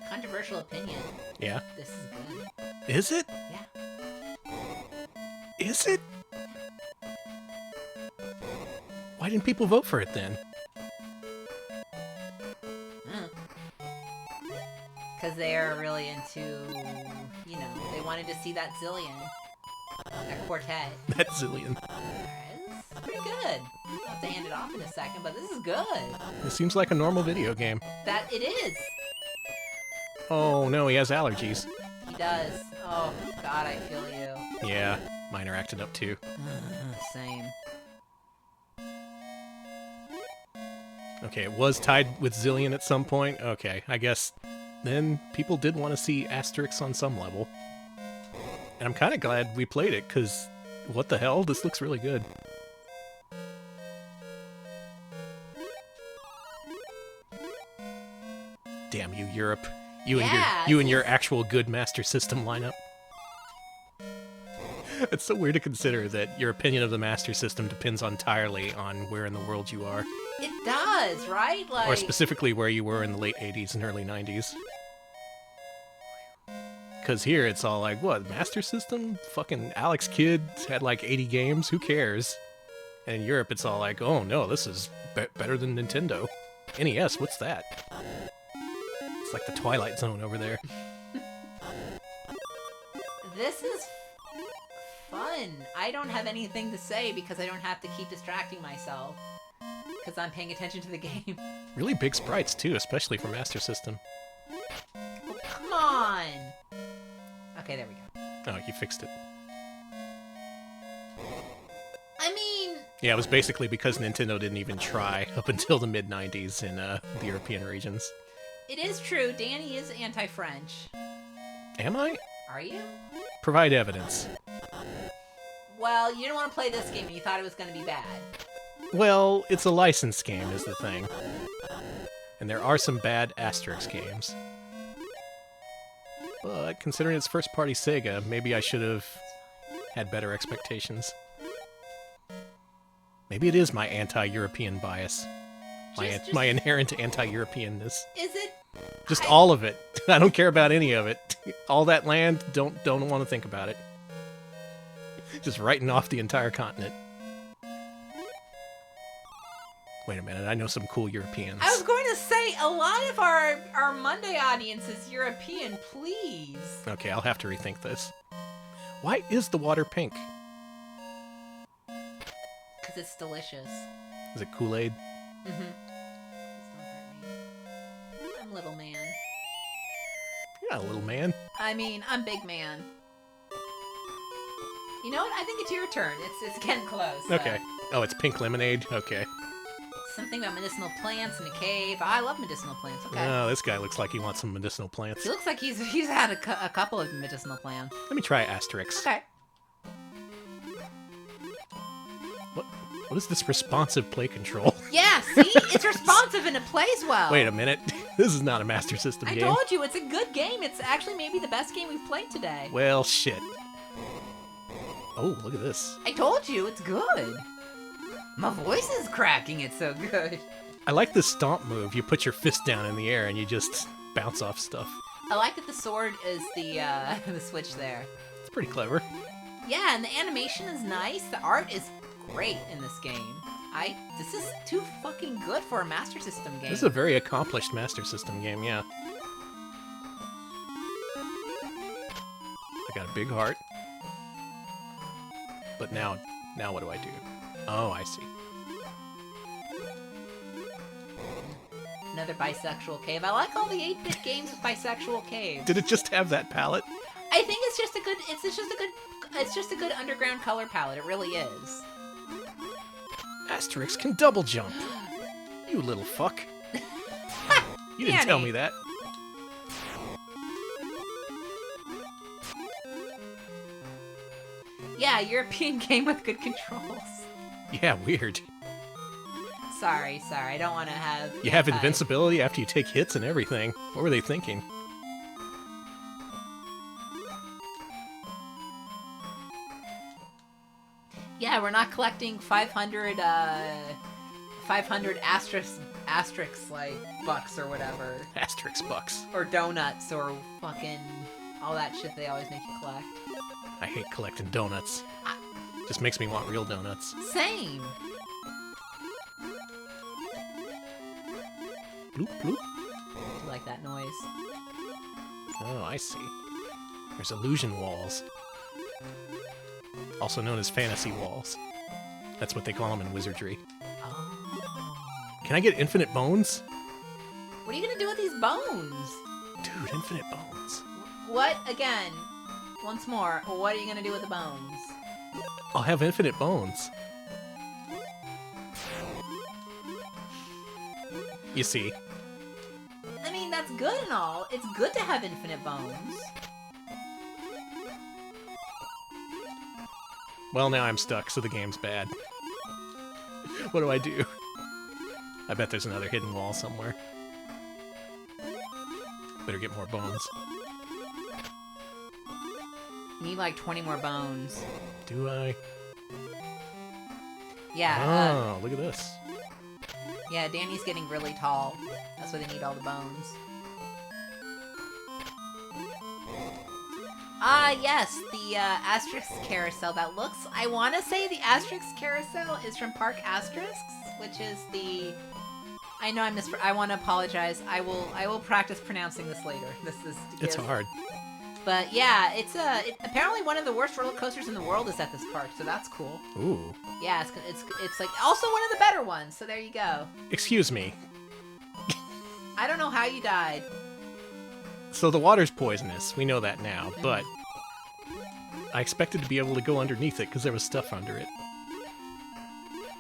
[SPEAKER 2] Controversial opinion.
[SPEAKER 1] Yeah?
[SPEAKER 2] This is good.
[SPEAKER 1] Is it?
[SPEAKER 2] Yeah.
[SPEAKER 1] Is it? Why didn't people vote for it then?
[SPEAKER 2] Because they're really into, they wanted to see that Zillion. That Quartet.
[SPEAKER 1] That Zillion.
[SPEAKER 2] It's pretty good. I'll have to hand it off in a second, but this is good.
[SPEAKER 1] It seems like a normal video game.
[SPEAKER 2] That it is.
[SPEAKER 1] Oh no, he has allergies.
[SPEAKER 2] He does. Oh, God, I feel you.
[SPEAKER 1] Yeah, mine are acting up too.
[SPEAKER 2] Same.
[SPEAKER 1] Okay, it was tied with Zillion at some point. Okay, I guess then people did want to see Asterix on some level. And I'm kind of glad we played it, because what the hell? This looks really good. Damn you, Europe. You and your actual good Master System lineup. It's so weird to consider that your opinion of the Master System depends entirely on where in the world you are.
[SPEAKER 2] It does, right? Like...
[SPEAKER 1] Or specifically where you were in the late 80s and early 90s. Because here it's all like, what, Master System? Fucking Alex Kidd had like 80 games, who cares? And in Europe it's all like, oh no, this is better than Nintendo. NES, what's that? It's like the Twilight Zone over there.
[SPEAKER 2] This is fun. I don't have anything to say because I don't have to keep distracting myself. Because I'm paying attention to the game.
[SPEAKER 1] Really big sprites, too, especially for Master System.
[SPEAKER 2] Oh, come on! Okay, there we go.
[SPEAKER 1] Oh, you fixed it.
[SPEAKER 2] I mean...
[SPEAKER 1] Yeah, it was basically because Nintendo didn't even try up until the mid-90s in the European regions.
[SPEAKER 2] It is true, Danny is anti-French.
[SPEAKER 1] Am I?
[SPEAKER 2] Are you?
[SPEAKER 1] Provide evidence.
[SPEAKER 2] Well, you didn't want to play this game and you thought it was going to be bad.
[SPEAKER 1] Well, it's a licensed game is the thing. And there are some bad Asterix games. But considering it's first-party Sega, maybe I should have had better expectations. Maybe it is my anti-European bias. My inherent anti-Europeanness.
[SPEAKER 2] Is it?
[SPEAKER 1] Just all of it. I don't care about any of it. All that land, don't want to think about it. Just writing off the entire continent. Wait a minute, I know some cool Europeans.
[SPEAKER 2] I was going to say, a lot of our Monday audience is European, please.
[SPEAKER 1] Okay, I'll have to rethink this. Why is the water pink?
[SPEAKER 2] Because it's delicious.
[SPEAKER 1] Is it Kool-Aid?
[SPEAKER 2] Mm-hmm. Please don't hurt me. I'm little man.
[SPEAKER 1] You're not a little man.
[SPEAKER 2] I mean, I'm big man. You know what? I think it's your turn. It's getting close.
[SPEAKER 1] Okay. Oh, it's pink lemonade? Okay.
[SPEAKER 2] Something about medicinal plants in a cave. I love medicinal plants. Okay.
[SPEAKER 1] Oh, this guy looks like he wants some medicinal plants.
[SPEAKER 2] He looks like he's had a couple of medicinal plants.
[SPEAKER 1] Let me try Asterix.
[SPEAKER 2] Okay.
[SPEAKER 1] What is this responsive play control?
[SPEAKER 2] Yeah, see? It's responsive and it plays well.
[SPEAKER 1] Wait a minute. This is not a Master System game.
[SPEAKER 2] I told you, it's a good game. It's actually maybe the best game we've played today.
[SPEAKER 1] Well, shit. Oh, look at this.
[SPEAKER 2] I told you, it's good. My voice is cracking, it's so good.
[SPEAKER 1] I like this stomp move. You put your fist down in the air and you just bounce off stuff.
[SPEAKER 2] I like that the sword is the the switch there.
[SPEAKER 1] It's pretty clever.
[SPEAKER 2] Yeah, and the animation is nice. The art is great in this game. This is too fucking good for a Master System game.
[SPEAKER 1] This is a very accomplished Master System game, yeah. I got a big heart. But now what do I do? Oh, I see.
[SPEAKER 2] Another bisexual cave. I like all the 8-bit games with bisexual caves.
[SPEAKER 1] Did it just have that palette?
[SPEAKER 2] I think it's just a good underground color palette. It really is.
[SPEAKER 1] Asterix can double jump. You little fuck. You didn't tell me that.
[SPEAKER 2] Yeah, European game with good controls.
[SPEAKER 1] Yeah, weird.
[SPEAKER 2] Sorry. I don't want to have...
[SPEAKER 1] You have invincibility after you take hits and everything. What were they thinking?
[SPEAKER 2] Yeah, we're not collecting 500 Asterix, like, bucks or whatever.
[SPEAKER 1] Asterix bucks.
[SPEAKER 2] Or donuts or fucking all that shit they always make you collect.
[SPEAKER 1] I hate collecting donuts. Just makes me want real donuts.
[SPEAKER 2] Same.
[SPEAKER 1] Bloop, bloop.
[SPEAKER 2] You like that noise?
[SPEAKER 1] Oh, I see. There's illusion walls. Also known as fantasy walls. That's what they call them in wizardry.
[SPEAKER 2] Oh.
[SPEAKER 1] Can I get infinite bones?
[SPEAKER 2] What are you gonna do with these bones?
[SPEAKER 1] Dude, infinite bones.
[SPEAKER 2] What? Again. Once more. What are you gonna do with the bones?
[SPEAKER 1] I'll have infinite bones. You see.
[SPEAKER 2] I mean, that's good and all. It's good to have infinite bones.
[SPEAKER 1] Well, now I'm stuck, so the game's bad. What do I do? I bet there's another hidden wall somewhere. Better get more bones.
[SPEAKER 2] You need like 20 more bones.
[SPEAKER 1] Do I?
[SPEAKER 2] Yeah.
[SPEAKER 1] Oh, look at this.
[SPEAKER 2] Yeah, Danny's getting really tall. That's why they need all the bones. Yes, the Asterix Carousel. That looks... I want to say the Asterix Carousel is from Park Asterix, which is the... I know I want to apologize. I will practice pronouncing this later. This is...
[SPEAKER 1] It's hard.
[SPEAKER 2] But yeah, it's apparently one of the worst roller coasters in the world is at this park, so that's cool.
[SPEAKER 1] Ooh.
[SPEAKER 2] Yeah, it's like also one of the better ones. So there you go.
[SPEAKER 1] Excuse me.
[SPEAKER 2] I don't know how you died.
[SPEAKER 1] So the water's poisonous. We know that now, but I expected to be able to go underneath it because there was stuff under it.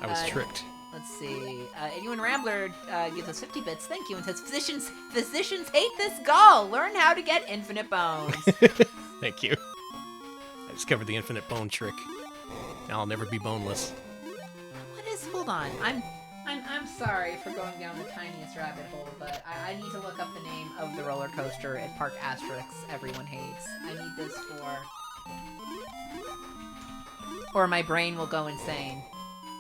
[SPEAKER 1] I was tricked.
[SPEAKER 2] Let's see. Anyone Rambler gives us 50 bits. Thank you, and says physicians hate this gall. Learn how to get infinite bones.
[SPEAKER 1] Thank you. I discovered the infinite bone trick. Now I'll never be boneless.
[SPEAKER 2] What is? Hold on. I'm sorry for going down the tiniest rabbit hole, but I need to look up the name of the roller coaster at Park Asterix everyone hates. I need this or my brain will go insane.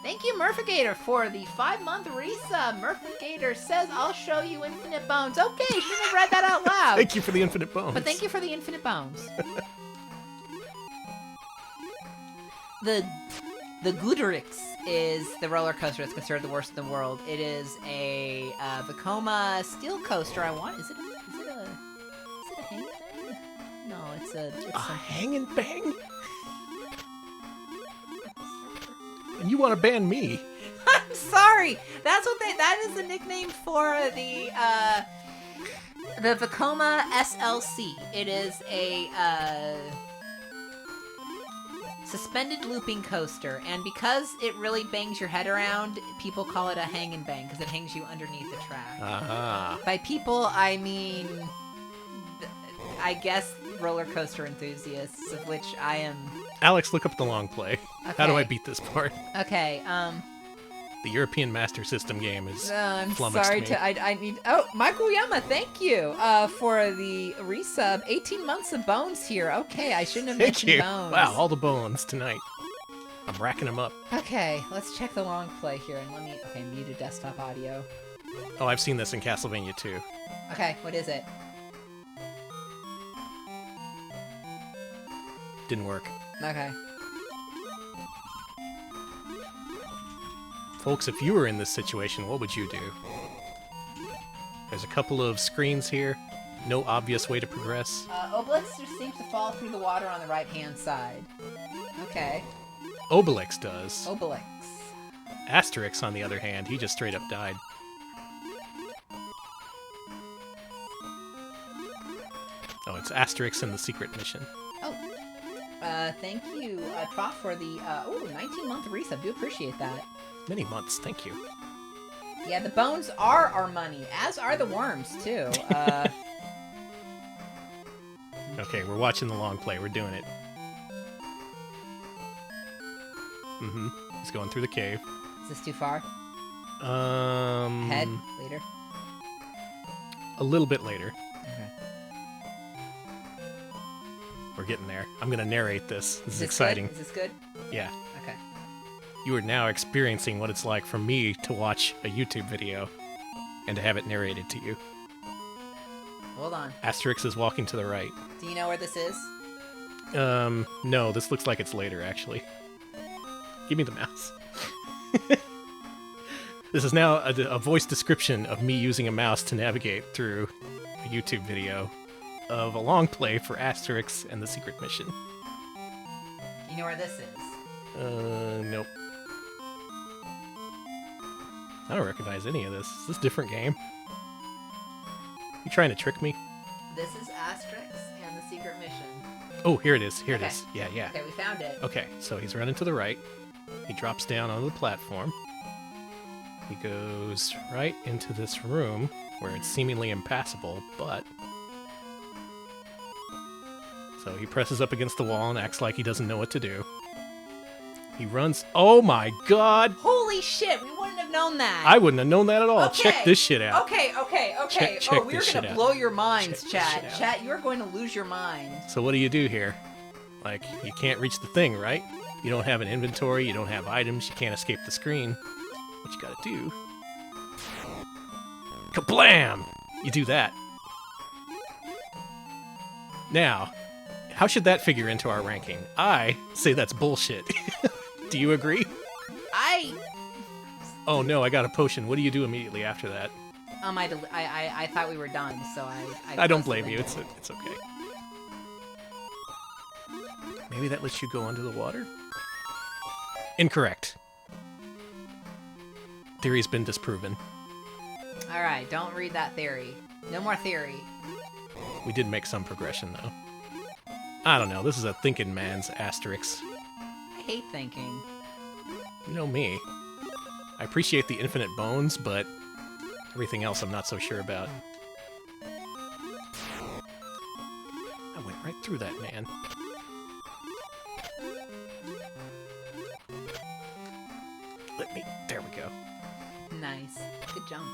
[SPEAKER 2] Thank you, Murphigator, for the 5-month resub. Murphigator says, I'll show you infinite bones. Okay, shouldn't have read that out loud.
[SPEAKER 1] Thank you for the infinite bones.
[SPEAKER 2] But thank you for the infinite bones. The Guderix is the roller coaster that's considered the worst in the world. It is a Vekoma steel coaster. Is it a hang bang? No, it's a
[SPEAKER 1] hang and bang? And you want to ban me?
[SPEAKER 2] I'm sorry. That is the nickname for the Vekoma SLC. It is a suspended looping coaster, and because it really bangs your head around, people call it a hang and bang because it hangs you underneath the track.
[SPEAKER 1] Uh-huh.
[SPEAKER 2] By people, I mean, I guess roller coaster enthusiasts, of which I am.
[SPEAKER 1] Alex, look up the long play.
[SPEAKER 2] Okay.
[SPEAKER 1] How do I beat this part?
[SPEAKER 2] Okay,
[SPEAKER 1] The European Master System game is
[SPEAKER 2] I'm
[SPEAKER 1] flummoxed
[SPEAKER 2] sorry
[SPEAKER 1] me.
[SPEAKER 2] I need. Oh, Michael Yama, thank you for the resub. 18 months of bones here. Okay, I shouldn't have
[SPEAKER 1] Thank
[SPEAKER 2] mentioned
[SPEAKER 1] you.
[SPEAKER 2] bones.
[SPEAKER 1] Wow, all the bones tonight. I'm racking them up.
[SPEAKER 2] Okay, let's check the long play here and muted desktop audio.
[SPEAKER 1] Oh, I've seen this in Castlevania too.
[SPEAKER 2] Okay, what is it?
[SPEAKER 1] Didn't work.
[SPEAKER 2] Okay.
[SPEAKER 1] Folks, if you were in this situation, what would you do? There's a couple of screens here. No obvious way to progress.
[SPEAKER 2] Obelix just seems to fall through the water on the right-hand side. Okay.
[SPEAKER 1] Obelix does.
[SPEAKER 2] Obelix.
[SPEAKER 1] Asterix, on the other hand, he just straight up died. Oh, it's Asterix in the secret mission.
[SPEAKER 2] Oh. Thank you, Prof, for the 19-month resub. Do appreciate that.
[SPEAKER 1] Many months, thank you.
[SPEAKER 2] Yeah, the bones are our money, as are the worms, too.
[SPEAKER 1] Okay, we're watching the long play. We're doing it. Mm-hmm. He's going through the cave.
[SPEAKER 2] Is this too far?
[SPEAKER 1] Ahead?
[SPEAKER 2] Later?
[SPEAKER 1] A little bit later.
[SPEAKER 2] Okay.
[SPEAKER 1] We're getting there. I'm going to narrate this. This is
[SPEAKER 2] this
[SPEAKER 1] exciting.
[SPEAKER 2] Good? Is this good?
[SPEAKER 1] Yeah.
[SPEAKER 2] Okay.
[SPEAKER 1] You are now experiencing what it's like for me to watch a YouTube video and to have it narrated to you.
[SPEAKER 2] Hold on.
[SPEAKER 1] Asterix is walking to the right.
[SPEAKER 2] Do you know where this is?
[SPEAKER 1] No, this looks like it's later, actually. Give me the mouse. This is now a voice description of me using a mouse to navigate through a YouTube video of a long play for Asterix and the Secret Mission.
[SPEAKER 2] Do you know where this is?
[SPEAKER 1] Nope. I don't recognize any of this. Is this a different game? You trying to trick me?
[SPEAKER 2] This is Asterix and the Secret Mission.
[SPEAKER 1] Oh, here it is. Here
[SPEAKER 2] Okay.
[SPEAKER 1] it is. Yeah, yeah.
[SPEAKER 2] Okay, we found it.
[SPEAKER 1] Okay, so he's running to the right. He drops down onto the platform. He goes right into this room where it's seemingly impassable, but... So he presses up against the wall and acts like he doesn't know what to do. He runs... Oh my god!
[SPEAKER 2] Holy shit, we wouldn't have known that.
[SPEAKER 1] I wouldn't have known that at all.
[SPEAKER 2] Okay.
[SPEAKER 1] Check this shit out.
[SPEAKER 2] Okay.
[SPEAKER 1] Check
[SPEAKER 2] we're
[SPEAKER 1] this
[SPEAKER 2] gonna
[SPEAKER 1] shit out.
[SPEAKER 2] blow your minds,
[SPEAKER 1] Check this
[SPEAKER 2] chat.
[SPEAKER 1] shit out.
[SPEAKER 2] Chat, you're going to lose your mind.
[SPEAKER 1] So what do you do here? Like, you can't reach the thing, right? You don't have an inventory, you don't have items, you can't escape the screen. What you gotta do... Kablam! You do that. Now, how should that figure into our ranking? I say that's bullshit. Do you agree? Oh no, I got a potion. What do you do immediately after that?
[SPEAKER 2] I thought we were done, so I
[SPEAKER 1] I don't
[SPEAKER 2] posted
[SPEAKER 1] blame you.
[SPEAKER 2] it.
[SPEAKER 1] It's okay. Maybe that lets you go under the water? Incorrect. Theory's been disproven.
[SPEAKER 2] All right, don't read that theory. No more theory.
[SPEAKER 1] We did make some progression, though. I don't know. This is a thinking man's Asterix.
[SPEAKER 2] I hate thinking.
[SPEAKER 1] You know me. I appreciate the infinite bones, but everything else I'm not so sure about. I went right through that man. There we go.
[SPEAKER 2] Nice. Good jump.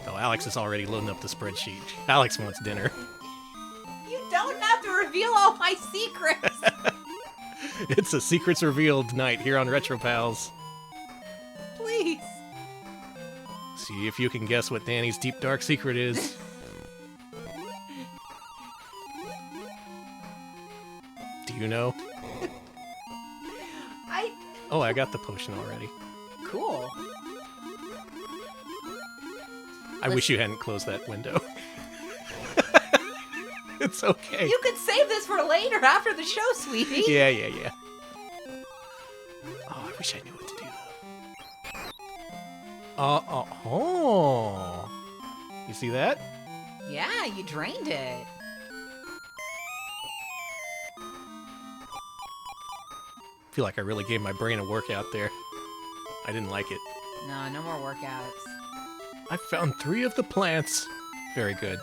[SPEAKER 1] Oh, Alex is already loading up the spreadsheet. Alex wants dinner.
[SPEAKER 2] You don't have to reveal all my secrets!
[SPEAKER 1] It's a secrets revealed night here on Retro Pals.
[SPEAKER 2] Please.
[SPEAKER 1] See if you can guess what Danny's deep dark secret is. Do you know? Oh, I got the potion already.
[SPEAKER 2] Cool.
[SPEAKER 1] I wish you hadn't closed that window. It's okay.
[SPEAKER 2] You could save this for later after the show, sweetie.
[SPEAKER 1] Yeah. Oh, I wish I knew what to do, though. Oh. You see that?
[SPEAKER 2] Yeah, you drained it.
[SPEAKER 1] I feel like I really gave my brain a workout there. I didn't like it.
[SPEAKER 2] No more workouts.
[SPEAKER 1] I found 3 of the plants. Very good.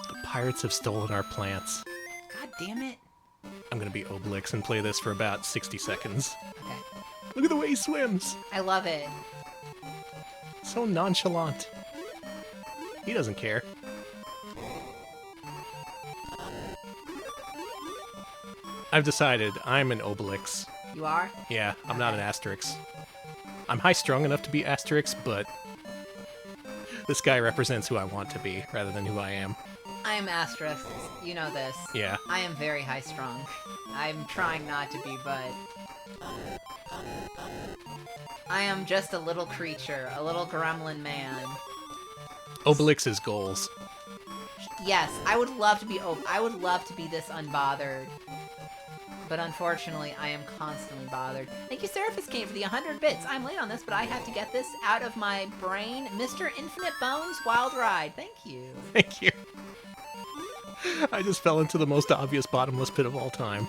[SPEAKER 1] The pirates have stolen our plants.
[SPEAKER 2] God damn it.
[SPEAKER 1] I'm gonna be Obelix and play this for about 60 seconds.
[SPEAKER 2] Okay.
[SPEAKER 1] Look at the way he swims.
[SPEAKER 2] I love it.
[SPEAKER 1] So nonchalant. He doesn't care. I've decided I'm an Obelix.
[SPEAKER 2] You are?
[SPEAKER 1] Yeah, I'm not an Asterix. I'm high-strung enough to be Asterix, but this guy represents who I want to be, rather than who I am.
[SPEAKER 2] I am Asterix. You know this.
[SPEAKER 1] Yeah.
[SPEAKER 2] I am very high-strung. I'm trying not to be, but... I am just a little creature, a little gremlin man.
[SPEAKER 1] Obelix's goals.
[SPEAKER 2] Yes, I would love to be I would love to be this unbothered. But unfortunately, I am constantly bothered. Thank you, Seraphis Kane, for the 100 bits. I'm late on this, but I have to get this out of my brain. Mr. Infinite Bones Wild Ride. Thank you.
[SPEAKER 1] Thank you. I just fell into the most obvious bottomless pit of all time.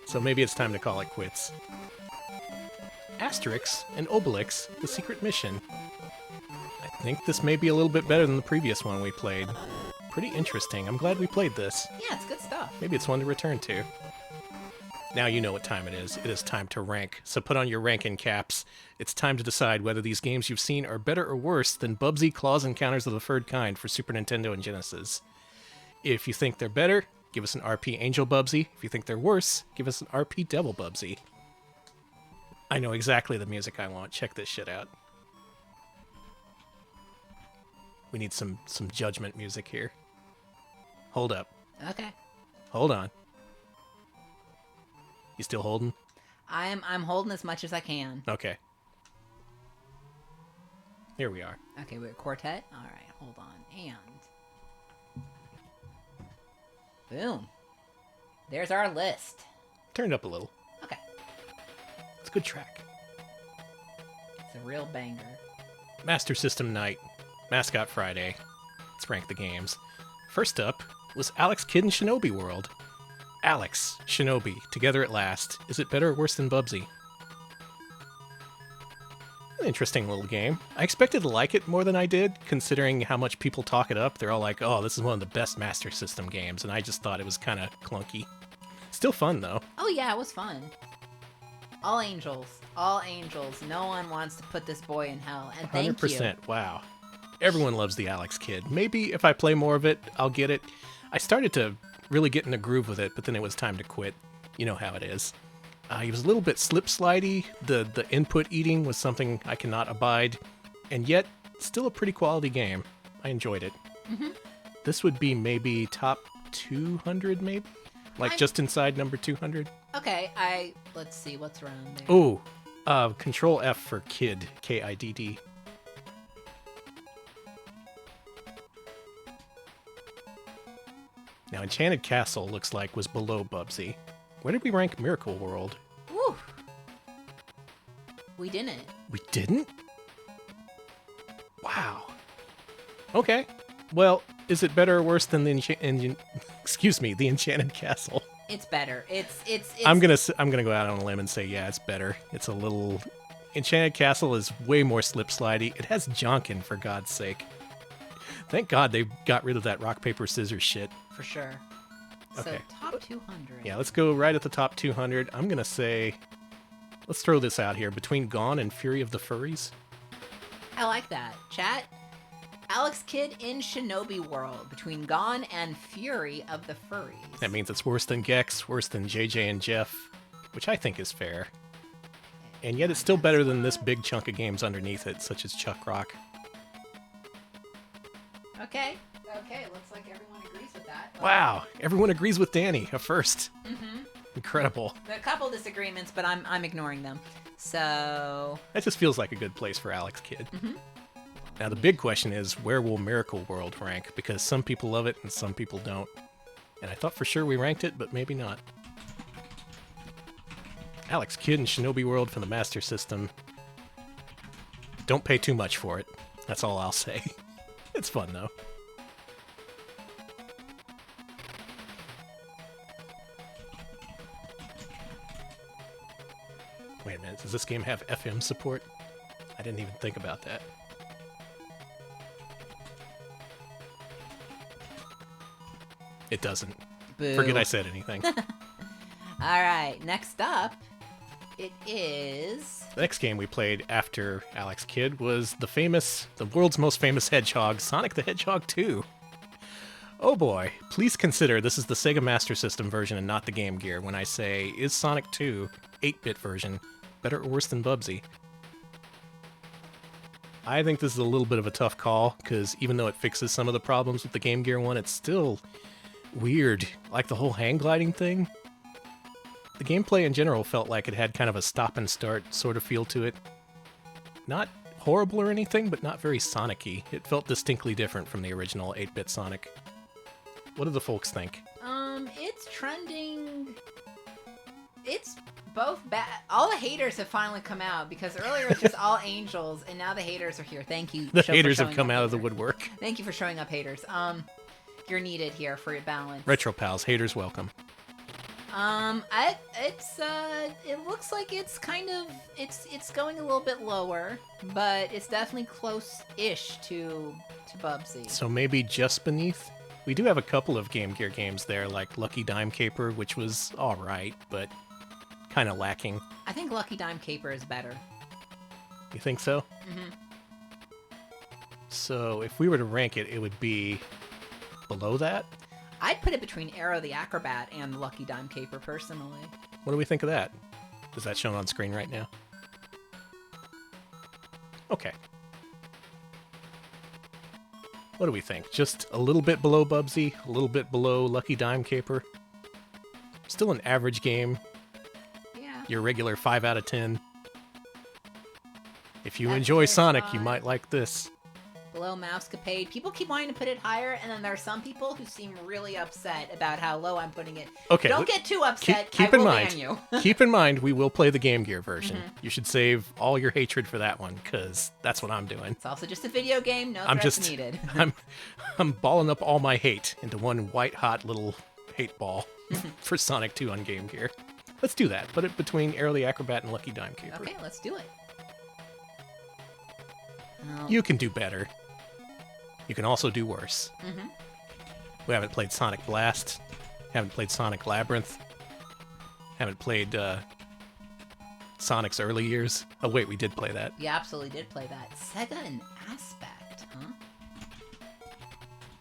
[SPEAKER 1] So maybe it's time to call it quits. Asterix and Obelix, the secret mission. I think this may be a little bit better than the previous one we played. Pretty interesting. I'm glad we played this.
[SPEAKER 2] Yeah, it's good stuff.
[SPEAKER 1] Maybe it's one to return to. Now you know what time it is. It is time to rank. So put on your ranking caps. It's time to decide whether these games you've seen are better or worse than Bubsy Claws Encounters of the Third Kind for Super Nintendo and Genesis. If you think they're better, give us an RP Angel Bubsy. If you think they're worse, give us an RP Devil Bubsy. I know exactly the music I want. Check this shit out. We need some judgment music here. Hold up.
[SPEAKER 2] Okay.
[SPEAKER 1] Hold on. You still holding?
[SPEAKER 2] I'm holding as much as I can.
[SPEAKER 1] Okay. Here we are.
[SPEAKER 2] Okay, we're Quartet. All right, hold on. And boom. There's our list.
[SPEAKER 1] Turned up a little.
[SPEAKER 2] Okay.
[SPEAKER 1] It's a good track.
[SPEAKER 2] It's a real banger.
[SPEAKER 1] Master System Night. Mascot Friday. Let's rank the games. First up was Alex Kidd in Shinobi World. Alex, Shinobi, together at last. Is it better or worse than Bubsy? An interesting little game. I expected to like it more than I did, considering how much people talk it up. They're all like, oh, this is one of the best Master System games, and I just thought it was kind of clunky. Still fun, though.
[SPEAKER 2] Oh yeah, it was fun. All angels. All angels. No one wants to put this boy in hell, and thank
[SPEAKER 1] 100%.
[SPEAKER 2] you.
[SPEAKER 1] Wow. Everyone loves the Alex Kidd. Maybe if I play more of it, I'll get it. I started to really get in the groove with it, but then it was time to quit. You know how it is. He was a little bit slip-slidey. The input eating was something I cannot abide, and yet still a pretty quality game. I enjoyed it.
[SPEAKER 2] Mm-hmm.
[SPEAKER 1] This would be maybe top 200, maybe? Like just inside number 200?
[SPEAKER 2] Okay, let's see what's around there.
[SPEAKER 1] Ooh, Control F for Kidd, Kidd. Now, Enchanted Castle looks like was below Bubsy. Where did we rank Miracle World?
[SPEAKER 2] Woo. We didn't.
[SPEAKER 1] We didn't? Wow. Okay. Well, is it better or worse than the the Enchanted Castle?
[SPEAKER 2] It's better. It's
[SPEAKER 1] I'm gonna go out on a limb and say yeah, it's better. It's a little Enchanted Castle is way more slip slidey. It has Jonkin, for God's sake. Thank God they got rid of that rock paper scissors shit.
[SPEAKER 2] for sure.
[SPEAKER 1] Okay.
[SPEAKER 2] So top 200.
[SPEAKER 1] Yeah, let's go right at the top 200. I'm gonna say, let's throw this out here between Gone and Fury of the Furries.
[SPEAKER 2] I like that. Chat. Alex Kidd in Shinobi World between Gone and Fury of the Furries.
[SPEAKER 1] That means it's worse than Gex, worse than JJ and Jeff, which I think is fair. And yet it's still better than this big chunk of games underneath it, such as Chuck Rock.
[SPEAKER 2] Okay. Looks like everyone agrees with that.
[SPEAKER 1] Wow, everyone agrees with Danny, a first.
[SPEAKER 2] Mm-hmm.
[SPEAKER 1] Incredible.
[SPEAKER 2] There are a couple disagreements, but I'm ignoring them. So.
[SPEAKER 1] That just feels like a good place for Alex Kidd.
[SPEAKER 2] Mm-hmm.
[SPEAKER 1] Now the big question is, where will Miracle World rank? Because some people love it and some people don't. And I thought for sure we ranked it, but maybe not. Alex Kidd and Shinobi World for the Master System. Don't pay too much for it. That's all I'll say. It's fun, though. Wait a minute, does this game have FM support? I didn't even think about that. It doesn't.
[SPEAKER 2] Boo.
[SPEAKER 1] Forget I said anything.
[SPEAKER 2] All right. Next up, it is.
[SPEAKER 1] The next game we played after Alex Kidd was the world's most famous hedgehog, Sonic the Hedgehog 2. Oh boy, please consider this is the Sega Master System version and not the Game Gear when I say, is Sonic 2, 8-bit version, better or worse than Bubsy? I think this is a little bit of a tough call, because even though it fixes some of the problems with the Game Gear one, it's still weird. Like the whole hang gliding thing. The gameplay in general felt like it had kind of a stop and start sort of feel to it. Not horrible or anything, but not very Sonic-y. It felt distinctly different from the original 8-bit Sonic. What do the folks think?
[SPEAKER 2] It's trending. It's both bad. All the haters have finally come out because earlier it was just all angels, and now the haters are here. Thank you.
[SPEAKER 1] The haters have come out of the woodwork.
[SPEAKER 2] Thank you for showing up, haters. You're needed here for your balance.
[SPEAKER 1] Retro pals, haters welcome.
[SPEAKER 2] It looks like it's kind of it's going a little bit lower, but it's definitely close-ish to Bubsy.
[SPEAKER 1] So maybe just beneath. We do have a couple of Game Gear games there, like Lucky Dime Caper, which was all right, but kind of lacking.
[SPEAKER 2] I think Lucky Dime Caper is better.
[SPEAKER 1] You think so?
[SPEAKER 2] Mm-hmm.
[SPEAKER 1] So if we were to rank it, it would be below that?
[SPEAKER 2] I'd put it between Arrow the Acrobat and Lucky Dime Caper, personally.
[SPEAKER 1] What do we think of that? Is that shown on screen right now? Okay. What do we think? Just a little bit below Bubsy, a little bit below Lucky Dime Caper. Still an average game.
[SPEAKER 2] Yeah.
[SPEAKER 1] Your regular 5 out of 10. If you
[SPEAKER 2] That's
[SPEAKER 1] enjoy
[SPEAKER 2] very
[SPEAKER 1] Sonic, you
[SPEAKER 2] fine.
[SPEAKER 1] might like this.
[SPEAKER 2] Below Mousecapade. People keep wanting to put it higher, and then there are some people who seem really upset about how low I'm putting it.
[SPEAKER 1] Okay.
[SPEAKER 2] Don't get too upset.
[SPEAKER 1] Keep
[SPEAKER 2] I
[SPEAKER 1] in
[SPEAKER 2] will
[SPEAKER 1] mind.
[SPEAKER 2] ban you.
[SPEAKER 1] Keep in mind, we will play the Game Gear version.
[SPEAKER 2] Mhm.
[SPEAKER 1] You should save all your hatred for that one, because that's what I'm doing.
[SPEAKER 2] It's also just a video game. No
[SPEAKER 1] I'm
[SPEAKER 2] threats
[SPEAKER 1] just
[SPEAKER 2] needed.
[SPEAKER 1] I'm balling up all my hate into one white hot little hate ball for Sonic 2 on Game Gear. Let's do that. Put it between Arrow the Acrobat and Lucky Dime Caper.
[SPEAKER 2] Okay, let's do it.
[SPEAKER 1] You can do better. You can also do worse.
[SPEAKER 2] Mm-hmm.
[SPEAKER 1] We haven't played Sonic Blast. Haven't played Sonic Labyrinth. Haven't played Sonic's early years. Oh wait, we did play that.
[SPEAKER 2] You absolutely did play that. Sega and Aspect, huh?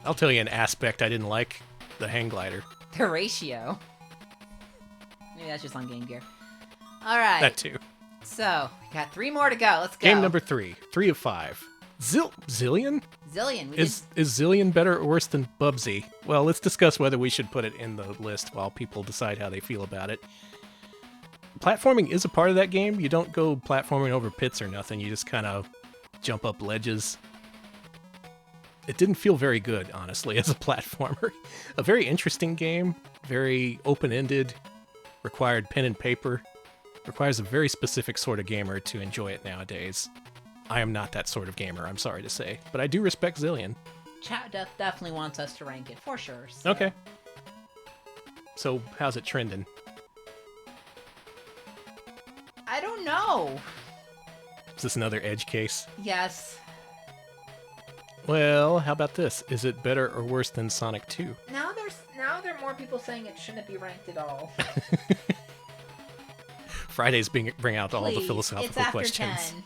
[SPEAKER 1] I'll tell you an aspect I didn't like. The hang glider.
[SPEAKER 2] The ratio. Maybe that's just on Game Gear. All right.
[SPEAKER 1] That too.
[SPEAKER 2] So, we got 3 more to go. Let's go.
[SPEAKER 1] Game number 3. 3 of 5. Zillion?
[SPEAKER 2] Zillion.
[SPEAKER 1] Is Zillion better or worse than Bubsy? Well, let's discuss whether we should put it in the list while people decide how they feel about it. Platforming is a part of that game. You don't go platforming over pits or nothing. You just kind of jump up ledges. it didn't feel very good, honestly, as a platformer. A very interesting game, very open-ended, required pen and paper, requires a very specific sort of gamer to enjoy it nowadays. I am not that sort of gamer, I'm sorry to say, but I do respect Zillion.
[SPEAKER 2] Chat definitely wants us to rank it, for sure. So.
[SPEAKER 1] Okay. So, how's it trending?
[SPEAKER 2] I don't know.
[SPEAKER 1] Is this another Edge case?
[SPEAKER 2] Yes.
[SPEAKER 1] Well, how about this? Is it better or worse than Sonic 2?
[SPEAKER 2] Now there are more people saying it shouldn't be ranked at all.
[SPEAKER 1] Fridays bring out all the philosophical
[SPEAKER 2] it's after
[SPEAKER 1] questions.
[SPEAKER 2] 10.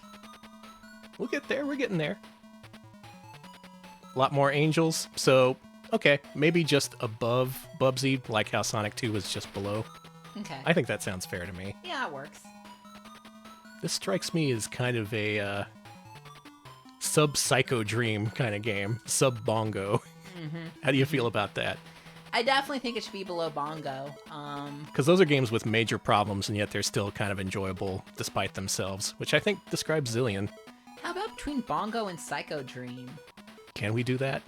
[SPEAKER 1] We'll get there, we're getting there. A lot more angels, so, okay, maybe just above Bubsy, like how Sonic 2 was just below.
[SPEAKER 2] Okay.
[SPEAKER 1] I think that sounds fair to me.
[SPEAKER 2] Yeah, it works.
[SPEAKER 1] This strikes me as kind of a sub-Psycho Dream kind of game. Sub-Bongo.
[SPEAKER 2] Mm-hmm.
[SPEAKER 1] How do you feel about that?
[SPEAKER 2] I definitely think it should be below Bongo.
[SPEAKER 1] Because those are games with major problems, and yet they're still kind of enjoyable despite themselves, which I think describes Zillion.
[SPEAKER 2] How about between Bongo and Psycho Dream?
[SPEAKER 1] Can we do that?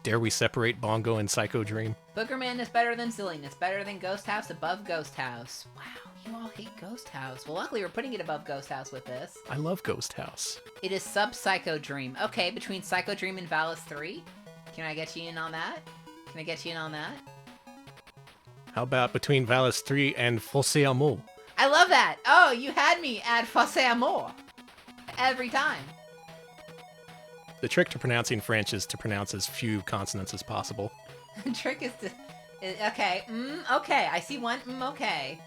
[SPEAKER 1] Dare we separate Bongo and Psycho Dream?
[SPEAKER 2] Boogerman is better than Zillion. It's better than Ghost House, above Ghost House. Wow, you all hate Ghost House. Well, luckily we're putting it above Ghost House with this.
[SPEAKER 1] I love Ghost House.
[SPEAKER 2] It is sub-Psycho Dream. Okay, between Psycho Dream and Valis 3? Can I get you in on that? Can I get you in on that?
[SPEAKER 1] How about between Valis 3 and Fosse Amour?
[SPEAKER 2] I love that! Oh, you had me at Fosse Amour. Every time.
[SPEAKER 1] The trick to pronouncing French is to pronounce as few consonants as possible.
[SPEAKER 2] The trick is to... Okay, okay. I see one, okay.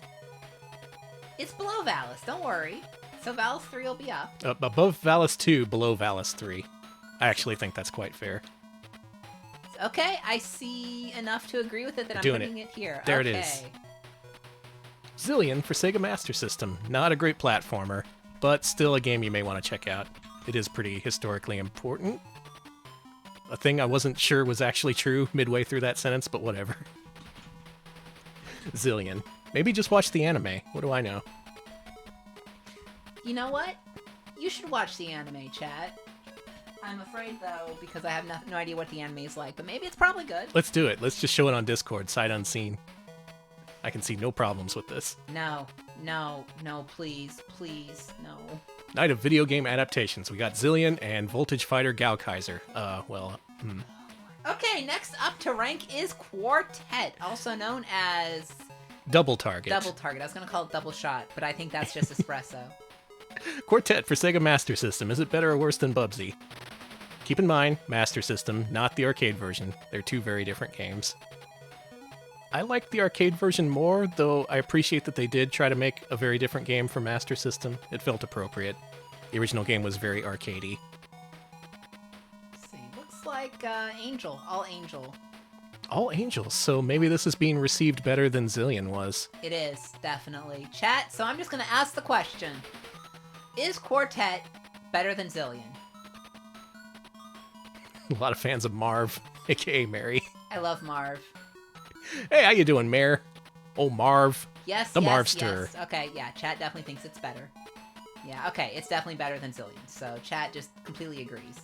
[SPEAKER 2] It's below Valis, don't worry. So Valis 3 will be up.
[SPEAKER 1] Above Valis 2, below Valis 3. I actually think that's quite fair.
[SPEAKER 2] Okay, I see enough to agree with it that I'm putting it here.
[SPEAKER 1] There
[SPEAKER 2] okay.
[SPEAKER 1] it is. Zillion for Sega Master System. Not a great platformer, but still a game you may want to check out. It is pretty historically important. A thing I wasn't sure was actually true midway through that sentence, but whatever. Zillion. Maybe just watch the anime. What do I know?
[SPEAKER 2] You know what? You should watch the anime, chat. I'm afraid, though, because I have no idea what the anime is like, but maybe it's probably good.
[SPEAKER 1] Let's do it. Let's just show it on Discord, sight unseen. I can see no problems with this.
[SPEAKER 2] No, please, no.
[SPEAKER 1] Night of video game adaptations. We got Zillion and Voltage Fighter Gaokaiser.
[SPEAKER 2] Okay, next up to rank is Quartet, also known as...
[SPEAKER 1] Double Target.
[SPEAKER 2] Double Target. I was going to call it Double Shot, but I think that's just espresso.
[SPEAKER 1] Quartet for Sega Master System. Is it better or worse than Bubsy? Keep in mind, Master System, not the arcade version. They're two very different games. I like the arcade version more, though I appreciate that they did try to make a very different game for Master System. It felt appropriate. The original game was very arcadey.
[SPEAKER 2] Let's see. Looks like Angel. All Angel.
[SPEAKER 1] All Angels, so maybe this is being received better than Zillion was.
[SPEAKER 2] It is, definitely. Chat, so I'm just going to ask the question. Is Quartet better than Zillion?
[SPEAKER 1] A lot of fans of Marv, aka Mary.
[SPEAKER 2] I love Marv.
[SPEAKER 1] Hey, how you doing, Mare? Oh, Marv.
[SPEAKER 2] Yes,
[SPEAKER 1] the
[SPEAKER 2] yes,
[SPEAKER 1] Marvster.
[SPEAKER 2] Yes. Okay, yeah, chat definitely thinks it's better. Yeah, okay, it's definitely better than Zillion, so chat just completely agrees.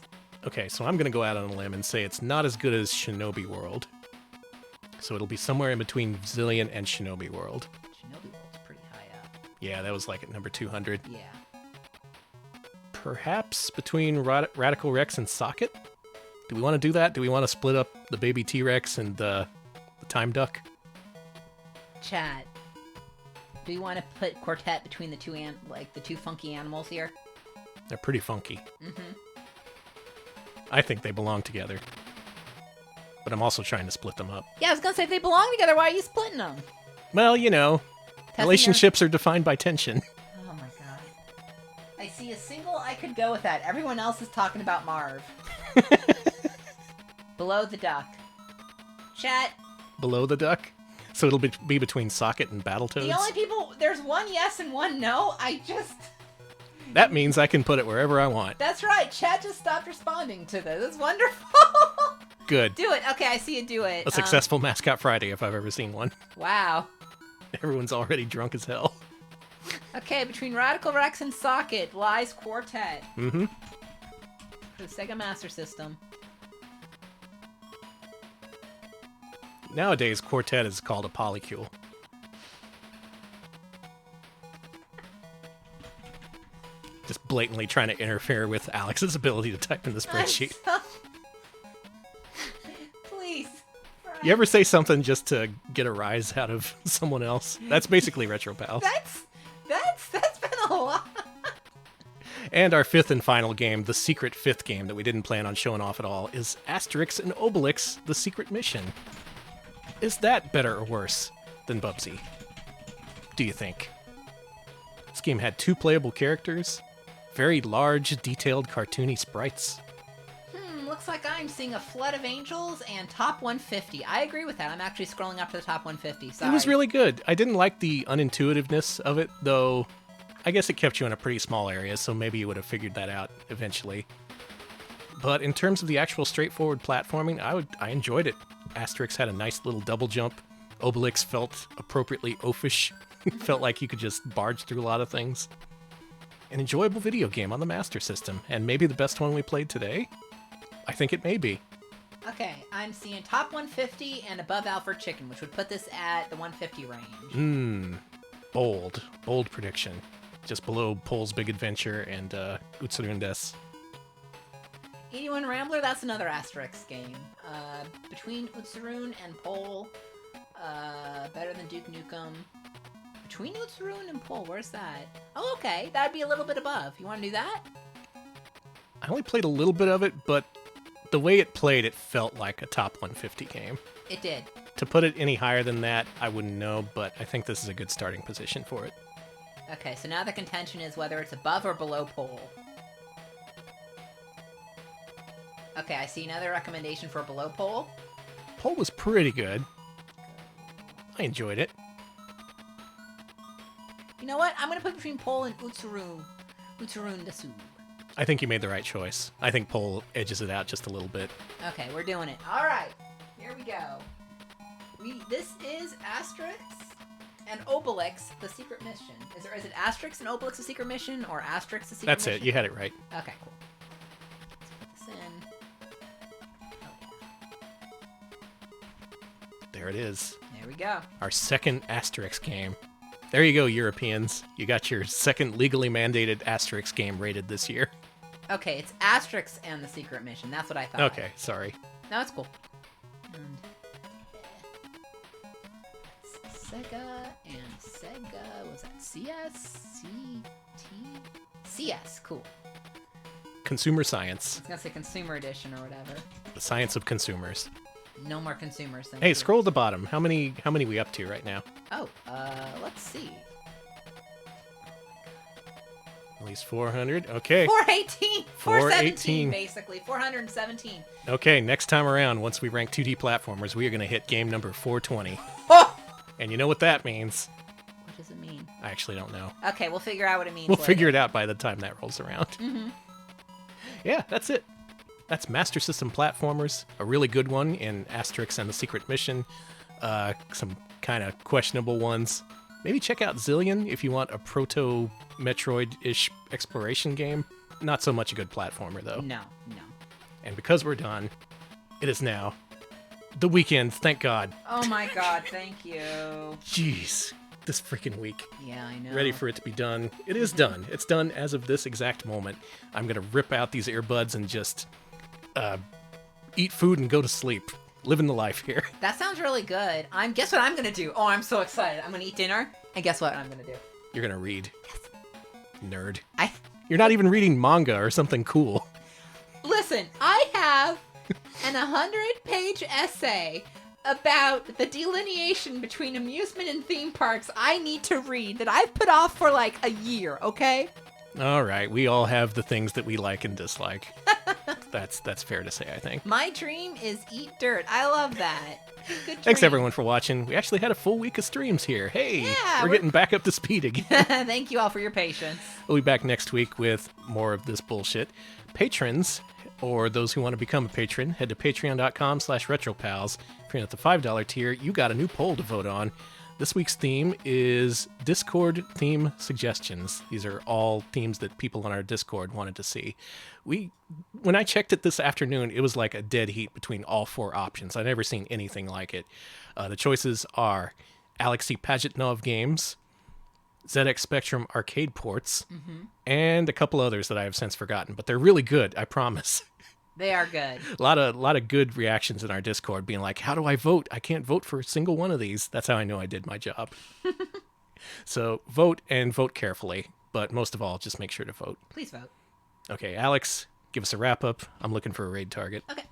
[SPEAKER 1] Okay, so I'm going to go out on a limb and say it's not as good as Shinobi World. So it'll be somewhere in between Zillion and Shinobi World.
[SPEAKER 2] Shinobi World's pretty high up.
[SPEAKER 1] Yeah, that was like at number 200.
[SPEAKER 2] Yeah.
[SPEAKER 1] Perhaps between Radical Rex and Socket? Do we want to do that? Do we want to split up the baby T-Rex and the Time Duck?
[SPEAKER 2] Chat. Do you want to put Quartet between the two funky animals here?
[SPEAKER 1] They're pretty funky.
[SPEAKER 2] Mm-hmm.
[SPEAKER 1] I think they belong together. But I'm also trying to split them up.
[SPEAKER 2] Yeah, I was gonna say, if they belong together, why are you splitting them?
[SPEAKER 1] Well, you know, relationships are defined by tension.
[SPEAKER 2] Oh my god. I see a single I could go with that. Everyone else is talking about Marv. Below the Duck. Chat.
[SPEAKER 1] Below the Duck? So it'll be between Socket and Battletoads?
[SPEAKER 2] The only people... There's one yes and one no.
[SPEAKER 1] That means I can put it wherever I want.
[SPEAKER 2] That's right. Chat just stopped responding to this. It's wonderful.
[SPEAKER 1] Good.
[SPEAKER 2] Do it. Okay, I see you do it.
[SPEAKER 1] A successful Mascot Friday, if I've ever seen one.
[SPEAKER 2] Wow.
[SPEAKER 1] Everyone's already drunk as hell.
[SPEAKER 2] Okay, between Radical Rex and Socket lies Quartet.
[SPEAKER 1] Mm-hmm.
[SPEAKER 2] For the Sega Master System.
[SPEAKER 1] Nowadays, Quartet is called a polycule. Just blatantly trying to interfere with Alex's ability to type in the spreadsheet.
[SPEAKER 2] Please. Brian.
[SPEAKER 1] You ever say something just to get a rise out of someone else? That's basically Retro Pals.
[SPEAKER 2] That's been a lot.
[SPEAKER 1] And our fifth and final game, the secret fifth game that we didn't plan on showing off at all, is Asterix and Obelix, The Secret Mission. Is that better or worse than Bubsy? Do you think? This game had 2 playable characters, very large, detailed, cartoony sprites.
[SPEAKER 2] Looks like I'm seeing a flood of angels and top 150. I agree with that. I'm actually scrolling up to the top 150. Sorry.
[SPEAKER 1] It was really good. I didn't like the unintuitiveness of it, though. I guess it kept you in a pretty small area, so maybe you would have figured that out eventually. But in terms of the actual straightforward platforming, I enjoyed it. Asterix had a nice little double jump. Obelix felt appropriately oafish. Felt like you could just barge through a lot of things. An enjoyable video game on the Master System, and maybe the best one we played today? I think it may be.
[SPEAKER 2] Okay, I'm seeing top 150 and above Alfred Chicken, which would put this at the 150 range.
[SPEAKER 1] Bold prediction. Just below Pole's Big Adventure and Utsurundes.
[SPEAKER 2] 81 Rambler, that's another Asterix game. Between Utsurun and Pole, better than Duke Nukem. Between Utsurun and Pole, where's that? Oh, okay, that'd be a little bit above. You want to do that?
[SPEAKER 1] I only played a little bit of it, but the way it played, it felt like a top 150 game.
[SPEAKER 2] It did.
[SPEAKER 1] To put it any higher than that, I wouldn't know, but I think this is a good starting position for it.
[SPEAKER 2] Okay, so now the contention is whether it's above or below Pole. Okay, I see another recommendation for below Pole.
[SPEAKER 1] Pole was pretty good. I enjoyed it.
[SPEAKER 2] You know what? I'm going to put between Pole and Utsurun. Utsurun Desu.
[SPEAKER 1] I think you made the right choice. I think Pole edges it out just a little bit.
[SPEAKER 2] Okay, we're doing it. All right, here we go. This is Asterix and Obelix, The Secret Mission. Is it Asterix and Obelix, The Secret Mission, or Asterix, The Secret
[SPEAKER 1] That's
[SPEAKER 2] Mission?
[SPEAKER 1] it. You had it right.
[SPEAKER 2] Okay, cool. Let's put this in.
[SPEAKER 1] There it is.
[SPEAKER 2] There we go.
[SPEAKER 1] Our second Asterix game. There you go, Europeans. You got your second legally mandated Asterix game rated this year.
[SPEAKER 2] Okay, it's Asterix and The Secret Mission. That's what I thought.
[SPEAKER 1] Okay, sorry.
[SPEAKER 2] No, it's cool. And Sega and Sega, was that CS? CT? CS, cool.
[SPEAKER 1] Consumer science.
[SPEAKER 2] I was going to say Consumer Edition or whatever.
[SPEAKER 1] The science of consumers.
[SPEAKER 2] No more consumers.
[SPEAKER 1] Hey, scroll to the bottom. How many we up to right now?
[SPEAKER 2] Oh, let's see.
[SPEAKER 1] At least 400. Okay.
[SPEAKER 2] 418.
[SPEAKER 1] 417,
[SPEAKER 2] basically. 417.
[SPEAKER 1] Okay, next time around, once we rank 2D platformers, we are going to hit game number 420.
[SPEAKER 2] Oh!
[SPEAKER 1] And you know what that means.
[SPEAKER 2] What does it mean?
[SPEAKER 1] I actually don't know.
[SPEAKER 2] Okay, we'll figure out what it means
[SPEAKER 1] We'll
[SPEAKER 2] later.
[SPEAKER 1] figure it out by the time that rolls around.
[SPEAKER 2] Mm-hmm.
[SPEAKER 1] Yeah, that's it. That's Master System platformers. A really good one in Asterix and the Secret Mission. Some kind of questionable ones. Maybe check out Zillion if you want a proto-Metroid-ish exploration game. Not so much a good platformer, though.
[SPEAKER 2] No.
[SPEAKER 1] And because we're done, it is now the weekend, thank God.
[SPEAKER 2] Oh my God, thank you.
[SPEAKER 1] Jeez, this freaking week.
[SPEAKER 2] Yeah, I know.
[SPEAKER 1] Ready for it to be done. It is done. It's done as of this exact moment. I'm going to rip out these earbuds and just eat food and go to sleep. Living the life here.
[SPEAKER 2] That sounds really good. Guess what I'm gonna do? Oh, I'm so excited. I'm gonna eat dinner, and guess what I'm gonna do?
[SPEAKER 1] You're going to read.
[SPEAKER 2] Yes.
[SPEAKER 1] Nerd.
[SPEAKER 2] I
[SPEAKER 1] You're not even reading manga or something cool.
[SPEAKER 2] Listen, I have an 100-page essay about the delineation between amusement and theme parks I need to read that I've put off for like a year, okay?
[SPEAKER 1] All right, we all have the things that we like and dislike. That's fair to say, I think.
[SPEAKER 2] My dream is eat dirt. I love that. Good
[SPEAKER 1] Thanks
[SPEAKER 2] dream.
[SPEAKER 1] everyone for watching. We actually had a full week of streams here. Hey,
[SPEAKER 2] Yeah,
[SPEAKER 1] we're getting back up to speed again.
[SPEAKER 2] Thank you all for your patience.
[SPEAKER 1] We'll be back next week with more of this bullshit. Patrons, or those who want to become a patron, head to patreon.com/retropals. If you're at the $5 tier, you got a new poll to vote on. This week's theme is Discord theme suggestions. These are all themes that people on our Discord wanted to see. When I checked it this afternoon, it was like a dead heat between all 4 options. I've never seen anything like it. The choices are Alexei Pajitnov games, ZX Spectrum arcade ports, and a couple others that I have since forgotten. But they're really good, I promise.
[SPEAKER 2] They are good.
[SPEAKER 1] A lot of good reactions in our Discord being like, how do I vote? I can't vote for a single one of these. That's how I know I did my job. So vote, and vote carefully. But most of all, just make sure to vote.
[SPEAKER 2] Please vote.
[SPEAKER 1] Okay, Alex, give us a wrap-up. I'm looking for a raid target.
[SPEAKER 2] Okay.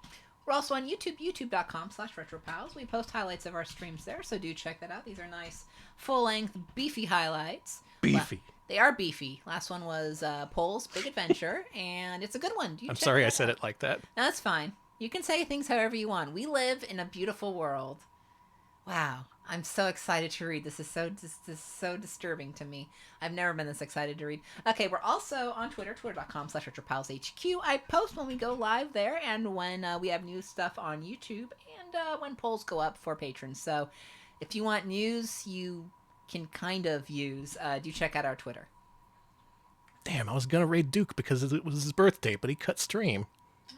[SPEAKER 2] We're also on YouTube, youtube.com/retropals. We post highlights of our streams there, so do check that out. These are nice, full-length, beefy highlights.
[SPEAKER 1] Beefy.
[SPEAKER 2] They are beefy. Last one was Pole's Big Adventure, and it's a good one.
[SPEAKER 1] I'm sorry I said it like that.
[SPEAKER 2] No, that's fine. You can say things however you want. We live in a beautiful world. Wow. I'm so excited to read. This is so disturbing to me. I've never been this excited to read. Okay, we're also on Twitter, twitter.com/retropalshq. I post when we go live there and when we have new stuff on YouTube and when polls go up for patrons. So if you want news you can kind of use, do check out our Twitter.
[SPEAKER 1] Damn, I was going to raid Duke because it was his birthday, but he cut stream.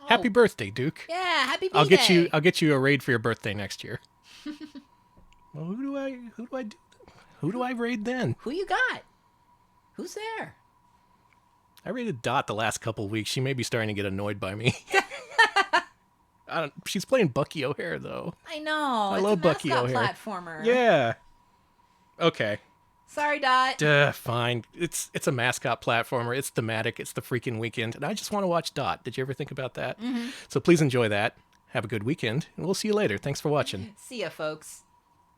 [SPEAKER 1] Oh. Happy birthday, Duke.
[SPEAKER 2] Yeah, happy birthday.
[SPEAKER 1] I'll get you a raid for your birthday next year. Well, who do I raid then?
[SPEAKER 2] Who you got? Who's there?
[SPEAKER 1] I raided Dot the last couple of weeks. She may be starting to get annoyed by me. She's playing Bucky O'Hare though.
[SPEAKER 2] I know.
[SPEAKER 1] I love Bucky O'Hare.
[SPEAKER 2] Platformer.
[SPEAKER 1] Yeah. Okay.
[SPEAKER 2] Sorry, Dot.
[SPEAKER 1] Fine. It's a mascot platformer. It's thematic. It's the freaking weekend, and I just want to watch Dot. Did you ever think about that? Mm-hmm. So please enjoy that. Have a good weekend, and we'll see you later. Thanks for watching.
[SPEAKER 2] See ya, folks.